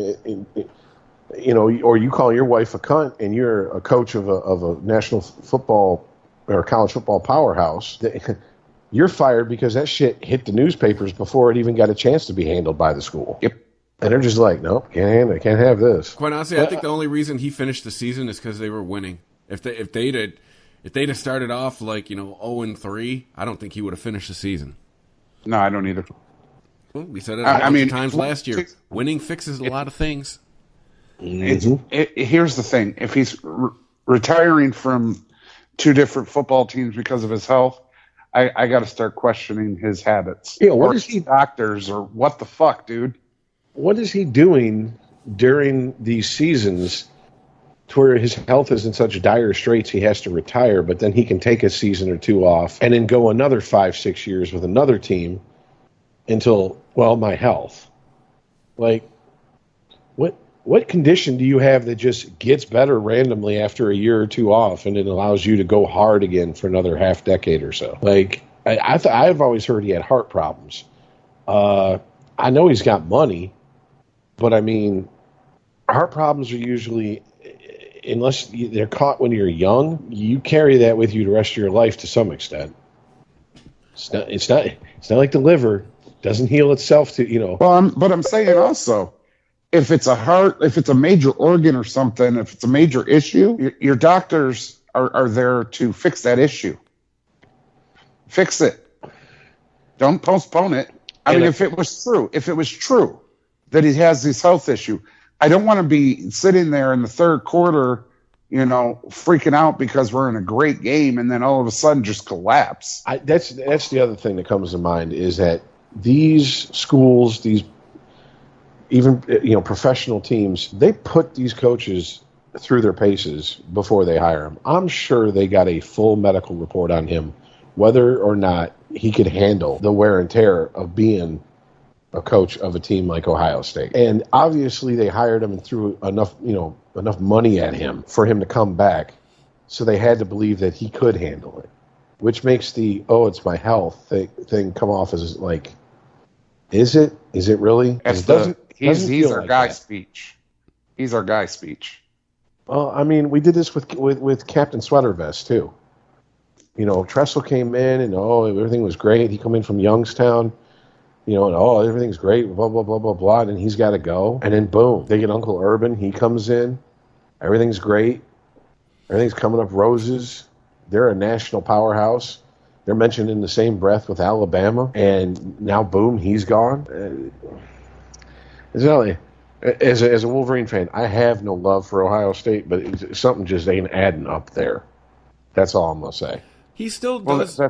[SPEAKER 5] you call your wife a cunt, and you're a coach of a national football or college football powerhouse. You're fired because that shit hit the newspapers before it even got a chance to be handled by the school.
[SPEAKER 6] Yep.
[SPEAKER 5] And they're just like, nope, can't have this.
[SPEAKER 4] Quite honestly, I think the only reason he finished the season is because they were winning. If they'd have started off like 0-3, I don't think he would have finished the season.
[SPEAKER 6] No, I don't either.
[SPEAKER 4] Well, we said it a bunch of times last year. Winning fixes a lot of things.
[SPEAKER 6] Here's the thing: if he's retiring from 2 different football teams because of his health, I got to start questioning his habits.
[SPEAKER 5] Yeah, what is he?
[SPEAKER 6] Doctors or what the fuck, dude?
[SPEAKER 5] What is he doing during these seasons to where his health is in such dire straits he has to retire, but then he can take a season or 2 off and then go another 5-6 years with another team until, my health. Like, what condition do you have that just gets better randomly after a year or 2 off and it allows you to go hard again for another half decade or so? Like, I've always heard he had heart problems. I know he's got money, but I mean, heart problems are usually, unless they're caught when you're young, you carry that with you the rest of your life to some extent. It's not like the liver. It doesn't heal itself to.
[SPEAKER 6] Well, but I'm saying also, if it's a major organ or something, if it's a major issue, your doctors are there to fix that issue. Fix it. Don't postpone it. I mean, if it was true that he has this health issue, I don't want to be sitting there in the third quarter, freaking out because we're in a great game and then all of a sudden just collapse.
[SPEAKER 5] That's the other thing that comes to mind is that these schools, these even professional teams, they put these coaches through their paces before they hire him. I'm sure they got a full medical report on him, whether or not he could handle the wear and tear of being a coach of a team like Ohio State. And obviously they hired him and threw enough money at him for him to come back. So they had to believe that he could handle it, which makes the, it's my health thing come off as like, is it really?
[SPEAKER 6] He's our guy speech. He's our guy speech.
[SPEAKER 5] Well, I mean, we did this with Captain Sweater Vest too. Tressel came in and everything was great. He come in from Youngstown, and everything's great, blah blah blah blah blah. And then he's got to go, and then boom, they get Uncle Urban. He comes in, everything's great, everything's coming up roses. They're a national powerhouse. They're mentioned in the same breath with Alabama, and now boom, he's gone. It's not like, as a Wolverine fan, I have no love for Ohio State, but something just ain't adding up there. That's all I'm gonna say.
[SPEAKER 4] He still does.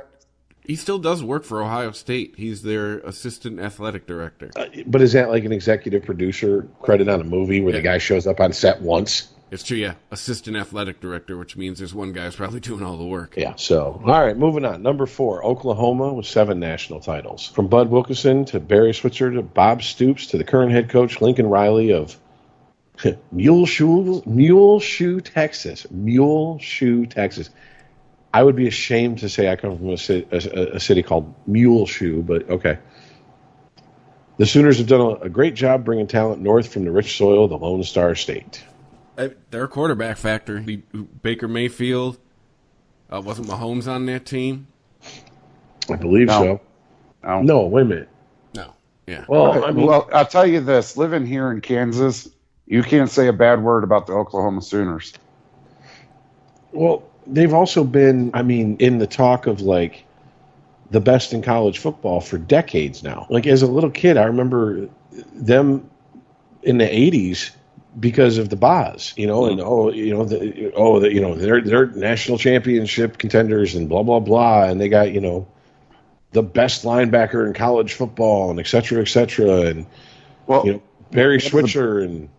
[SPEAKER 4] He still does work for Ohio State. He's their assistant athletic director.
[SPEAKER 5] But is that like an executive producer credit on a movie where the guy shows up on set once?
[SPEAKER 4] It's true, yeah. Assistant athletic director, which means there's one guy who's probably doing all the work.
[SPEAKER 5] Yeah. So, all right, moving on. Number 4, Oklahoma with 7 national titles. From Bud Wilkinson to Barry Switzer to Bob Stoops to the current head coach Lincoln Riley of Muleshoe, Texas. Muleshoe, Texas. I would be ashamed to say I come from a city called Muleshoe, but okay. The Sooners have done a great job bringing talent north from the rich soil of the Lone Star State.
[SPEAKER 4] They're a quarterback factor. Baker Mayfield, wasn't Mahomes on that team?
[SPEAKER 5] I believe so. No, wait a minute.
[SPEAKER 4] No, yeah.
[SPEAKER 6] Well, I'll tell you this. Living here in Kansas, you can't say a bad word about the Oklahoma Sooners.
[SPEAKER 5] Well, they've also been, in the talk of like the best in college football for decades now. Like as a little kid, I remember them in the 80s because of the Boz, and they're national championship contenders and blah blah blah, and they got the best linebacker in college football and et cetera, and
[SPEAKER 6] Well,
[SPEAKER 5] Barry Switzer and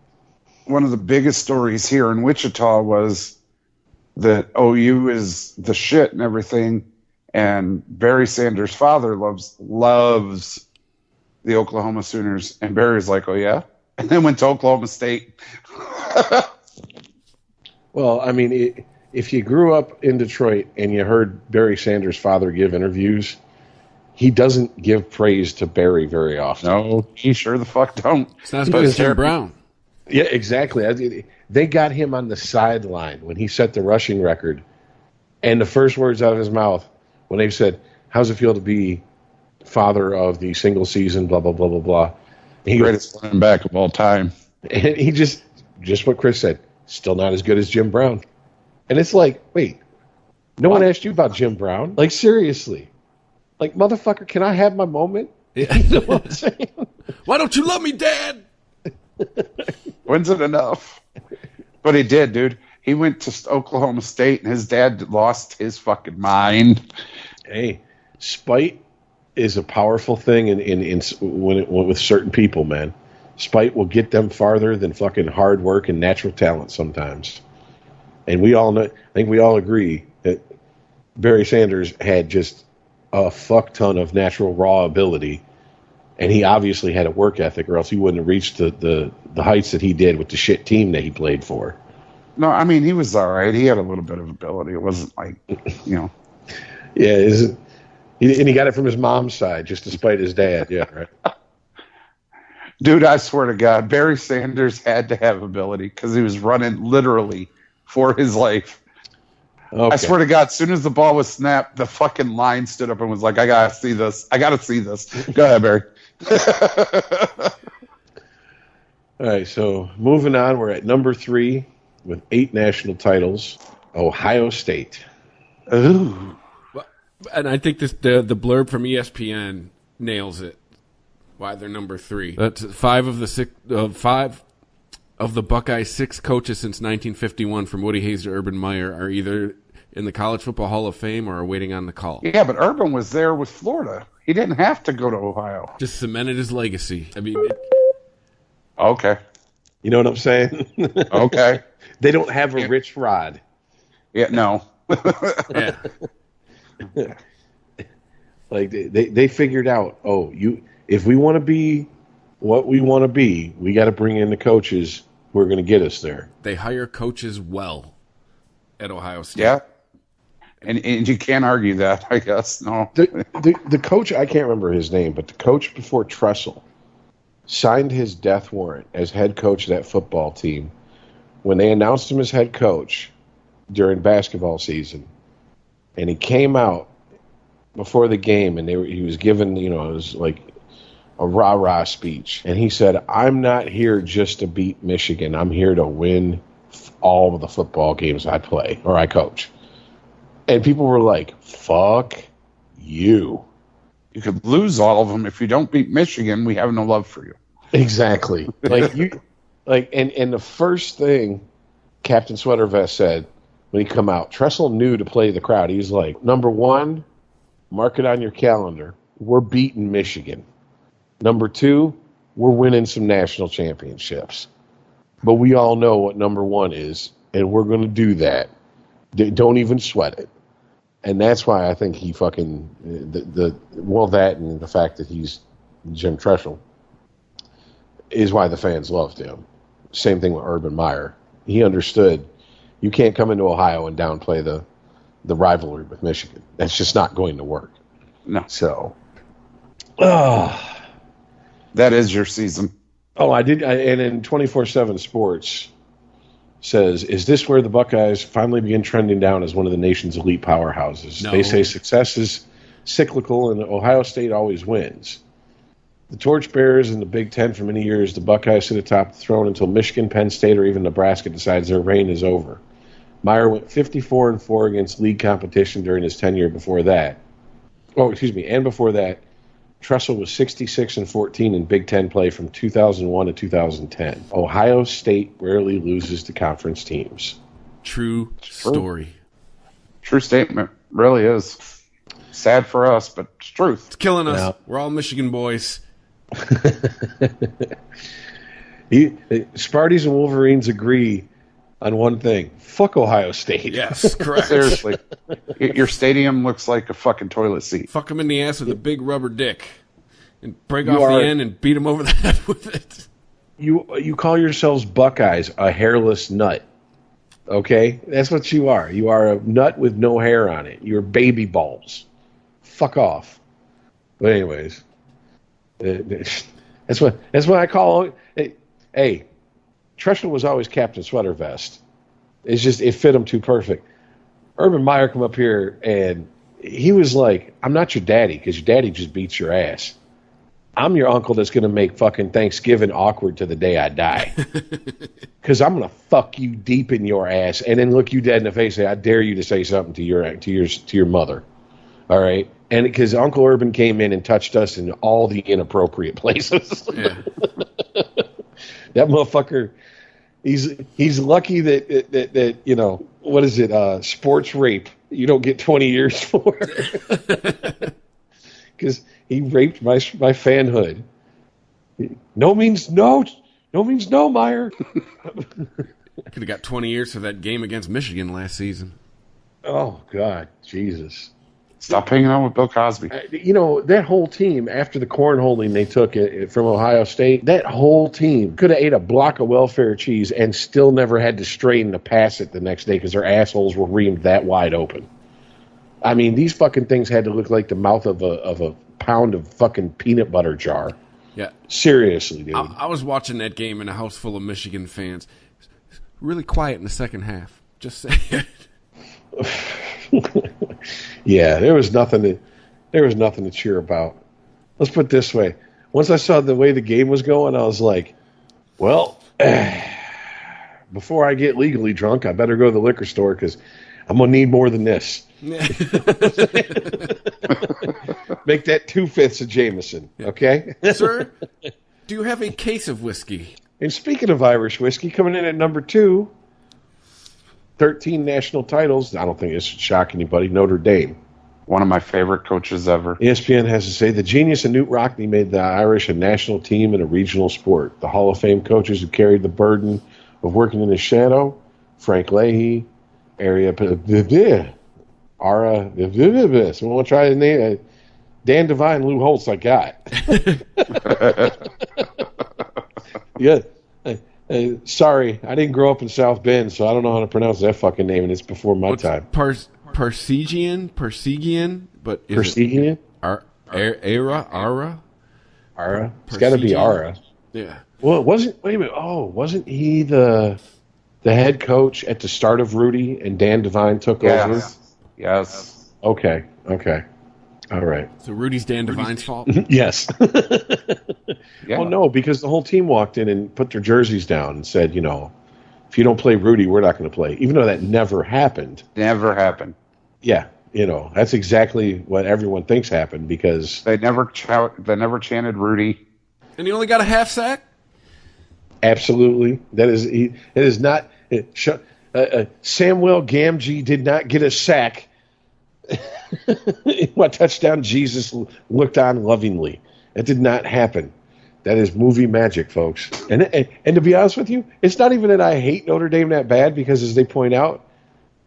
[SPEAKER 6] one of the biggest stories here in Wichita was that OU is the shit and everything, and Barry Sanders' father loves the Oklahoma Sooners, and Barry's like, oh yeah, and then went to Oklahoma State.
[SPEAKER 5] Well, I mean, if you grew up in Detroit and you heard Barry Sanders' father give interviews, he doesn't give praise to Barry very often.
[SPEAKER 6] No, he sure the fuck don't.
[SPEAKER 4] It's not as bad as Jim Brown.
[SPEAKER 5] Yeah, exactly. They got him on the sideline when he set the rushing record, and the first words out of his mouth when they said, "How's it feel to be father of the single season?" Blah blah blah blah blah. He
[SPEAKER 6] Greatest running back of all time.
[SPEAKER 5] And he just what Chris said. Still not as good as Jim Brown. And it's like, wait, no one asked you about Jim Brown? Like, seriously. Like, motherfucker, can I have my moment?
[SPEAKER 4] Yeah.
[SPEAKER 5] You know what I'm saying?
[SPEAKER 4] Why don't you love me, Dad?
[SPEAKER 6] When's it enough? But he did, dude. He went to Oklahoma State, and his dad lost his fucking mind.
[SPEAKER 5] Hey, spite is a powerful thing with certain people, man. Spite will get them farther than fucking hard work and natural talent sometimes. And we all know, I think we all agree that Barry Sanders had just a fuck ton of natural raw ability, and he obviously had a work ethic, or else he wouldn't have reached the heights that he did with the shit team that he played for.
[SPEAKER 6] No, I mean, he was all right. He had a little bit of ability. It wasn't like,
[SPEAKER 5] Yeah, and he got it from his mom's side, just despite his dad. Yeah, right.
[SPEAKER 6] Dude, I swear to God, Barry Sanders had to have ability because he was running literally for his life. Okay. I swear to God, as soon as the ball was snapped, the fucking line stood up and was like, I got to see this. I got to see this. Go ahead, Barry.
[SPEAKER 5] All right, so moving on, we're at number 3 with 8 national titles, Ohio State.
[SPEAKER 6] Ooh.
[SPEAKER 4] And I think the blurb from ESPN nails it. Why they're number 3. That's 5 of the Buckeyes' 6 coaches since 1951, from Woody Hayes to Urban Meyer, are either in the College Football Hall of Fame or are waiting on the call.
[SPEAKER 6] Yeah, but Urban was there with Florida. He didn't have to go to Ohio.
[SPEAKER 4] Just cemented his legacy. I mean,
[SPEAKER 6] okay.
[SPEAKER 5] You know what I'm saying?
[SPEAKER 6] Okay.
[SPEAKER 5] They don't have a rich rod.
[SPEAKER 6] Yeah, no.
[SPEAKER 4] Yeah.
[SPEAKER 5] Like they figured out, if we want to be what we want to be, we got to bring in the coaches who are going to get us there.
[SPEAKER 4] They hire coaches well at Ohio State.
[SPEAKER 6] Yeah. And you can't argue that, I guess. No.
[SPEAKER 5] The coach, I can't remember his name, but the coach before Tressel signed his death warrant as head coach of that football team when they announced him as head coach during basketball season. And he came out before the game, and he was given, it was like a rah-rah speech. And he said, I'm not here just to beat Michigan. I'm here to win all of the football games I play or I coach. And people were like, fuck you.
[SPEAKER 6] You could lose all of them. If you don't beat Michigan, we have no love for you.
[SPEAKER 5] Exactly. And the first thing Captain Sweatervest said when he come out, Tressel knew to play the crowd. He was like, number 1, mark it on your calendar. We're beating Michigan. Number 2, we're winning some national championships. But we all know what number 1 is, and we're going to do that. Don't even sweat it. And that's why I think he fucking that and the fact that he's Jim Tressel is why the fans loved him. Same thing with Urban Meyer. He understood you can't come into Ohio and downplay the rivalry with Michigan. That's just not going to work.
[SPEAKER 6] No.
[SPEAKER 5] So,
[SPEAKER 6] that is your season.
[SPEAKER 5] I did. And in 24/7 Sports says, is this where the Buckeyes finally begin trending down as one of the nation's elite powerhouses? No. They say success is cyclical and Ohio State always wins. The torchbearers in the Big Ten for many years, the Buckeyes sit atop the throne until Michigan, Penn State, or even Nebraska decides their reign is over. Meyer went 54-4 against league competition during his tenure before that. And before that, Tressel was 66-14 in Big Ten play from 2001 to 2010. Ohio State rarely loses to conference teams.
[SPEAKER 4] True story.
[SPEAKER 6] True statement. Really is. Sad for us, but it's truth.
[SPEAKER 4] It's killing us. Yeah. We're all Michigan boys.
[SPEAKER 5] Sparties and Wolverines agree on one thing. Fuck Ohio State.
[SPEAKER 4] Yes, correct.
[SPEAKER 6] Seriously. Your stadium looks like a fucking toilet seat.
[SPEAKER 4] Fuck him in the ass with a big rubber dick. And break
[SPEAKER 5] You
[SPEAKER 4] off
[SPEAKER 5] are-
[SPEAKER 4] the end and beat him over the head with it.
[SPEAKER 5] You call yourselves Buckeyes a hairless nut. Okay? That's what you are. You are a nut with no hair on it. You're baby balls. Fuck off. But anyways, that's what I call it. Hey, Treshel was always Captain Sweater Vest. It's just, it fit him too perfect. Urban Meyer come up here and he was like, I'm not your daddy because your daddy just beats your ass. I'm your uncle that's going to make fucking Thanksgiving awkward to the day I die. Because I'm going to fuck you deep in your ass and then look you dead in the face and say, I dare you to say something to your mother. All right? And because Uncle Urban came in and touched us in all the inappropriate places.
[SPEAKER 4] Yeah.
[SPEAKER 5] That motherfucker, he's lucky that you know, what is it, sports rape, you don't get 20 years for. Because he raped my fanhood. No means no. No means no, Meyer.
[SPEAKER 4] Could have got 20 years for that game against Michigan last season.
[SPEAKER 5] Oh, God. Jesus.
[SPEAKER 6] Stop hanging out with Bill Cosby.
[SPEAKER 5] You know, that whole team, after the cornholing they took from Ohio State, that whole team could have ate a block of welfare cheese and still never had to strain to pass it the next day because their assholes were reamed that wide open. I mean, these fucking things had to look like the mouth of a pound of fucking peanut butter jar.
[SPEAKER 4] Yeah.
[SPEAKER 5] Seriously, dude.
[SPEAKER 4] I was watching that game in a house full of Michigan fans. Really quiet in the second half. Just saying.
[SPEAKER 5] Yeah, there was nothing to cheer about. Let's put it this way. Once I saw the way the game was going, I was like, well, before I get legally drunk, I better go to the liquor store because I'm going to need more than this. Make that 2/5 of Jameson, okay?
[SPEAKER 4] Sir, do you have a case of whiskey?
[SPEAKER 5] And speaking of Irish whiskey, coming in at number 2, 13 national titles. I don't think this should shock anybody. Notre Dame.
[SPEAKER 6] One of my favorite coaches ever.
[SPEAKER 5] ESPN has to say the genius of Knute Rockne made the Irish a national team and a regional sport. The Hall of Fame coaches who carried the burden of working in his shadow, Frank Leahy, Ara, so we'll try to name Dan Devine, Lou Holtz, I got. Yeah. Sorry, I didn't grow up in South Bend, so I don't know how to pronounce that fucking name, and it's before my time.
[SPEAKER 4] Persigian, but is
[SPEAKER 5] Persigian?
[SPEAKER 4] it Ara?
[SPEAKER 5] It's got to be Ara.
[SPEAKER 4] Yeah.
[SPEAKER 5] Well, wasn't he the head coach at the start of Rudy, and Dan Devine took over?
[SPEAKER 6] Yes.
[SPEAKER 5] Okay. All right.
[SPEAKER 4] So Rudy's Dan Devine's fault?
[SPEAKER 5] Yes.
[SPEAKER 6] Yeah.
[SPEAKER 5] Well, no, because the whole team walked in and put their jerseys down and said, you know, if you don't play Rudy, we're not going to play. Even though that never happened.
[SPEAKER 6] Never happened.
[SPEAKER 5] Yeah, you know, that's exactly what everyone thinks happened because
[SPEAKER 6] They never chanted Rudy.
[SPEAKER 4] And he only got a half sack?
[SPEAKER 5] absolutely that is not. Samuel Gamgee did not get a sack. What touchdown? Jesus looked on lovingly. That did not happen. That is movie magic, folks. And to be honest with you, it's not even that I hate Notre Dame that bad because, as they point out,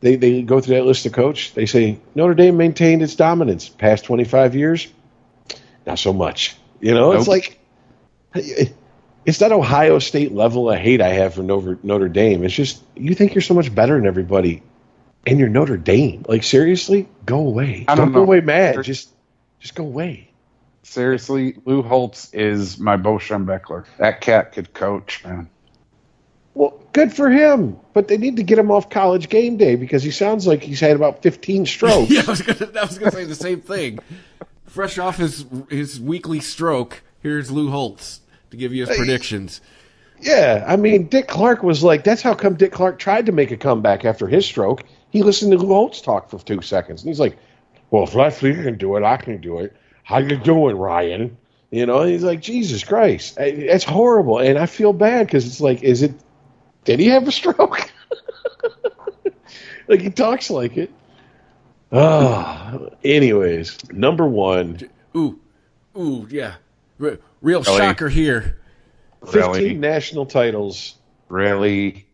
[SPEAKER 5] they go through that list of coach. They say Notre Dame maintained its dominance past 25 years. Not so much. You know,
[SPEAKER 6] Nope.
[SPEAKER 5] It's like it's not Ohio State level of hate I have for Notre Dame. It's just you think you're so much better than everybody, and you're Notre Dame. Like seriously, go away. Don't go away mad. Just go away.
[SPEAKER 6] Seriously, Lou Holtz is my Bo Schembechler. That cat could coach, man.
[SPEAKER 5] Well, good for him, but they need to get him off College Game Day because he sounds like he's had about 15 strokes.
[SPEAKER 4] Yeah, I was gonna say the same thing. Fresh off his weekly stroke, here's Lou Holtz to give you his predictions.
[SPEAKER 5] Yeah, I mean, Dick Clark was like, that's how come Dick Clark tried to make a comeback after his stroke. He listened to Lou Holtz talk for 2 seconds, and he's like, well, if Leslie can do it, I can do it. How you doing, Ryan? You know, and he's like, Jesus Christ. It's horrible, and I feel bad because it's like, did he have a stroke? Like, he talks like it. Anyways, number 1.
[SPEAKER 4] Ooh, yeah. Real
[SPEAKER 6] Really?
[SPEAKER 4] shocker here.
[SPEAKER 5] 15
[SPEAKER 6] Really?
[SPEAKER 5] national titles,
[SPEAKER 6] Really?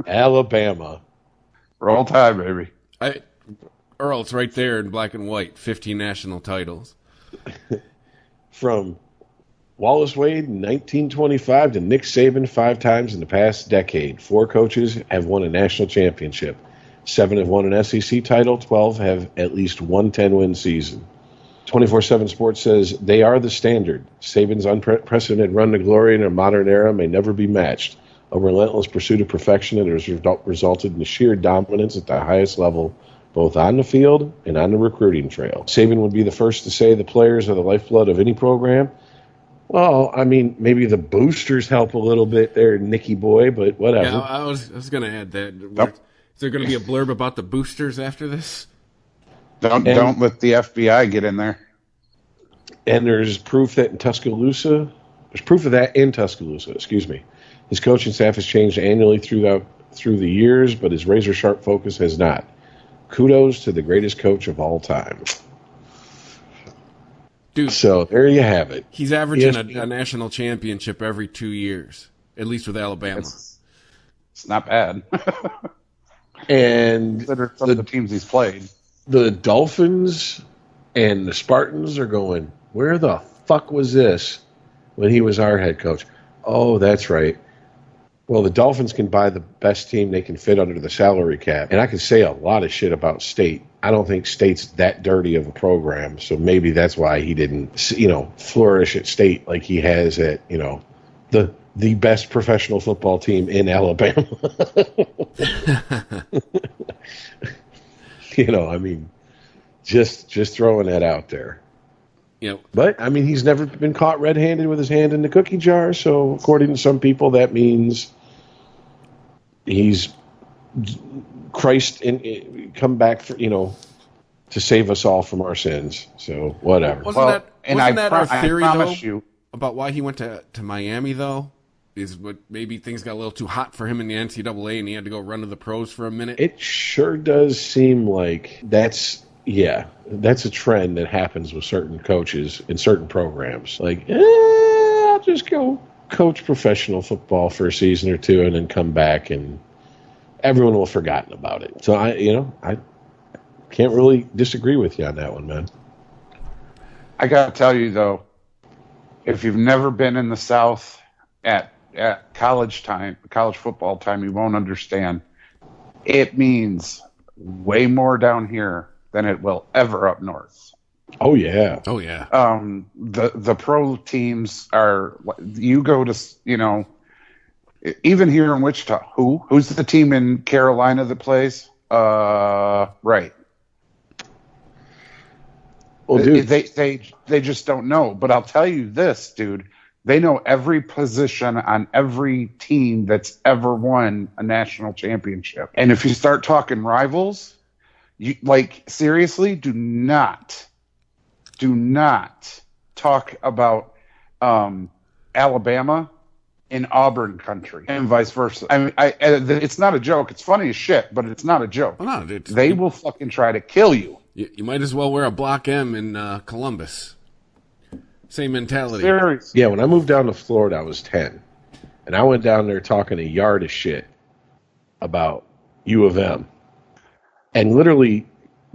[SPEAKER 5] Alabama.
[SPEAKER 6] Roll Tide, baby.
[SPEAKER 4] Earl, it's right there in black and white. 15 national titles.
[SPEAKER 5] From Wallace Wade in 1925 to Nick Saban 5 times in the past decade. 4 coaches have won a national championship. 7 have won an SEC title. 12 have at least one 10-win season. 24/7 Sports says they are the standard. Saban's unprecedented run to glory in a modern era may never be matched. A relentless pursuit of perfection that has resulted in sheer dominance at the highest level, both on the field and on the recruiting trail. Saban would be the first to say the players are the lifeblood of any program. Well, I mean, maybe the boosters help a little bit there, Nicky boy, but whatever.
[SPEAKER 4] Yeah, I was going to add that.
[SPEAKER 6] Yep.
[SPEAKER 4] Is there going to be a blurb about the boosters after this?
[SPEAKER 6] Don't let the FBI get in there.
[SPEAKER 5] And there's proof that in Tuscaloosa, excuse me. His coaching staff has changed annually through the years, but his razor-sharp focus has not. Kudos to the greatest coach of all time.
[SPEAKER 4] Dude,
[SPEAKER 5] so there you have it.
[SPEAKER 4] He's averaging a national championship every 2 years, at least with Alabama.
[SPEAKER 6] It's not bad.
[SPEAKER 5] And
[SPEAKER 6] Consider some of the teams he's played.
[SPEAKER 5] The Dolphins and the Spartans are going, where the fuck was this when he was our head coach? Oh, that's right. Well, the Dolphins can buy the best team they can fit under the salary cap. And I can say a lot of shit about State. I don't think State's that dirty of a program, so maybe that's why he didn't, flourish at State like he has at, the best professional football team in Alabama. Just throwing that out there.
[SPEAKER 4] Yep.
[SPEAKER 5] But, I mean, he's never been caught red-handed with his hand in the cookie jar, so according to some people, that means he's Christ come back for, to save us all from our sins. So, whatever.
[SPEAKER 4] Wasn't that our theory,
[SPEAKER 6] though,
[SPEAKER 4] about why he went to Miami, though? Is what maybe things got a little too hot for him in the NCAA and he had to go run to the pros for a minute?
[SPEAKER 5] It sure does seem like that's a trend that happens with certain coaches in certain programs. Like, I'll just go coach professional football for a season or two and then come back and everyone will have forgotten about it. So I can't really disagree with you on that one, man.
[SPEAKER 6] I got to tell you, though, if you've never been in the South at college football time, you won't understand. It means way more down here than it will ever up north.
[SPEAKER 5] Oh yeah.
[SPEAKER 6] The pro teams are. You go to even here in Wichita. Who's the team in Carolina that plays? Right.
[SPEAKER 5] Well, dude,
[SPEAKER 6] they just don't know. But I'll tell you this, dude. They know every position on every team that's ever won a national championship. And if you start talking rivals, seriously, do not talk about Alabama in Auburn country and vice versa. I mean, it's not a joke. It's funny as shit, but it's not a joke.
[SPEAKER 4] Well, no,
[SPEAKER 6] they will fucking try to kill you.
[SPEAKER 4] You might as well wear a Block M in Columbus. Same mentality.
[SPEAKER 6] Seriously.
[SPEAKER 5] Yeah, when I moved down to Florida, I was 10. And I went down there talking a yard of shit about U of M. And literally,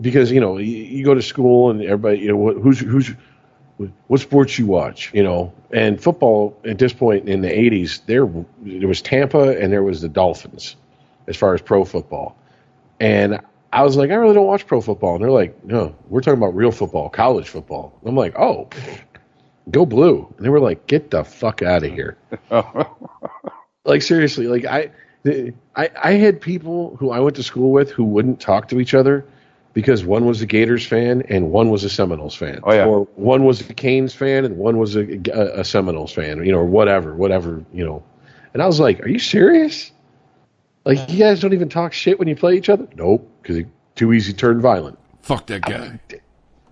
[SPEAKER 5] because, you go to school and everybody, what sports you watch, And football, at this point in the 80s, there was Tampa and there was the Dolphins as far as pro football. And I was like, I really don't watch pro football. And they're like, no, we're talking about real football, college football. And I'm like, oh, go blue. And they were like, get the fuck out of here. Like, seriously, like I had people who I went to school with who wouldn't talk to each other because one was a Gators fan and one was a Seminoles fan.
[SPEAKER 6] Oh, yeah.
[SPEAKER 5] Or one was a Canes fan and one was a Seminoles fan, or whatever. And I was like, are you serious? Like, you guys don't even talk shit when you play each other? Nope, because it's too easy to turn violent.
[SPEAKER 4] Fuck that guy.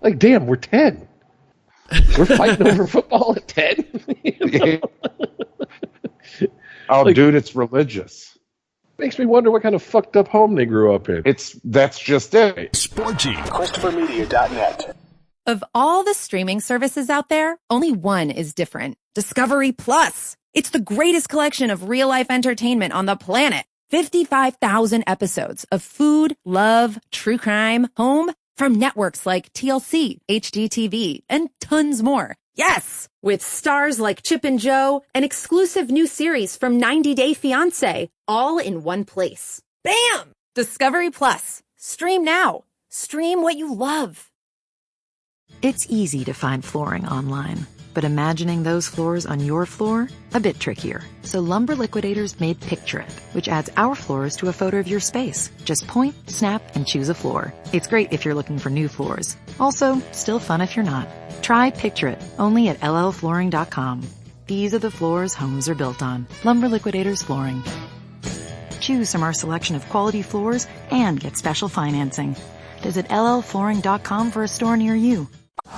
[SPEAKER 5] Like, damn, we're 10. We're fighting over football at 10?
[SPEAKER 6] Oh, dude, it's religious.
[SPEAKER 5] Makes me wonder what kind of fucked up home they grew up in.
[SPEAKER 6] That's just it.
[SPEAKER 2] Sporgy.
[SPEAKER 1] ChristopherMedia.net.
[SPEAKER 8] Of all the streaming services out there, only one is different. Discovery Plus. It's the greatest collection of real-life entertainment on the planet. 55,000 episodes of food, love, true crime, home, from networks like TLC, HGTV, and tons more. Yes! With stars like Chip and Jo, an exclusive new series from 90 Day Fiancé, all in one place. Bam! Discovery Plus. Stream now. Stream what you love.
[SPEAKER 10] It's easy to find flooring online, but imagining those floors on your floor, a bit trickier. So Lumber Liquidators made Picture It, which adds our floors to a photo of your space. Just point, snap, and choose a floor. It's great if you're looking for new floors. Also, still fun if you're not. Try Picture It, only at llflooring.com. These are the floors homes are built on. Lumber Liquidators Flooring. Choose from our selection of quality floors and get special financing. Visit llflooring.com for a store near you.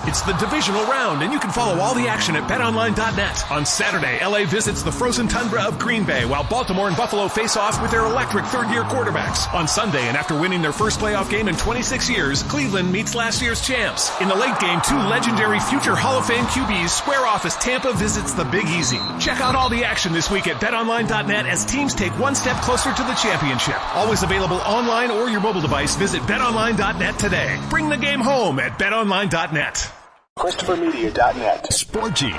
[SPEAKER 2] It's the divisional round, and you can follow all the action at betonline.net. On Saturday, LA visits the frozen tundra of Green Bay, while Baltimore and Buffalo face off with their electric third-year quarterbacks. On Sunday, and after winning their first playoff game in 26 years, Cleveland meets last year's champs. In the late game, two legendary future Hall of Fame QBs square off as Tampa visits the Big Easy. Check out all the action this week at betonline.net as teams take one step closer to the championship. Always available online or your mobile device. Visit betonline.net today. Bring the game home at betonline.net.
[SPEAKER 1] ChristopherMedia.net.
[SPEAKER 3] Sporgy.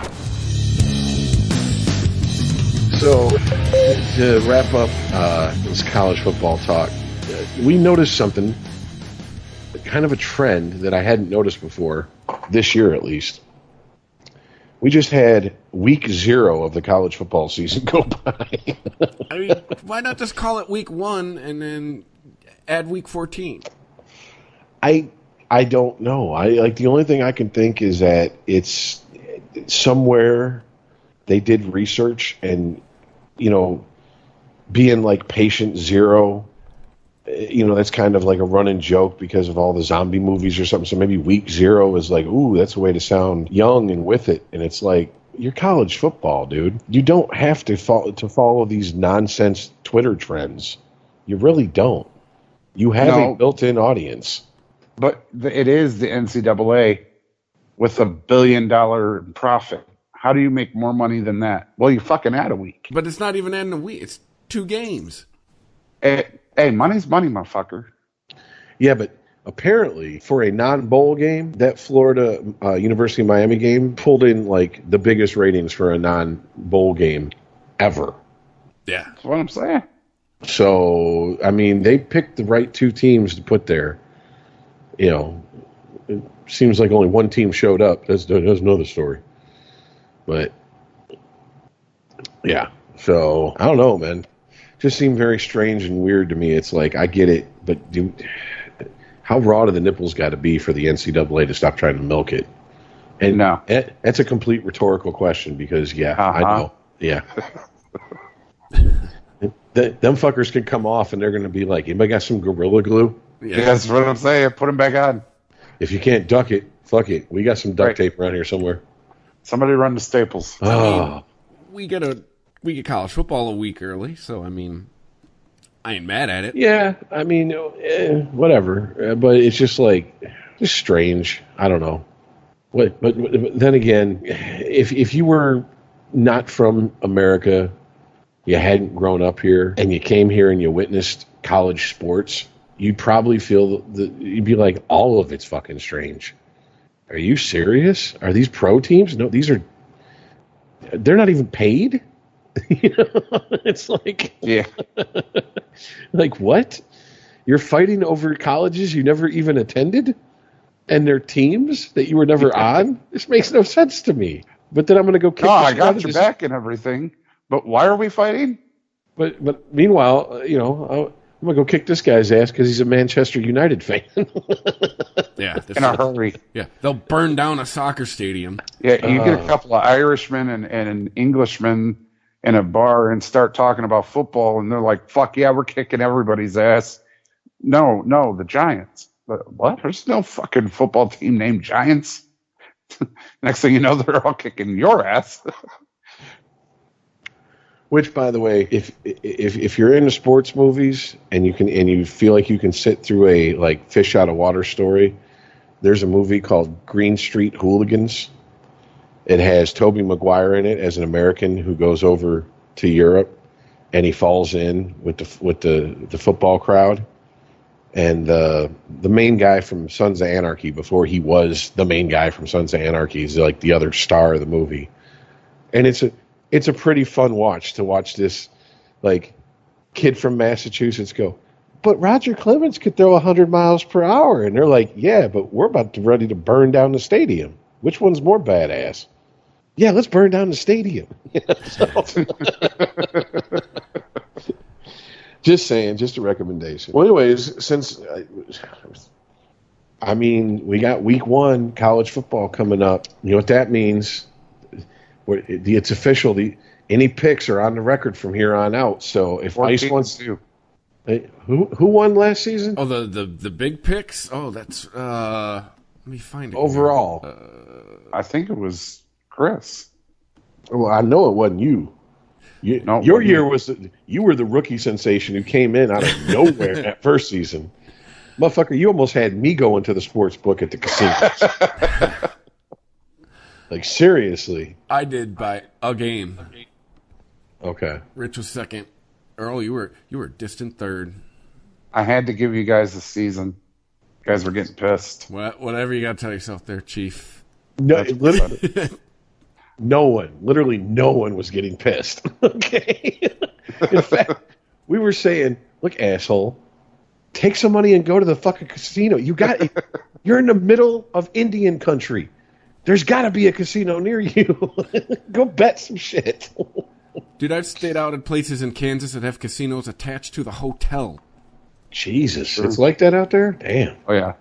[SPEAKER 5] So, to wrap up this college football talk, we noticed something, kind of a trend that I hadn't noticed before, this year at least. We just had week 0 of the college football season go by.
[SPEAKER 4] I mean, why not just call it week 1 and then add week 14?
[SPEAKER 5] I don't know. The only thing I can think is that it's somewhere they did research and, being like patient 0, that's kind of like a running joke because of all the zombie movies or something. So maybe week 0 is like, ooh, that's a way to sound young and with it. And it's like, you're college football, dude. You don't have to follow these nonsense Twitter trends. You really don't. You have a built-in audience.
[SPEAKER 6] But it is the NCAA with $1 billion profit. How do you make more money than that? Well, you fucking add a week.
[SPEAKER 4] But it's not even adding a week. It's 2 games.
[SPEAKER 6] Hey, money's money, motherfucker.
[SPEAKER 5] Yeah, but apparently for a non-bowl game, that Florida University of Miami game pulled in like the biggest ratings for a non-bowl game ever.
[SPEAKER 4] Yeah.
[SPEAKER 6] That's what I'm saying.
[SPEAKER 5] So, I mean, they picked the right 2 teams to put there. It seems like only one team showed up. That's another story. But, yeah. So, I don't know, man. Just seemed very strange and weird to me. It's like, I get it, but how raw do the nipples got to be for the NCAA to stop trying to milk it? And
[SPEAKER 6] no.
[SPEAKER 5] That's a complete rhetorical question because, I know. Yeah. Them fuckers can come off and they're going to be like, anybody got some Gorilla Glue?
[SPEAKER 6] Yeah, that's what I'm saying. Put them back on.
[SPEAKER 5] If you can't duck it, fuck it. We got some duct tape around here somewhere.
[SPEAKER 6] Somebody run to Staples.
[SPEAKER 5] Oh.
[SPEAKER 4] We get college football a week early, so I mean, I ain't mad at it.
[SPEAKER 5] Yeah, I mean, whatever. But it's just strange. I don't know. But then again, if you were not from America, you hadn't grown up here, and you came here and you witnessed college sports, you'd probably feel you'd be like, all of it's fucking strange. Are you serious? Are these pro teams? No, they're not even paid. It's like,
[SPEAKER 6] yeah.
[SPEAKER 5] Like what? You're fighting over colleges you never even attended and their teams that you were never on? This makes no sense to me. But then I'm going to go kick
[SPEAKER 6] I got your back and everything. But why are we fighting?
[SPEAKER 5] But meanwhile, I'm going to go kick this guy's ass because he's a Manchester United fan.
[SPEAKER 4] Yeah.
[SPEAKER 6] In a hurry.
[SPEAKER 4] Yeah. They'll burn down a soccer stadium.
[SPEAKER 6] Yeah, you get a couple of Irishmen and an Englishman in a bar and start talking about football, and they're like, fuck yeah, we're kicking everybody's ass. No, the Giants. What? There's no fucking football team named Giants. Next thing you know, they're all kicking your ass.
[SPEAKER 5] Which, by the way, if you're into sports movies and you feel like you can sit through a like fish out of water story, there's a movie called Green Street Hooligans, It has Tobey Maguire in it as an American who goes over to Europe, and he falls in with the football crowd. And the main guy from Sons of Anarchy, before he was the main guy from Sons of Anarchy, is like the other star of the movie. And it's a pretty fun watch to watch this like kid from Massachusetts go, but Roger Clemens could throw 100 miles per hour. And they're like, yeah, but we're ready to burn down the stadium. Which one's more badass? Yeah, let's burn down the stadium. Just saying, just a recommendation. Well, anyways, since we got week 1 college football coming up. You know what that means? It's official. Any picks are on the record from here on out. So if Ice wants to, who won last season?
[SPEAKER 4] Oh, the big picks. Oh, that's let me find it.
[SPEAKER 5] Overall,
[SPEAKER 6] I think it was Chris.
[SPEAKER 5] Well, I know it wasn't you. Your year was you were the rookie sensation who came in out of nowhere that first season. Motherfucker, you almost had me going to the sports book at the casino. Like, seriously.
[SPEAKER 4] I did by a game.
[SPEAKER 5] Okay.
[SPEAKER 4] Rich was second. Earl, you were distant third.
[SPEAKER 6] I had to give you guys the season. You guys were getting pissed.
[SPEAKER 4] Whatever you got to tell yourself there, Chief.
[SPEAKER 5] No, literally, literally no one was getting pissed. Okay. In fact, we were saying, look, asshole, take some money and go to the fucking casino. You're in the middle of Indian country. There's got to be a casino near you. Go bet some shit.
[SPEAKER 4] Dude, I've stayed out at places in Kansas that have casinos attached to the hotel.
[SPEAKER 5] Jesus, it's like that out there? Damn.
[SPEAKER 6] Oh, yeah.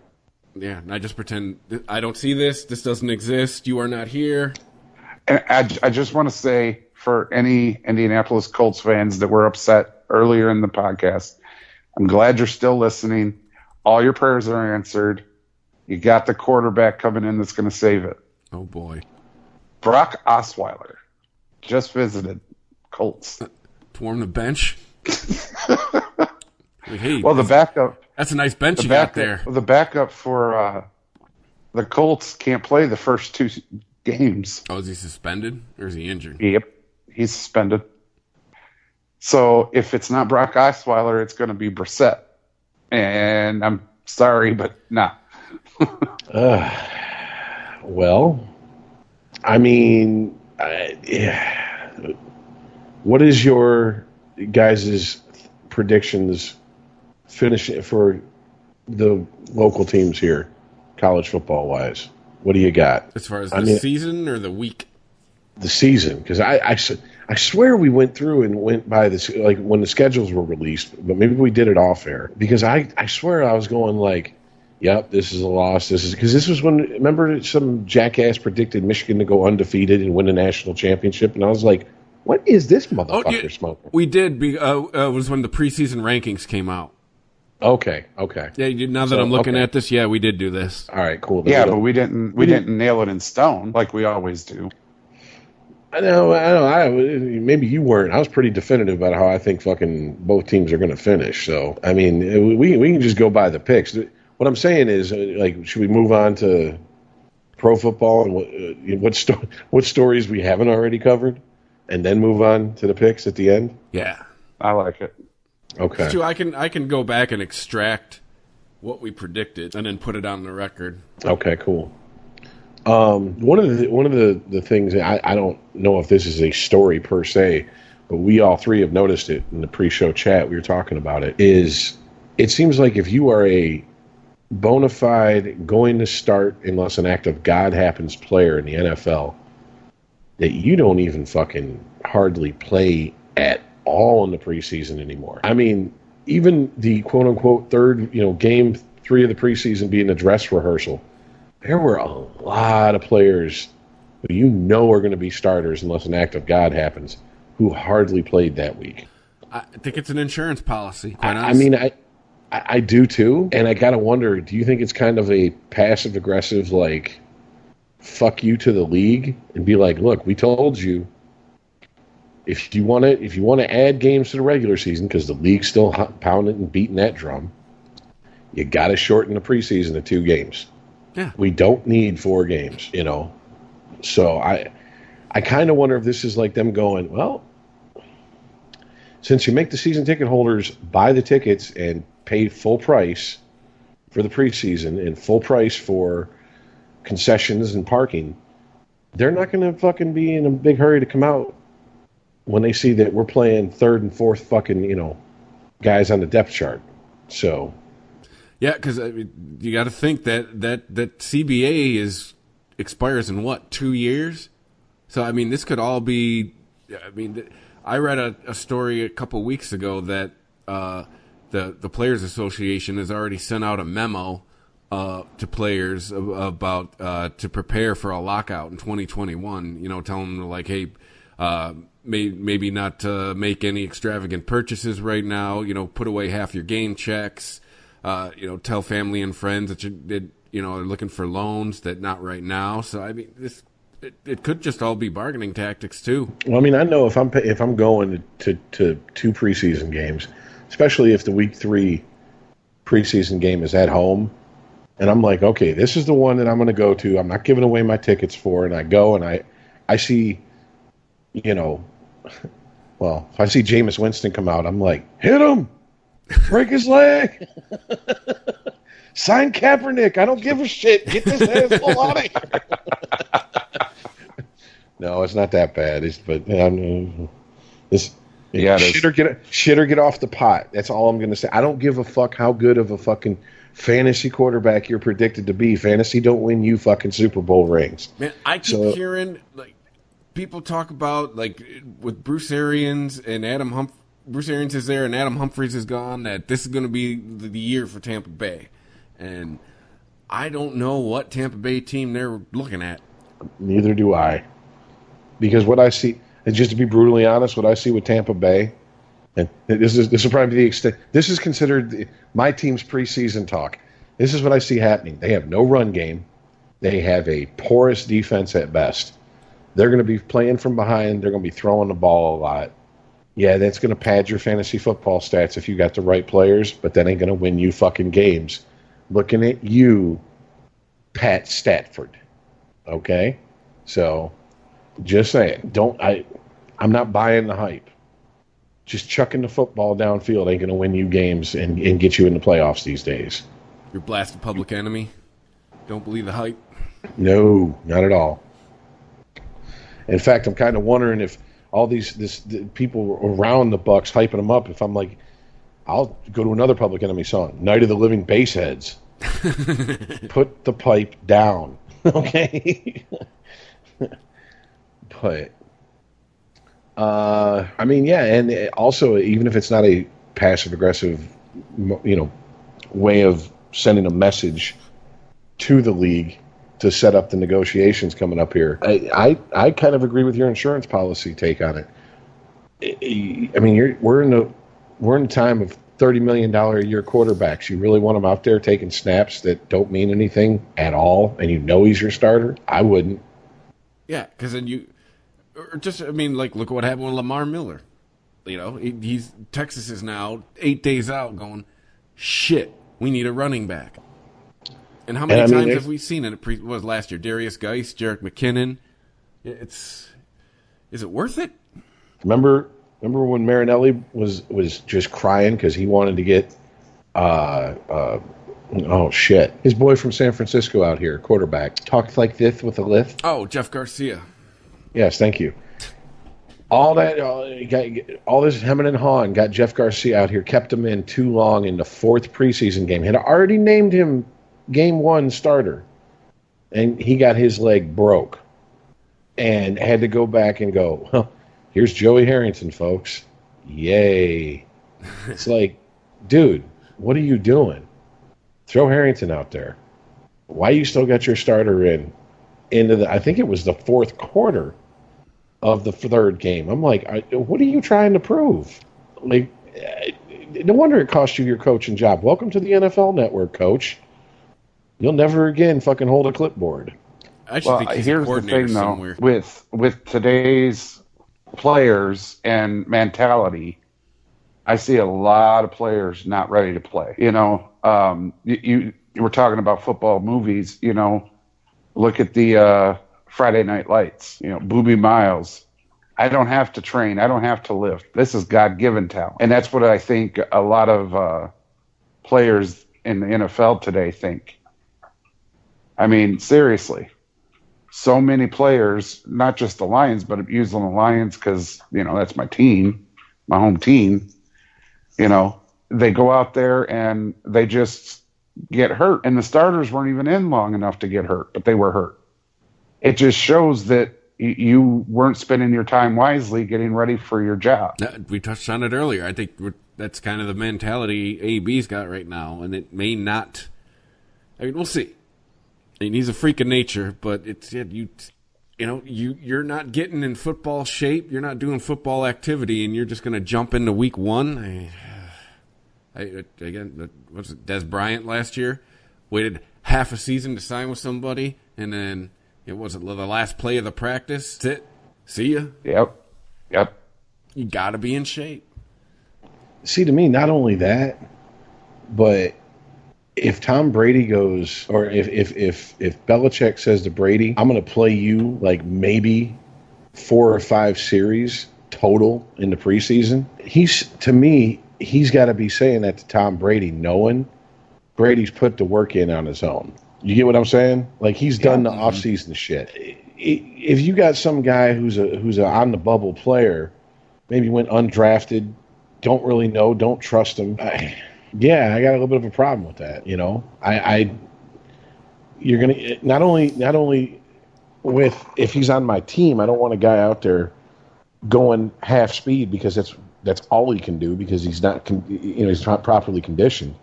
[SPEAKER 4] Yeah, and I just pretend I don't see this. This doesn't exist. You are not here.
[SPEAKER 6] And I just want to say, for any Indianapolis Colts fans that were upset earlier in the podcast, I'm glad you're still listening. All your prayers are answered. You got the quarterback coming in that's going to save it.
[SPEAKER 4] Oh, boy.
[SPEAKER 6] Brock Osweiler just visited Colts.
[SPEAKER 4] To warm the bench? Hey,
[SPEAKER 6] well, the backup.
[SPEAKER 4] That's a nice bench you got there.
[SPEAKER 6] The backup for the Colts can't play the first 2 games.
[SPEAKER 4] Oh, is he suspended or is he injured?
[SPEAKER 6] Yep, he's suspended. So if it's not Brock Osweiler, it's going to be Brissett. And I'm sorry, but nah.
[SPEAKER 5] Well, I mean, what is your guys' predictions finishing for the local teams here, college football wise? What do you got?
[SPEAKER 4] As far as the season or the week?
[SPEAKER 5] The season, because I swear we went through and went by this, like when the schedules were released, but maybe we did it off air, because I swear I was going like, yep, this is a loss. This is because this was when, remember, some jackass predicted Michigan to go undefeated and win a national championship, and I was like, what is this motherfucker smoking?
[SPEAKER 4] We did. Was when the preseason rankings came out.
[SPEAKER 5] Okay.
[SPEAKER 4] Yeah, now that I'm looking at this, yeah, we did do this.
[SPEAKER 5] All right, cool.
[SPEAKER 6] Yeah, but we didn't nail it in stone like we always do.
[SPEAKER 5] I know. Maybe you weren't. I was pretty definitive about how I think fucking both teams are going to finish. So, I mean, we can just go by the picks. What I'm saying is, like, should we move on to pro football and what stories we haven't already covered, and then move on to the picks at the end?
[SPEAKER 4] Yeah,
[SPEAKER 6] I like it.
[SPEAKER 5] Okay.
[SPEAKER 4] So I can go back and extract what we predicted and then put it on the record.
[SPEAKER 5] Okay, cool. One of the things, I don't know if this is a story per se, but we all three have noticed it in the pre-show chat. We were talking about it. Is it seems like if you are a bona fide going to start unless an act of God happens player in the NFL, that you don't even fucking hardly play at all in the preseason anymore. I mean, even the quote unquote third, game 3 of the preseason being a dress rehearsal, there were a lot of players who are going to be starters unless an act of God happens, who hardly played that week.
[SPEAKER 4] I think it's an insurance policy.
[SPEAKER 5] I do too, and I gotta wonder, do you think it's kind of a passive aggressive, like, fuck you to the league and be like, look, we told you, if you want to add games to the regular season, because the league's still pounding and beating that drum, you got to shorten the preseason to 2 games.
[SPEAKER 4] Yeah,
[SPEAKER 5] we don't need 4 games, So I kind of wonder if this is like them going, well, since you make the season ticket holders buy the tickets and pay full price for the preseason and full price for concessions and parking, they're not going to fucking be in a big hurry to come out when they see that we're playing third and fourth fucking, guys on the depth chart. So,
[SPEAKER 4] yeah, because you got to think that CBA expires in what, 2 years? So I mean, this could all be. I mean, I read a story a couple weeks ago that the Players Association has already sent out a memo to players about to prepare for a lockout in 2021. Telling them like, hey, maybe not to make any extravagant purchases right now. Put away half your game checks. Tell family and friends that are looking for loans, that not right now. So I mean, it could just all be bargaining tactics too.
[SPEAKER 5] Well, I mean, I know if I'm going to 2 preseason games, especially if the week 3 preseason game is at home, and I'm like, okay, this is the one that I'm going to go to. I'm not giving away my tickets for, and I go and I see, well, if I see Jameis Winston come out, I'm like, hit him, break his leg. Sign Kaepernick. I don't give a shit. Get this asshole out of here. No, it's not that bad. Shit or get off the pot. That's all I'm going to say. I don't give a fuck how good of a fucking fantasy quarterback you're predicted to be. Fantasy don't win you fucking Super Bowl rings.
[SPEAKER 4] Man, I keep hearing like people talk about like with Bruce Arians and Bruce Arians is there and Adam Humphries is gone, that this is going to be the year for Tampa Bay. And I don't know what Tampa Bay team they're looking at.
[SPEAKER 5] Neither do I. Because what I see, and just to be brutally honest, what I see with Tampa Bay, and this will probably be the extent, this is considered my team's preseason talk. This is what I see happening. They have no run game. They have a porous defense at best. They're going to be playing from behind. They're going to be throwing the ball a lot. Yeah, that's going to pad your fantasy football stats if you got the right players, but that ain't going to win you fucking games. Looking at you, Pat Stafford. Okay? So, just saying. I'm not buying the hype. Just chucking the football downfield ain't going to win you games and get you in the playoffs these days.
[SPEAKER 4] Your blasted public enemy. Don't believe the hype.
[SPEAKER 5] No, not at all. In fact, I'm kind of wondering if all the people around the Bucks hyping them up, if I'm like, I'll go to another Public Enemy song, Night of the Living Bassheads. Put the pipe down. Okay? But, I mean, yeah, and also, even if it's not a passive-aggressive, way of sending a message to the league to set up the negotiations coming up here, I kind of agree with your insurance policy take on it. I mean, we're in a time of $30 million a year quarterbacks. You really want him out there taking snaps that don't mean anything at all, and he's your starter? I wouldn't.
[SPEAKER 4] Yeah, because then look at what happened with Lamar Miller. Texas is now 8 days out going, shit, we need a running back. And how many times have we seen it? It was last year. Darius Geis, Jerick McKinnon. Is it worth it?
[SPEAKER 5] Remember when Marinelli was just crying because he wanted to get his boy from San Francisco out here, quarterback, talked like this with a lift.
[SPEAKER 4] Oh, Jeff Garcia.
[SPEAKER 5] Yes, thank you. All this hemming and hawing got Jeff Garcia out here, kept him in too long in the 4th preseason game. Had already named him Game 1 starter, and he got his leg broke and had to go back and go, well, here's Joey Harrington, folks. Yay. It's like, dude, what are you doing? Throw Harrington out there. Why you still got your starter into I think it was the 4th quarter of the 3rd game. I'm like, what are you trying to prove? Like, no wonder it cost you your coaching job. Welcome to the NFL Network, coach. You'll never again fucking hold a clipboard.
[SPEAKER 4] Here's the thing,
[SPEAKER 6] though, with today's players and mentality, I see a lot of players not ready to play. You were talking about football movies. Look at the Friday Night Lights, Boobie Miles. I don't have to train. I don't have to lift. This is God-given talent. And that's what I think a lot of players in the NFL today think. I mean, seriously. So many players, not just the Lions, but I'm using the Lions because, that's my team, my home team. They go out there and they just get hurt. And the starters weren't even in long enough to get hurt, but they were hurt. It just shows that you weren't spending your time wisely getting ready for your job.
[SPEAKER 4] We touched on it earlier. I think that's kind of the mentality AB's got right now, and it may not. I mean, we'll see. I mean, he's a freak of nature, but you're not getting in football shape. You're not doing football activity, and you're just going to jump into week one. Again, what's it? Des Bryant last year waited half a season to sign with somebody, and then. It wasn't the last play of the practice. That's it. See ya.
[SPEAKER 6] Yep.
[SPEAKER 4] You got to be in shape.
[SPEAKER 5] See, to me, not only that, but if Tom Brady goes, or if Belichick says to Brady, I'm going to play you like maybe 4 or 5 series total in the preseason, he's got to be saying that to Tom Brady, knowing Brady's put the work in on his own. You get what I'm saying? Like, he's done the off-season shit. If you got some guy who's a on-the-bubble player, maybe went undrafted, don't really know, don't trust him, I got a little bit of a problem with that, You're going to, not only with, if he's on my team, I don't want a guy out there going half speed because that's all he can do because he's not, he's not properly conditioned.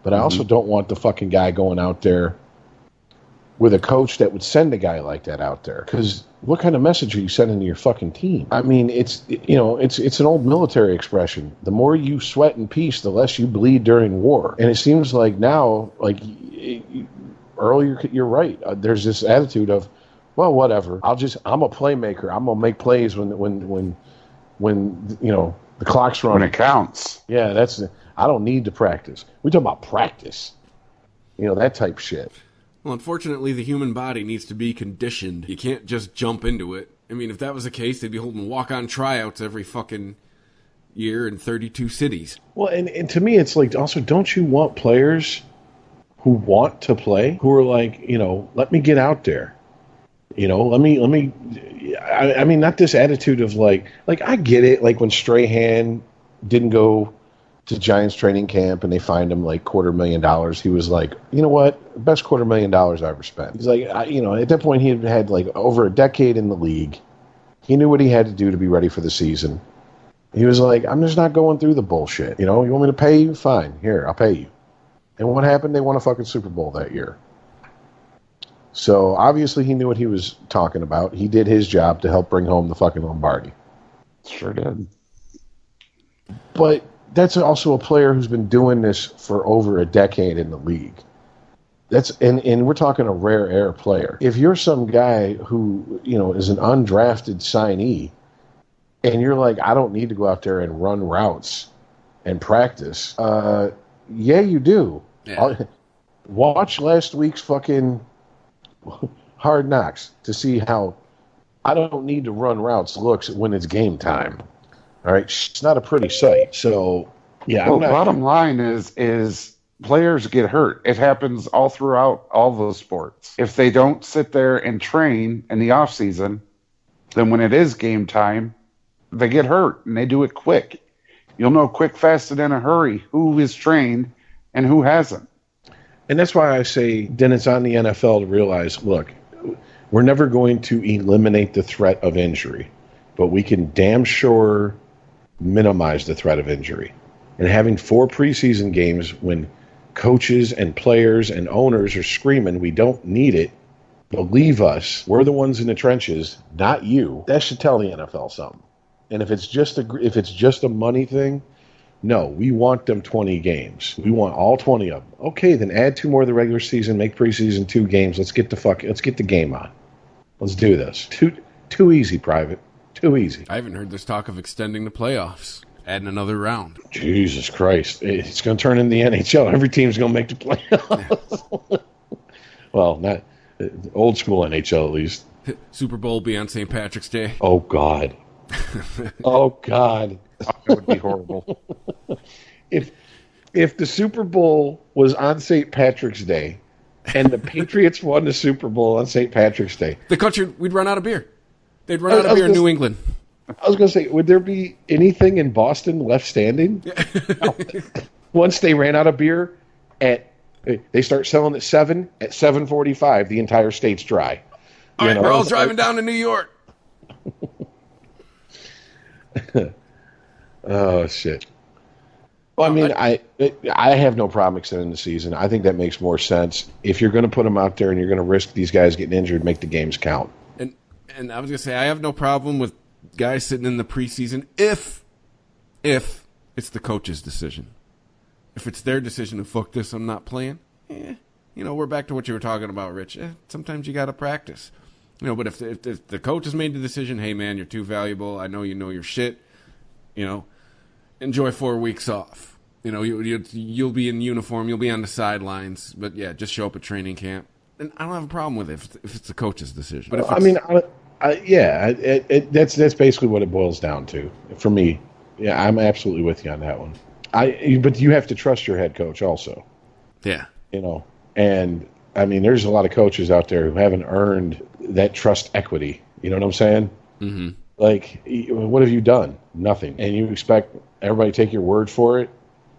[SPEAKER 5] But I also don't want the fucking guy going out there with a coach that would send a guy like that out there. Because what kind of message are you sending to your fucking team? I mean, it's an old military expression. The more you sweat in peace, the less you bleed during war. And it seems like now, earlier, you're right. There's this attitude of, well, whatever. I'm a playmaker. I'm gonna make plays when the clock's running.
[SPEAKER 6] When it counts.
[SPEAKER 5] Yeah, I don't need to practice. We talk about practice. That type shit.
[SPEAKER 4] Well, unfortunately, the human body needs to be conditioned. You can't just jump into it. I mean, if that was the case, they'd be holding walk-on tryouts every fucking year in 32 cities.
[SPEAKER 5] Well, and to me, it's like, also, don't you want players who want to play, who are like, let me get out there. Let me. I mean, not this attitude of like I get it. Like when Strahan didn't go to Giants training camp and they fined him like $250,000. He was like, you know what? Best $250,000 I ever spent. He's like, at that point he had like over a decade in the league. He knew what he had to do to be ready for the season. He was like, I'm just not going through the bullshit. You want me to pay you? Fine. Here, I'll pay you. And what happened? They won a fucking Super Bowl that year. So obviously he knew what he was talking about. He did his job to help bring home the fucking Lombardi.
[SPEAKER 6] Sure did.
[SPEAKER 5] But that's also a player who's been doing this for over a decade in the league. And we're talking a rare air player. If you're some guy who, is an undrafted signee, and you're like, I don't need to go out there and run routes and practice, yeah, you do. Yeah. Watch last week's fucking Hard Knocks to see how I don't need to run routes looks when it's game time. All right, it's not a pretty sight. So, yeah.
[SPEAKER 6] Well, bottom line is players get hurt. It happens all throughout all those sports. If they don't sit there and train in the off season, then when it is game time, they get hurt and they do it quick. You'll know quick, fast, and in a hurry who is trained and who hasn't.
[SPEAKER 5] And that's why I say then it's on the NFL to realize, look, we're never going to eliminate the threat of injury, but we can damn sure minimize the threat of injury. And having 4 preseason games when coaches and players and owners are screaming, we don't need it, believe us, we're the ones in the trenches, not you, that should tell the NFL something. And if it's just a money thing, no, we want them 20 games. We want all 20 of them. Okay, then add 2 more of the regular season, make preseason 2 games. Let's get the game on. Let's do this. Too easy, Private. Too easy.
[SPEAKER 4] I haven't heard this talk of extending the playoffs, adding another round.
[SPEAKER 5] Jesus Christ. It's going to turn into the NHL. Every team's going to make the playoffs. Well, not old school NHL at least.
[SPEAKER 4] Super Bowl be on St. Patrick's Day.
[SPEAKER 5] Oh, God. Oh, God.
[SPEAKER 6] That would be horrible.
[SPEAKER 5] If the Super Bowl was on St. Patrick's Day and the Patriots won the Super Bowl on St. Patrick's Day,
[SPEAKER 4] the country, we'd run out of beer. They'd run out of beer in New England.
[SPEAKER 5] I was going to say, would there be anything in Boston left standing? No. Once they ran out of beer, they start selling at 7. At 7:45, the entire state's dry.
[SPEAKER 4] All right, we're all driving down to New York.
[SPEAKER 5] Oh, shit. Well, I mean, I have no problem extending the season. I think that makes more sense. If you're going to put them out there and you're going to risk these guys getting injured, make the games count.
[SPEAKER 4] And I was going to say, I have no problem with guys sitting in the preseason if it's the coach's decision. If it's their decision to fuck this, I'm not playing. We're back to what you were talking about, Rich. Sometimes you got to practice. But if the coach has made the decision, hey, man, you're too valuable. I know you know your shit. Enjoy 4 weeks off. You'll be in uniform. You'll be on the sidelines. But, yeah, just show up at training camp. And I don't have a problem with it if it's the coach's decision. But that's basically what it boils down to for me. Yeah, I'm absolutely with you on that one. But you have to trust your head coach also. Yeah.
[SPEAKER 5] And I mean, there's a lot of coaches out there who haven't earned that trust equity. You know what I'm saying?
[SPEAKER 4] Mm-hmm.
[SPEAKER 5] Like, what have you done? Nothing. And you expect everybody to take your word for it.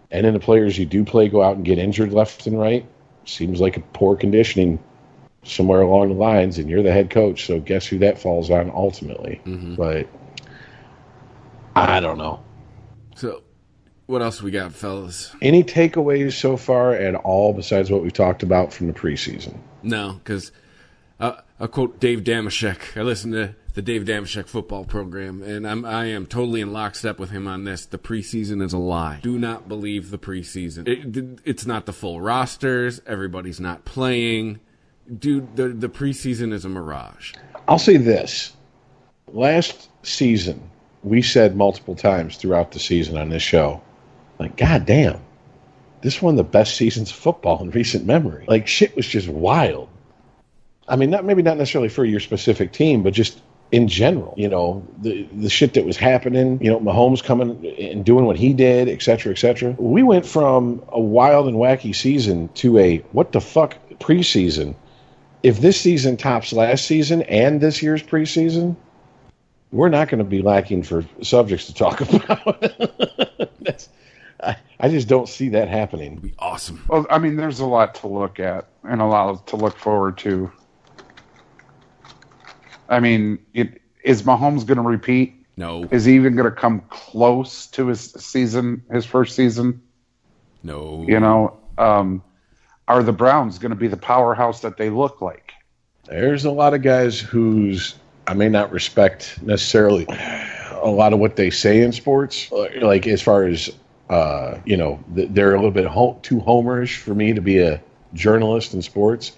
[SPEAKER 5] And then the players you do play go out and get injured left and right. Seems like a poor conditioning somewhere along the lines, and you're the head coach. So guess who that falls on ultimately?
[SPEAKER 4] Mm-hmm.
[SPEAKER 5] But I don't know.
[SPEAKER 4] So what else we got, fellas?
[SPEAKER 5] Any takeaways so far at all besides what we've talked about from the preseason?
[SPEAKER 4] No, because I'll quote Dave Damashek. I listen to the Dave Damashek football program, and I am totally in lockstep with him on this. The preseason is a lie. Do not believe the preseason. It's not the full rosters. Everybody's not playing. Dude, the preseason is a mirage.
[SPEAKER 5] I'll say this. Last season, we said multiple times throughout the season on this show, like, God damn, this is one of the best seasons of football in recent memory. Like, shit was just wild. I mean, maybe not necessarily for your specific team, but just in general, the shit that was happening, Mahomes coming and doing what he did, et cetera, et cetera. We went from a wild and wacky season to a what the fuck preseason. If this season tops last season and this year's preseason, we're not going to be lacking for subjects to talk about. I just don't see that happening.
[SPEAKER 4] It'd be awesome.
[SPEAKER 6] Well, I mean, there's a lot to look at and a lot to look forward to. I mean, is Mahomes going to repeat?
[SPEAKER 4] No.
[SPEAKER 6] Is he even going to come close to his first season?
[SPEAKER 4] No.
[SPEAKER 6] Are the Browns going to be the powerhouse that they look like?
[SPEAKER 5] There's a lot of guys whose I may not respect necessarily a lot of what they say in sports, like as far as they're a little bit too homerish for me to be a journalist in sports,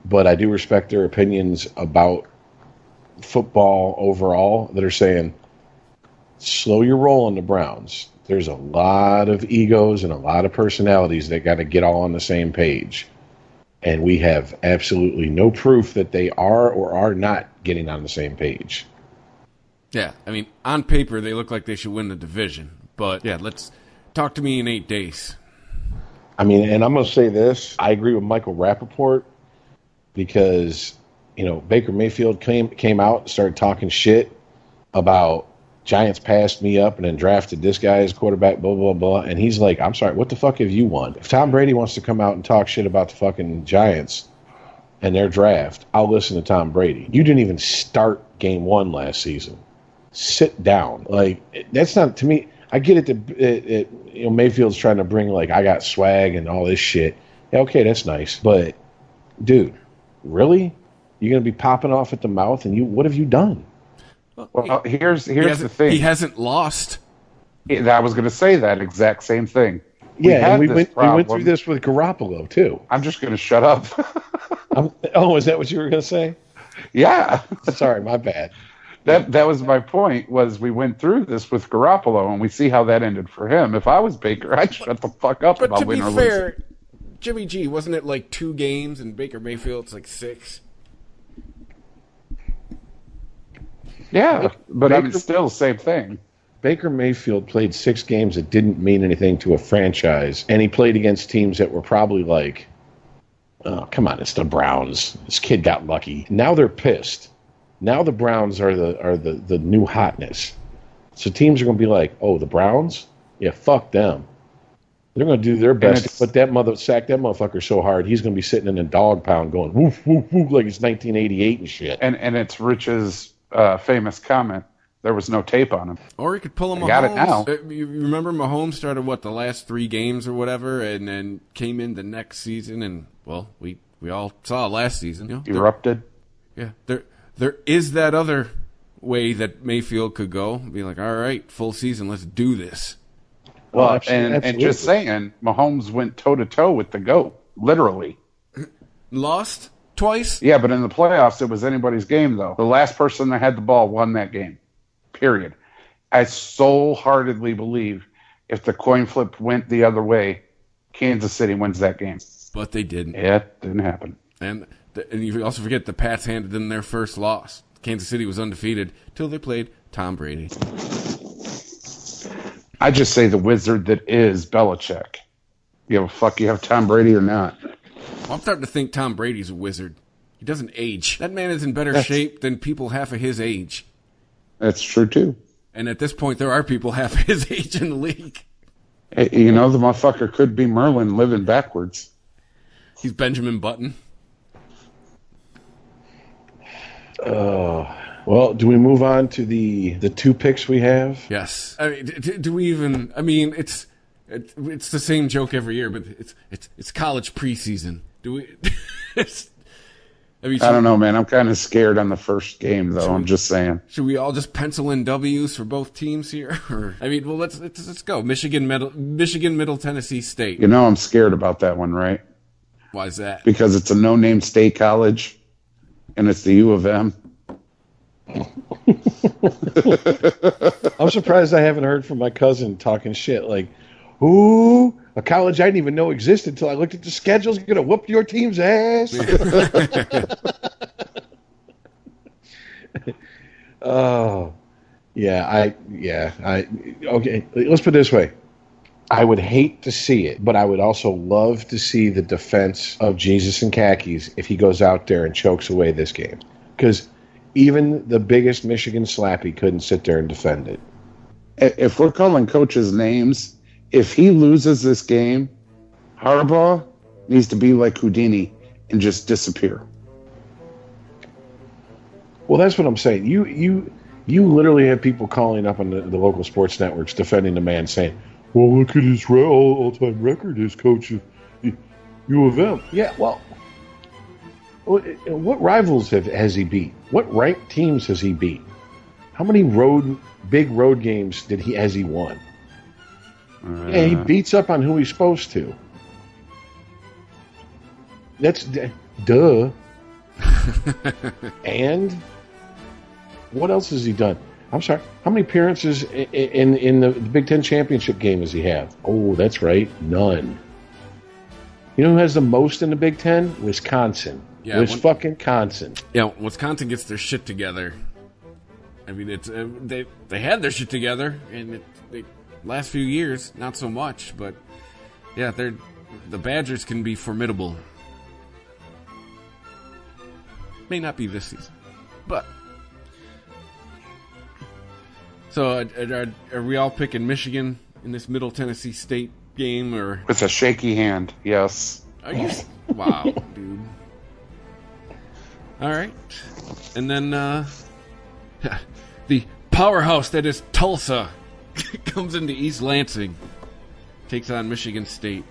[SPEAKER 5] but I do respect their opinions about football overall that are saying, slow your roll on the Browns. There's a lot of egos and a lot of personalities that got to get all on the same page. And we have absolutely no proof that they are or are not getting on the same page.
[SPEAKER 4] Yeah, I mean, on paper, they look like they should win the division. But, yeah, let's talk to me in 8 days.
[SPEAKER 5] I mean, and I'm going to say this. I agree with Michael Rappaport because, Baker Mayfield came out and started talking shit about Giants passed me up and then drafted this guy as quarterback, blah, blah, blah. And he's like, I'm sorry, what the fuck have you won? If Tom Brady wants to come out and talk shit about the fucking Giants and their draft, I'll listen to Tom Brady. You didn't even start game 1 last season. Sit down. Like, that's not, to me, I get it that Mayfield's trying to bring, like, I got swag and all this shit. Yeah, okay, that's nice. But, dude, really? You're going to be popping off at the mouth and what have you done?
[SPEAKER 6] Well, here's the thing.
[SPEAKER 4] He hasn't lost.
[SPEAKER 6] I was going to say that exact same thing.
[SPEAKER 5] Yeah, and we went through this with Garoppolo, too.
[SPEAKER 6] I'm just going to shut up.
[SPEAKER 5] Is that what you were going to say?
[SPEAKER 6] Yeah.
[SPEAKER 5] Sorry, my bad.
[SPEAKER 6] That was my point, was we went through this with Garoppolo, and we see how that ended for him. If I was Baker, I'd shut the fuck up about winning or losing. But to be fair,
[SPEAKER 4] Jimmy G, wasn't it like 2 games, and Baker Mayfield's like 6?
[SPEAKER 6] Yeah, but I mean,
[SPEAKER 5] Baker-
[SPEAKER 6] still same thing.
[SPEAKER 5] Baker Mayfield played 6 games that didn't mean anything to a franchise, and he played against teams that were probably like, oh, come on, it's the Browns. This kid got lucky. Now they're pissed. Now the Browns are the new hotness. So teams are going to be like, oh, the Browns? Yeah, fuck them. They're going to do their best to put sack that motherfucker so hard he's going to be sitting in a dog pound going woof woof woof like it's 1988 and shit.
[SPEAKER 6] And it's Rich's famous comment. There was no tape on him.
[SPEAKER 4] Or he could pull him.
[SPEAKER 6] Got it now.
[SPEAKER 4] You remember Mahomes started the last 3 games or whatever, and then came in the next season, and well, we all saw last season. You know,
[SPEAKER 6] Erupted.
[SPEAKER 4] Yeah, there is that other way that Mayfield could go. Be like, all right, full season, let's do this.
[SPEAKER 6] Well, and just saying, Mahomes went toe-to-toe with the GOAT, literally.
[SPEAKER 4] Lost twice?
[SPEAKER 6] Yeah, but in the playoffs, it was anybody's game, though. The last person that had the ball won that game, period. I so-heartedly believe if the coin flip went the other way, Kansas City wins that game.
[SPEAKER 4] But they didn't.
[SPEAKER 6] Yeah, it didn't happen.
[SPEAKER 4] And you also forget the Pats handed them their first loss. Kansas City was undefeated till they played Tom Brady.
[SPEAKER 6] I just say the wizard that is Belichick. You have a fuck, you have Tom Brady or not?
[SPEAKER 4] Well, I'm starting to think Tom Brady's a wizard. He doesn't age. That man is in better shape than people half of his age.
[SPEAKER 6] That's true, too.
[SPEAKER 4] And at this point, there are people half his age in the league.
[SPEAKER 6] You know, the motherfucker could be Merlin living backwards.
[SPEAKER 4] He's Benjamin Button.
[SPEAKER 5] Well, do we move on to the 2 picks we have?
[SPEAKER 4] Yes. I mean, do we even? I mean, it's the same joke every year, but it's college preseason. Do we?
[SPEAKER 6] I don't know, man. I'm kind of scared on the first game, though. I'm just saying.
[SPEAKER 4] Should we all just pencil in W's for both teams here? I mean, well, let's go. Michigan, Middle Tennessee State.
[SPEAKER 6] You know, I'm scared about that one, right?
[SPEAKER 4] Why is that?
[SPEAKER 6] Because it's a no-name state college, and it's the U of M.
[SPEAKER 5] I'm surprised I haven't heard from my cousin talking shit like, ooh, a college I didn't even know existed until I looked at the schedules. Going to whoop your team's ass. Oh, yeah. Okay, let's put it this way. I would hate to see it, but I would also love to see the defense of Jesus and khakis if he goes out there and chokes away this game. Because even the biggest Michigan slappy couldn't sit there and defend it.
[SPEAKER 6] If we're calling coaches names, if he loses this game, Harbaugh needs to be like Houdini and just disappear.
[SPEAKER 5] Well, that's what I'm saying. You literally have people calling up on the local sports networks defending the man saying, well, look at his all-time record as coach of U of M. Yeah, well, what rivals has he beat? What ranked teams has he beat? How many big road games has he won? Yeah, he beats up on who he's supposed to. That's duh. And what else has he done? I'm sorry. How many appearances in the Big Ten championship game does he have? Oh, that's right, none. You know who has the most in the Big Ten? Wisconsin.
[SPEAKER 4] Yeah,
[SPEAKER 5] fucking Wisconsin.
[SPEAKER 4] Yeah, Wisconsin gets their shit together. I mean, it's they had their shit together in the last few years, not so much, but yeah, the Badgers can be formidable. May not be this season, but so are we all picking Michigan in this Middle Tennessee State game, or
[SPEAKER 6] it's a shaky hand? Yes.
[SPEAKER 4] Are you? Wow, dude. All right, and then the powerhouse that is Tulsa comes into East Lansing, takes on Michigan State.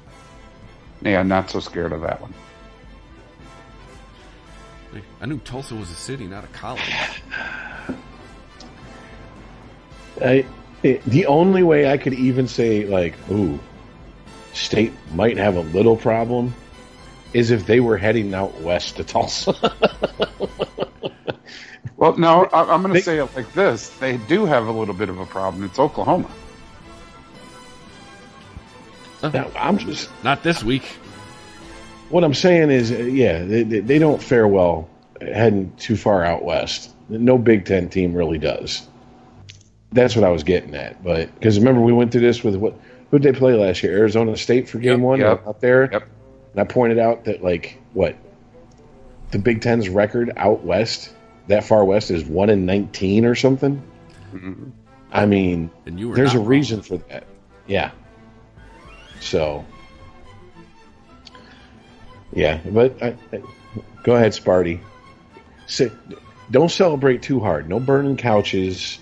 [SPEAKER 6] Yeah, not so scared of that one.
[SPEAKER 4] I knew Tulsa was a city, not a college.
[SPEAKER 5] The only way I could even say, like, ooh, State might have a little problem is if they were heading out west to Tulsa.
[SPEAKER 6] Well, no, I'm going to say it like this. They do have a little bit of a problem. It's Oklahoma.
[SPEAKER 5] Now, I'm just
[SPEAKER 4] not this week.
[SPEAKER 5] What I'm saying is, yeah, they don't fare well heading too far out west. No Big Ten team really does. That's what I was getting at. But because remember we went through this with who did they play last year? Arizona State for game one out there.
[SPEAKER 6] Yep.
[SPEAKER 5] And I pointed out that the Big Ten's record out west, that far west, is 1-19 or something.
[SPEAKER 6] Mm-hmm.
[SPEAKER 5] I mean, there's a reason for that. Yeah. So, yeah, but go ahead, Sparty. Don't celebrate too hard. No burning couches.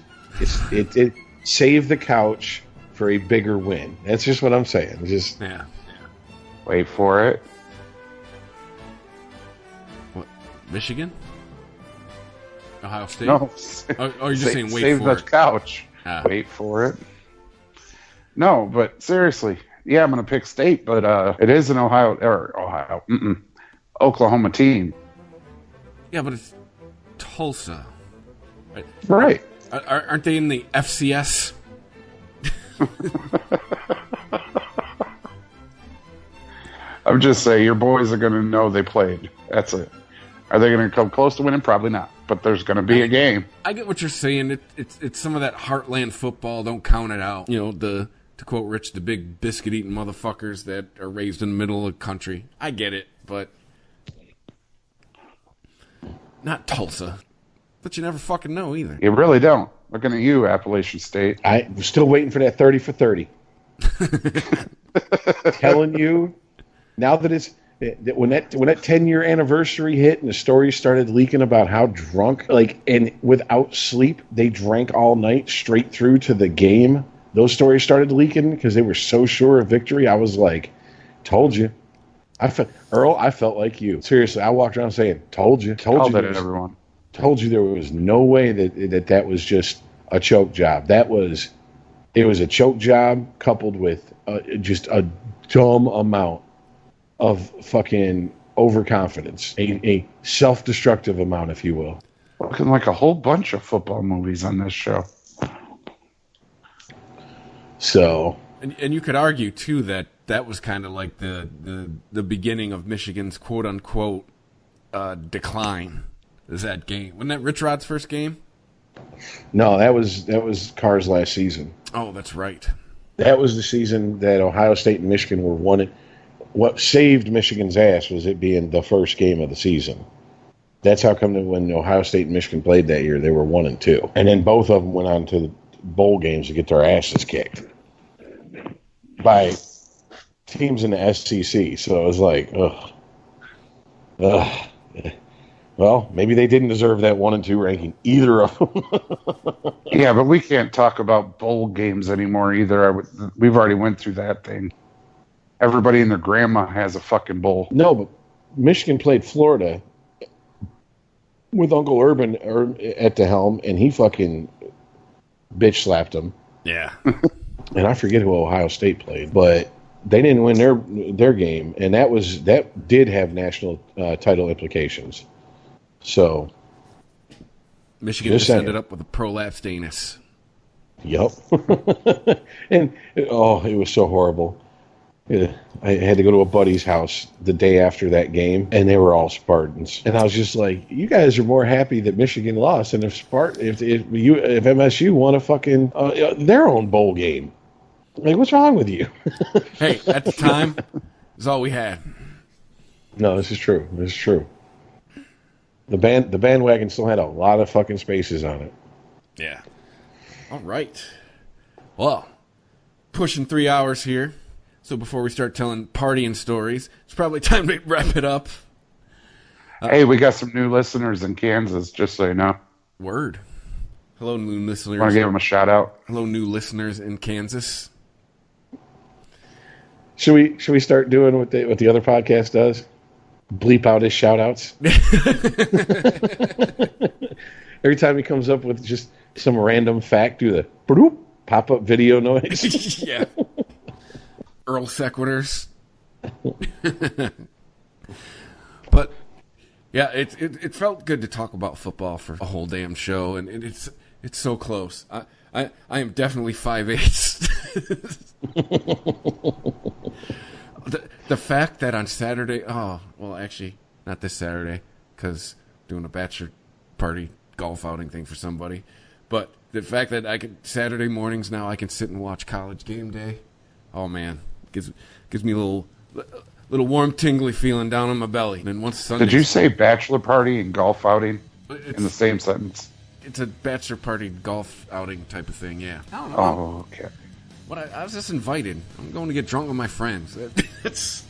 [SPEAKER 5] Save the couch for a bigger win. That's just what I'm saying. Just
[SPEAKER 6] wait for it.
[SPEAKER 4] What? Michigan? Ohio State?
[SPEAKER 6] No.
[SPEAKER 4] You're just saying wait
[SPEAKER 6] save
[SPEAKER 4] for
[SPEAKER 6] the
[SPEAKER 4] it.
[SPEAKER 6] couch. Wait for it. No, but seriously, yeah, I'm going to pick State, but it is an Oklahoma team.
[SPEAKER 4] Yeah, but it's Tulsa.
[SPEAKER 6] Right.
[SPEAKER 4] Aren't they in the FCS?
[SPEAKER 6] I'm just saying, your boys are going to know they played. That's it. Are they going to come close to winning? Probably not. But there's going to be a game.
[SPEAKER 4] I get what you're saying. It's some of that heartland football. Don't count it out. You know, to quote Rich, the big biscuit-eating motherfuckers that are raised in the middle of the country. I get it, but not Tulsa. But you never fucking know either.
[SPEAKER 6] You really don't. Looking at you, Appalachian State.
[SPEAKER 5] I'm still waiting for that 30 for 30. Telling you, now that it's when that 10-year anniversary hit and the stories started leaking about how drunk, and without sleep, they drank all night straight through to the game. Those stories started leaking because they were so sure of victory. I was like, told you. I felt like you. Seriously, I walked around saying, told you. Told you.
[SPEAKER 6] Everyone.
[SPEAKER 5] Told you there was no way that was just a choke job. It was a choke job coupled with just a dumb amount of fucking overconfidence, a self-destructive amount, if you will.
[SPEAKER 6] Looking like a whole bunch of football movies on this show.
[SPEAKER 5] So,
[SPEAKER 4] and you could argue too that was kind of like the beginning of Michigan's quote unquote decline. Is that game? Wasn't that Rich Rod's first game?
[SPEAKER 5] No, that was Carr's last season.
[SPEAKER 4] Oh, that's right.
[SPEAKER 5] That was the season that Ohio State and Michigan were one. What saved Michigan's ass was it being the first game of the season. That's how come that when Ohio State and Michigan played that year, they were 1-2, and then both of them went on to the bowl games to get their asses kicked by teams in the SEC. So it was like, ugh. Well, maybe they didn't deserve that 1-2 ranking, either of them.
[SPEAKER 6] Yeah, but we can't talk about bowl games anymore either. We've already went through that thing. Everybody and their grandma has a fucking bowl.
[SPEAKER 5] No, but Michigan played Florida with Uncle Urban at the helm, and he fucking bitch slapped them.
[SPEAKER 4] Yeah.
[SPEAKER 5] And I forget who Ohio State played, but they didn't win their game, and that did have national title implications. So
[SPEAKER 4] Michigan just ended up with a prolapsed anus.
[SPEAKER 5] Yep. And it was so horrible. I had to go to a buddy's house the day after that game, and they were all Spartans. And I was just like, "You guys are more happy that Michigan lost, and if MSU won a fucking their own bowl game, like what's wrong with you?"
[SPEAKER 4] Hey, at the time, it's all we had.
[SPEAKER 5] No, this is true. This is true. The bandwagon still had a lot of fucking spaces on it.
[SPEAKER 4] Yeah. All right. Well, pushing 3 hours here. So before we start telling partying stories, it's probably time to wrap it up.
[SPEAKER 6] Hey, we got some new listeners in Kansas, just so you know.
[SPEAKER 4] Word. Hello, new listeners.
[SPEAKER 6] Want to give them a shout out?
[SPEAKER 4] Hello, new listeners in Kansas.
[SPEAKER 5] Should we start doing what the other podcast does? Bleep out his shout outs. Every time he comes up with just some random fact, do the bloop, pop-up video noise.
[SPEAKER 4] Yeah. Earl Sequiters. But yeah, it felt good to talk about football for a whole damn show, and it's so close. I am definitely 5'8". The fact that on Saturday, actually not this Saturday, because doing a bachelor party golf outing thing for somebody. But the fact that Saturday mornings now I can sit and watch College Game Day, oh man, gives me a little warm, tingly feeling down in my belly. And then once Sunday,
[SPEAKER 6] did you say bachelor party and golf outing in the same sentence?
[SPEAKER 4] It's a bachelor party golf outing type of thing, yeah. I don't know.
[SPEAKER 6] Oh, okay.
[SPEAKER 4] But I was just invited. I'm going to get drunk with my friends. It's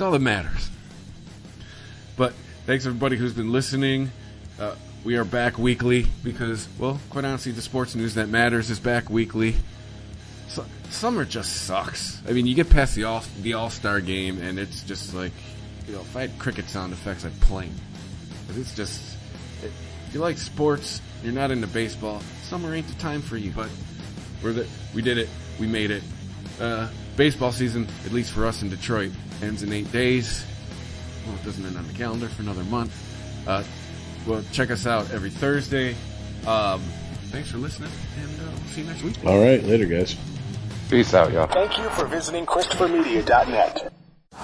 [SPEAKER 4] all that matters. But thanks everybody who's been listening. We are back weekly because, well, quite honestly, the sports news that matters is back weekly. So, summer just sucks. I mean, you get past the All-Star game, and it's just like, if I had cricket sound effects, I'd play. But it's just, if you like sports, you're not into baseball, summer ain't the time for you. But we did it. We made it. Baseball season, at least for us in Detroit, ends in 8 days. Well, it doesn't end on the calendar for another month. Well, check us out every Thursday. Thanks for listening, and we'll see you next week.
[SPEAKER 5] All right, later, guys.
[SPEAKER 6] Peace out, y'all.
[SPEAKER 1] Thank you for visiting ChristopherMedia.net.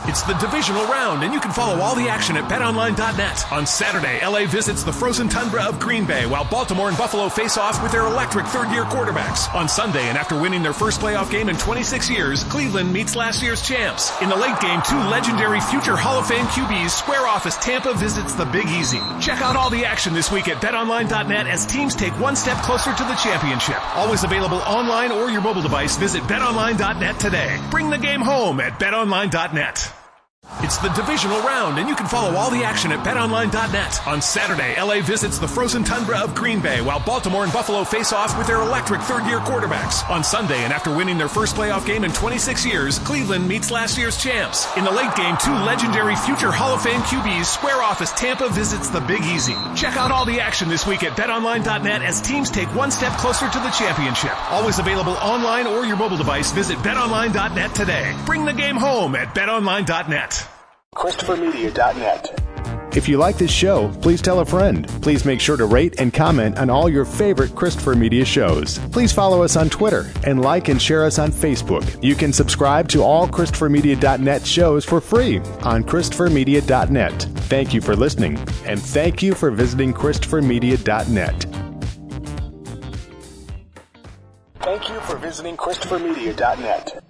[SPEAKER 2] It's the divisional round, and you can follow all the action at BetOnline.net. On Saturday, LA visits the frozen tundra of Green Bay, while Baltimore and Buffalo face off with their electric third-year quarterbacks. On Sunday, and after winning their first playoff game in 26 years, Cleveland meets last year's champs. In the late game, two legendary future Hall of Fame QBs square off as Tampa visits the Big Easy. Check out all the action this week at BetOnline.net as teams take one step closer to the championship. Always available online or your mobile device. Visit BetOnline.net today. Bring the game home at BetOnline.net. It's the divisional round, and you can follow all the action at BetOnline.net. On Saturday, LA visits the frozen tundra of Green Bay, while Baltimore and Buffalo face off with their electric third-year quarterbacks. On Sunday, and after winning their first playoff game in 26 years, Cleveland meets last year's champs. In the late game, two legendary future Hall of Fame QBs square off as Tampa visits the Big Easy. Check out all the action this week at BetOnline.net as teams take one step closer to the championship. Always available online or your mobile device. Visit BetOnline.net today. Bring the game home at BetOnline.net.
[SPEAKER 1] ChristopherMedia.net.
[SPEAKER 3] If you like this show, please tell a friend. Please make sure to rate and comment on all your favorite Christopher Media shows. Please follow us on Twitter and like and share us on Facebook. You can subscribe to all ChristopherMedia.net shows for free on ChristopherMedia.net. Thank you for listening, and thank you for visiting ChristopherMedia.net.
[SPEAKER 1] Thank you for visiting ChristopherMedia.net.